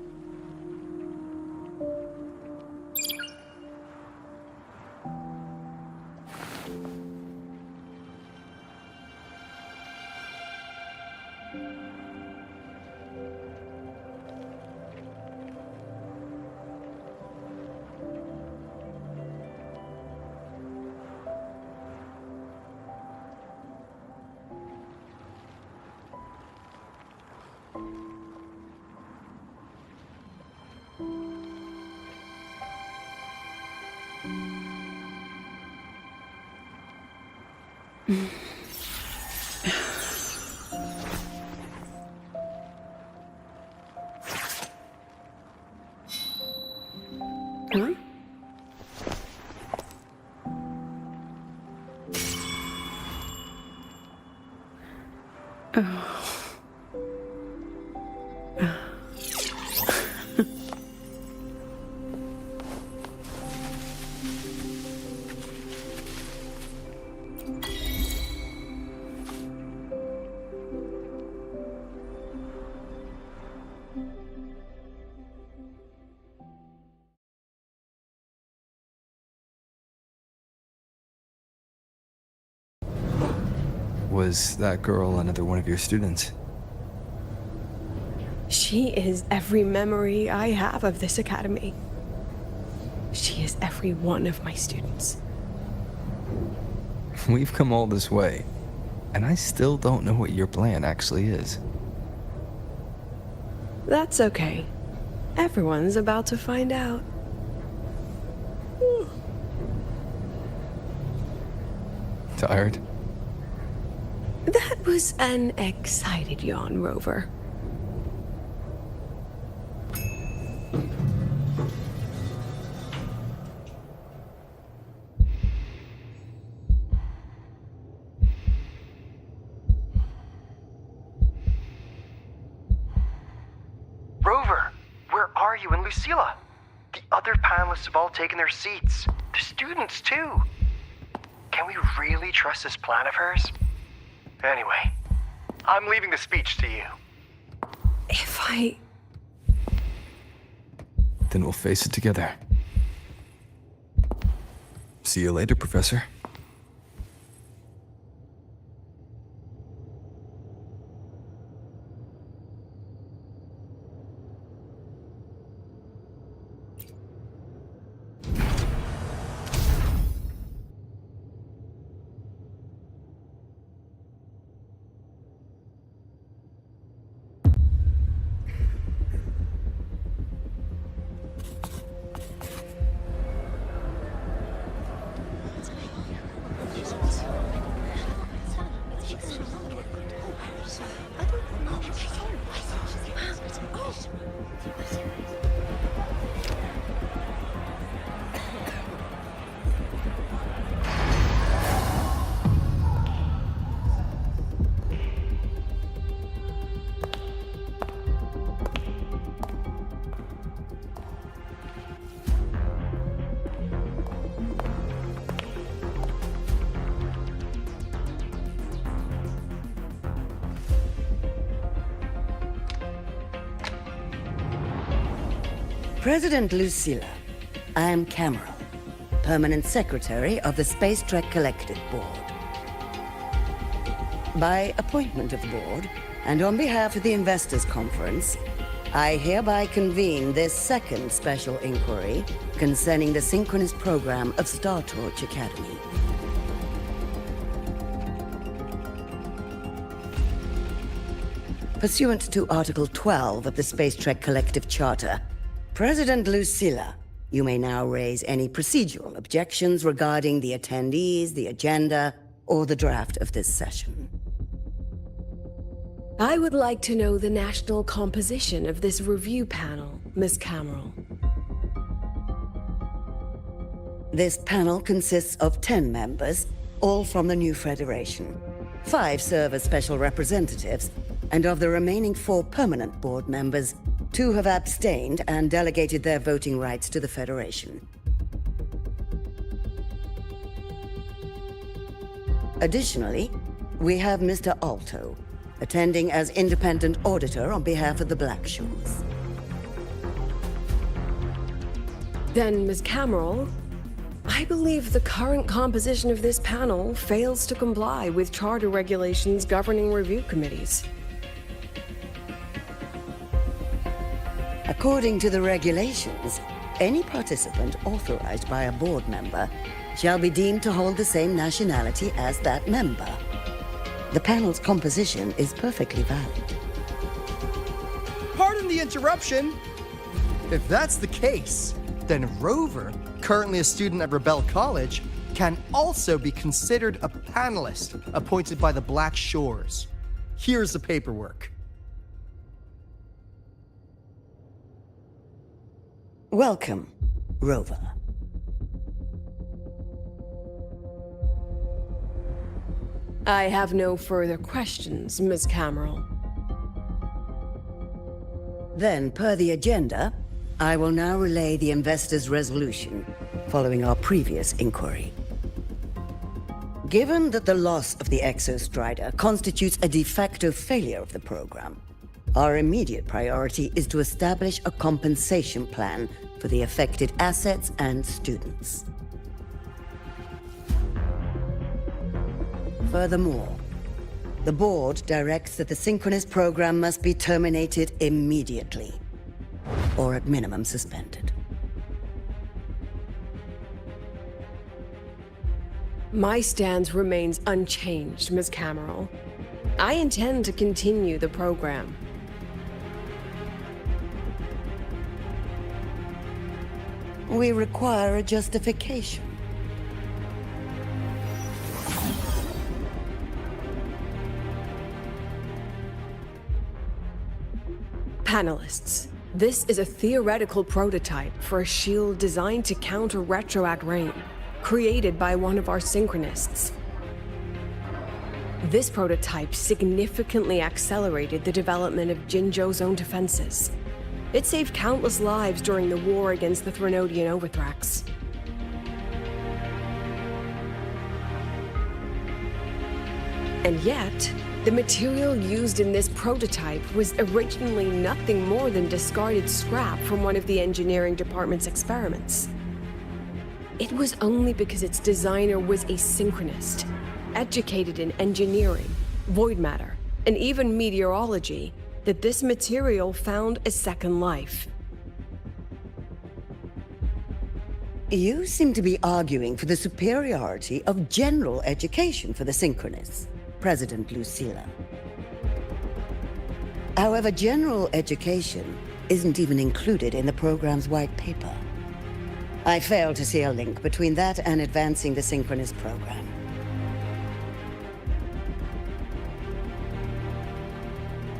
Speaker 3: Huh? Oh.
Speaker 2: Was that girl another one of your students?
Speaker 19: She is every memory I have of this academy. She is every one of my students.
Speaker 2: We've come all this way, and I still don't know what your plan actually is.
Speaker 19: That's okay. Everyone's about to find out.
Speaker 2: Tired?
Speaker 19: That was an excited yawn, Rover.
Speaker 21: Rover, where are you and Lucilla? The other panelists have all taken their seats. The students, too. Can we really trust this plan of hers? Anyway, I'm leaving the speech to you.
Speaker 19: If I...
Speaker 2: Then we'll face it together. See you later, Professor.
Speaker 18: President Lucilla, I am Cameron, Permanent Secretary of the Space Trek Collective Board. By appointment of the board, and on behalf of the Investors Conference, I hereby convene this second special inquiry concerning the synchronous program of Star Torch Academy. Pursuant to Article 12 of the Space Trek Collective Charter, President Lucilla, you may now raise any procedural objections regarding the attendees, the agenda, or the draft of this session.
Speaker 19: I would like to know the national composition of this review panel, Miss Cameron.
Speaker 18: This panel consists of 10 members, all from the new Federation. 5 serve as special representatives, and of the remaining 4 permanent board members, 2 have abstained and delegated their voting rights to the Federation. Additionally, we have Mr. Alto, attending as independent auditor on behalf of the Black Shores.
Speaker 19: Then, Ms. Cameron, I believe the current composition of this panel fails to comply with charter regulations governing review committees.
Speaker 18: According to the regulations, any participant authorized by a board member shall be deemed to hold the same nationality as that member. The panel's composition is perfectly valid.
Speaker 5: Pardon the interruption! If that's the case, then Rover, currently a student at Rebel College, can also be considered a panelist appointed by the Black Shores. Here's the paperwork.
Speaker 18: Welcome, Rover.
Speaker 19: I have no further questions, Ms. Cameron.
Speaker 18: Then, per the agenda, I will now relay the investors' resolution, following our previous inquiry. Given that the loss of the Exostrider constitutes a de facto failure of the program, our immediate priority is to establish a compensation plan for the affected assets and students. Furthermore, the board directs that the synchronous program must be terminated immediately, or at minimum suspended.
Speaker 19: My stance remains unchanged, Ms. Cameron. I intend to continue the program.
Speaker 18: We require a justification.
Speaker 19: Panelists, this is a theoretical prototype for a shield designed to counter retroact rain, created by one of our synchronists. This prototype significantly accelerated the development of Jinzhou's own defenses. It saved countless lives during the war against the Threnodian Overthrax. And yet, the material used in this prototype was originally nothing more than discarded scrap from one of the engineering department's experiments. It was only because its designer was a synchronist, educated in engineering, void matter, and even meteorology, that this material found a second life.
Speaker 18: You seem to be arguing for the superiority of general education for the synchronists, President Lucilla. However, general education isn't even included in the program's white paper. I fail to see a link between that and advancing the synchronous program.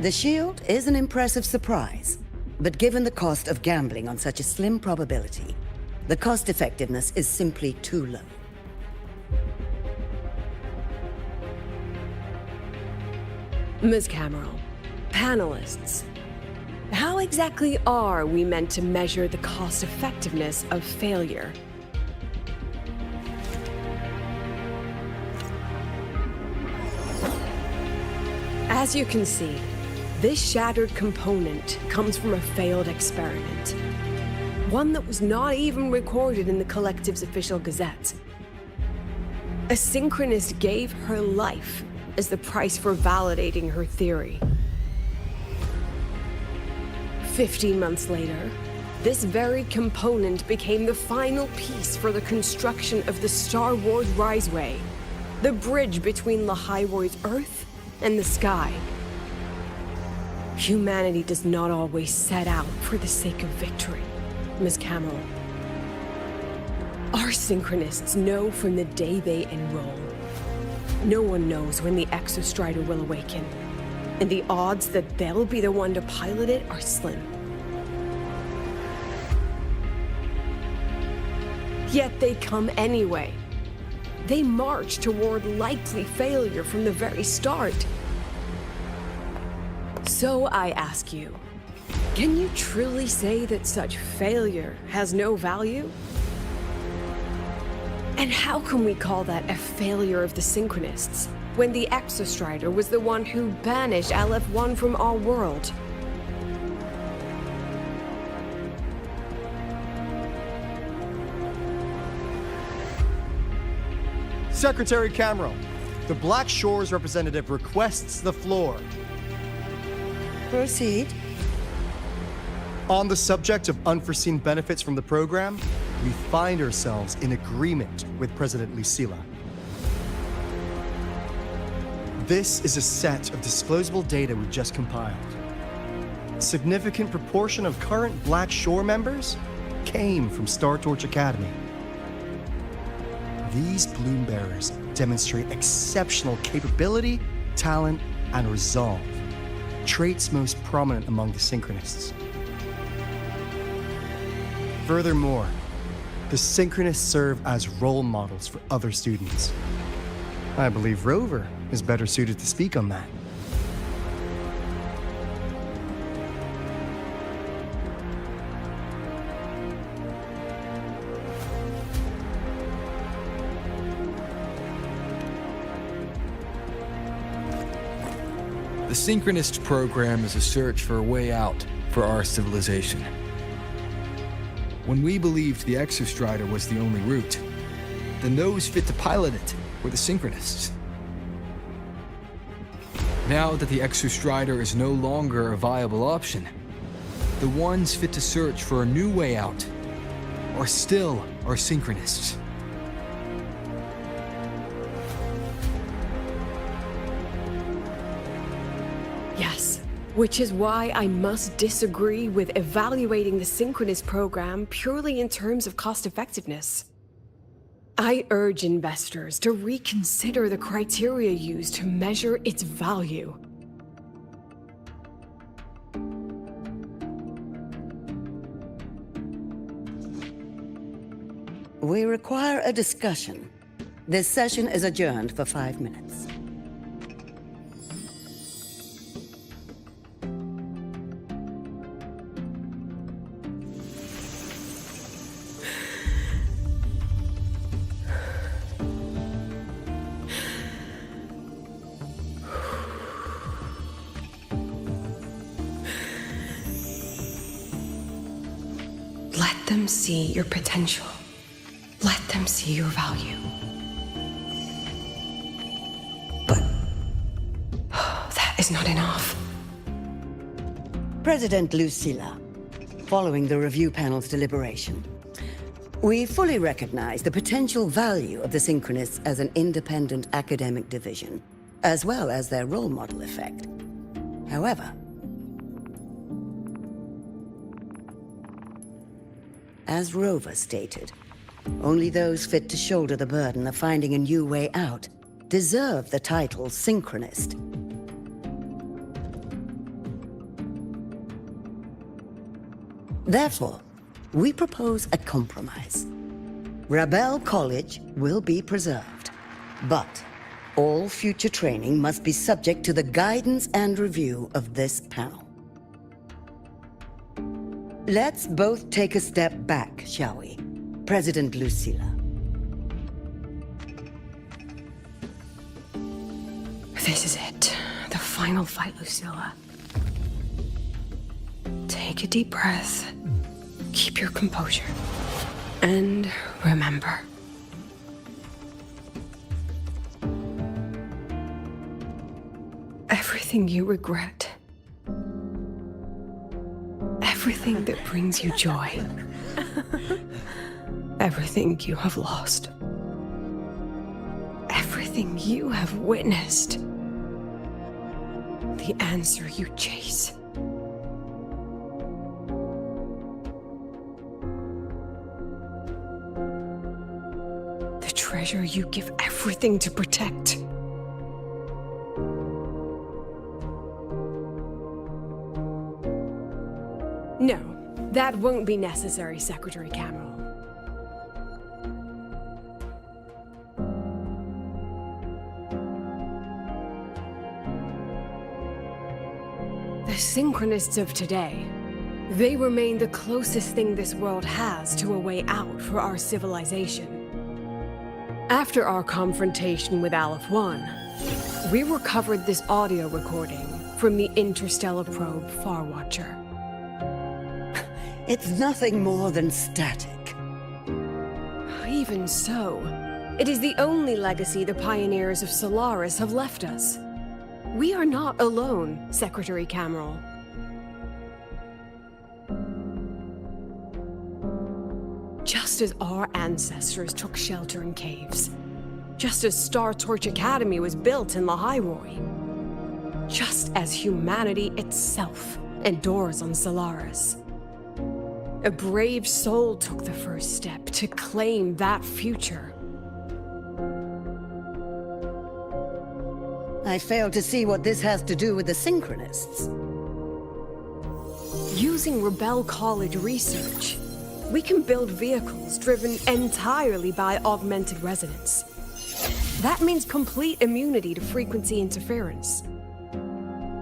Speaker 18: The shield is an impressive surprise, but given the cost of gambling on such a slim probability, the cost effectiveness is simply too low.
Speaker 19: Ms. Cameron, panelists, how exactly are we meant to measure the cost effectiveness of failure? As you can see, this shattered component comes from a failed experiment. One that was not even recorded in the collective's official gazette. A synchronist gave her life as the price for validating her theory. 15 months later, this very component became the final piece for the construction of the Star Wars Riseway, the bridge between Lahaiwoi's Earth and the sky. Humanity does not always set out for the sake of victory, Ms. Camel. Our synchronists know from the day they enroll. No one knows when the Exostrider will awaken, and the odds that they'll be the one to pilot it are slim. Yet they come anyway. They march toward likely failure from the very start. So I ask you, can you truly say that such failure has no value? And how can we call that a failure of the Synchronists, when the Exostrider was the one who banished LF1 from our world?
Speaker 5: Secretary Camero, the Black Shores representative requests the floor.
Speaker 18: Proceed.
Speaker 5: On the subject of unforeseen benefits from the program, we find ourselves in agreement with President Lucilla. This is a set of disclosable data we just compiled. A significant proportion of current Black Shore members came from Star Torch Academy. These Bloom Bearers demonstrate exceptional capability, talent, and resolve, traits most prominent among the Synchronists. Furthermore, the Synchronists serve as role models for other students. I believe Rover is better suited to speak on that.
Speaker 2: The Synchronist program is a search for a way out for our civilization. When we believed the Exostrider was the only route, then those fit to pilot it were the Synchronists. Now that the Exostrider is no longer a viable option, the ones fit to search for a new way out are still our Synchronists.
Speaker 19: Yes, which is why I must disagree with evaluating the Synchronist program purely in terms of cost-effectiveness. I urge investors to reconsider the criteria used to measure its value.
Speaker 18: We require a discussion. This session is adjourned for 5 minutes.
Speaker 19: Let them see your potential. Let them see your value. But that is not enough.
Speaker 18: President Lucilla, following the review panel's deliberation, we fully recognize the potential value of the Synchronists as an independent academic division, as well as their role model effect. However, as Rover stated, only those fit to shoulder the burden of finding a new way out deserve the title Synchronist. Therefore, we propose a compromise. Rebel College will be preserved, but all future training must be subject to the guidance and review of this panel. Let's both take a step back, shall we? President Lucilla.
Speaker 19: This is it. The final fight, Lucilla. Take a deep breath. Keep your composure. And remember. Everything you regret. Everything that brings you joy. Everything you have lost. Everything you have witnessed. The answer you chase. The treasure you give everything to protect. No, that won't be necessary, Secretary Cameron. The Synchronists of today, they remain the closest thing this world has to a way out for our civilization. After our confrontation with Aleph 1, we recovered this audio recording from the interstellar probe Farwatcher.
Speaker 18: It's nothing more than static.
Speaker 19: Even so, it is the only legacy the pioneers of Solaris have left us. We are not alone, Secretary Cameron. Just as our ancestors took shelter in caves, just as Star Torch Academy was built in Lahairoi, just as humanity itself endures on Solaris, a brave soul took the first step to claim that future.
Speaker 18: I fail to see what this has to do with the Synchronists.
Speaker 19: Using Rebel College research, we can build vehicles driven entirely by augmented resonance. That means complete immunity to frequency interference.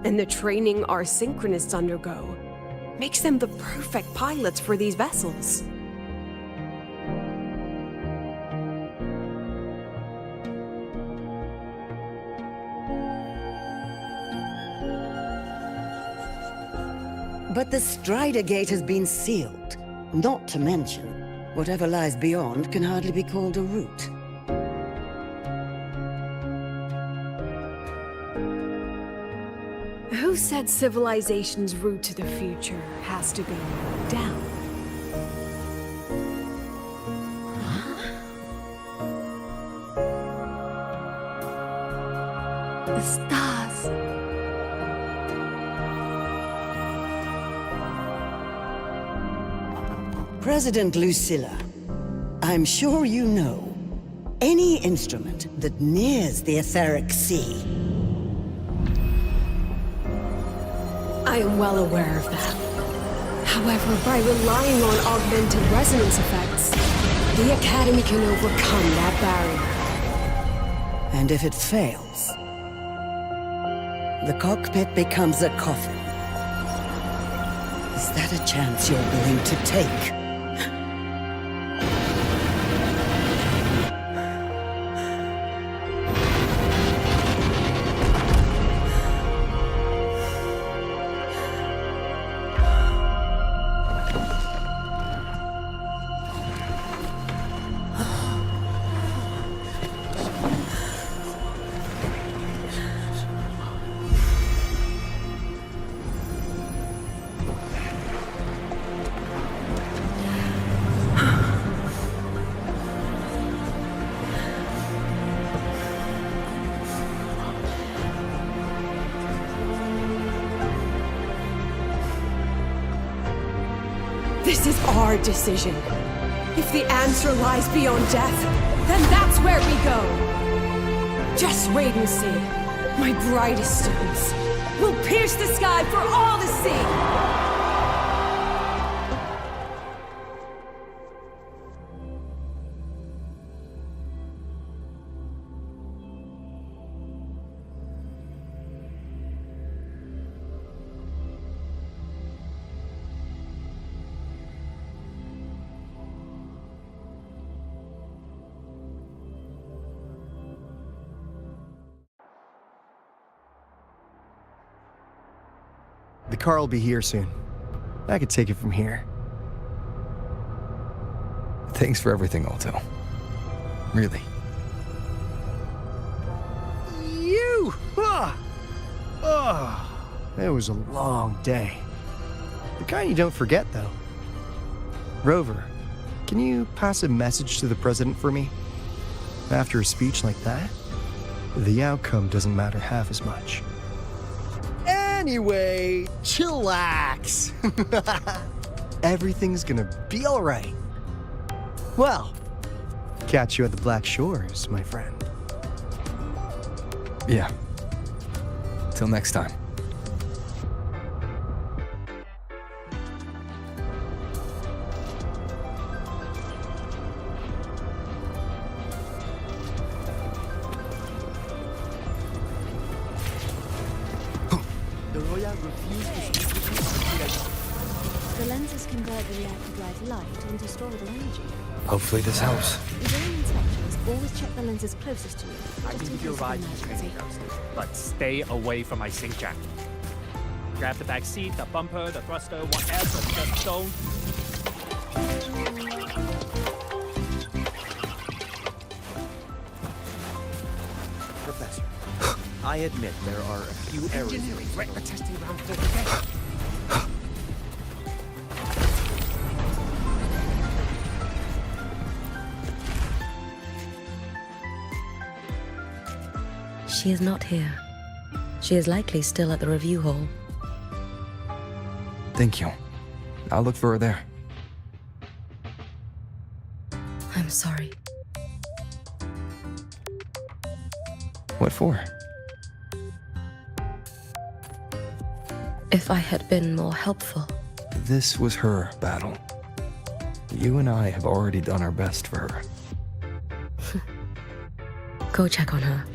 Speaker 19: And the training our Synchronists undergo makes them the perfect pilots for these vessels.
Speaker 18: But the Strider Gate has been sealed. Not to mention, whatever lies beyond can hardly be called a route.
Speaker 19: Who said civilization's route to the future has to go down?
Speaker 13: The stars.
Speaker 18: President Lucilla, I'm sure you know, any instrument that nears the etheric sea.
Speaker 19: I am well aware of that. However, by relying on augmented resonance effects, the Academy can overcome that barrier.
Speaker 18: And if it fails, the cockpit becomes a coffin. Is that a chance you're willing to take?
Speaker 19: This is our decision. If the answer lies beyond death, then that's where we go. Just wait and see. My brightest students will pierce the sky for all to see.
Speaker 5: The car will be here soon. I could take it from here.
Speaker 2: Thanks for everything, Alto. Really.
Speaker 5: You! It was a long day. The kind you don't forget, though. Rover, can you pass a message to the president for me? After a speech like that, the outcome doesn't matter half as much. Anyway, chillax. Everything's gonna be all right. Well, catch you at the Black Shores, my friend.
Speaker 2: Yeah. Till next time.
Speaker 15: The lenses convert the reactive light light into storeable energy.
Speaker 2: Hopefully this helps.
Speaker 15: During inspections, always check the lenses closest to you.
Speaker 1: I can give you a ride to the training coast, but stay away from my sink jack. Grab the back seat, the bumper, the thruster, whatever, just don't.
Speaker 10: Professor, I admit there are a few errors here.
Speaker 1: Wreck the testing ground for the
Speaker 22: She is not here. She is likely still at the review hall.
Speaker 2: Thank you. I'll look for her there.
Speaker 22: I'm sorry.
Speaker 2: What for?
Speaker 22: If I had been more helpful.
Speaker 2: This was her battle. You and I have already done our best for her.
Speaker 22: Go check on her.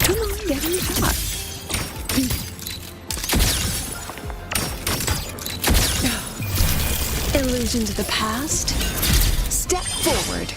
Speaker 3: Come on, get in the shot. Illusions of the past. Step forward.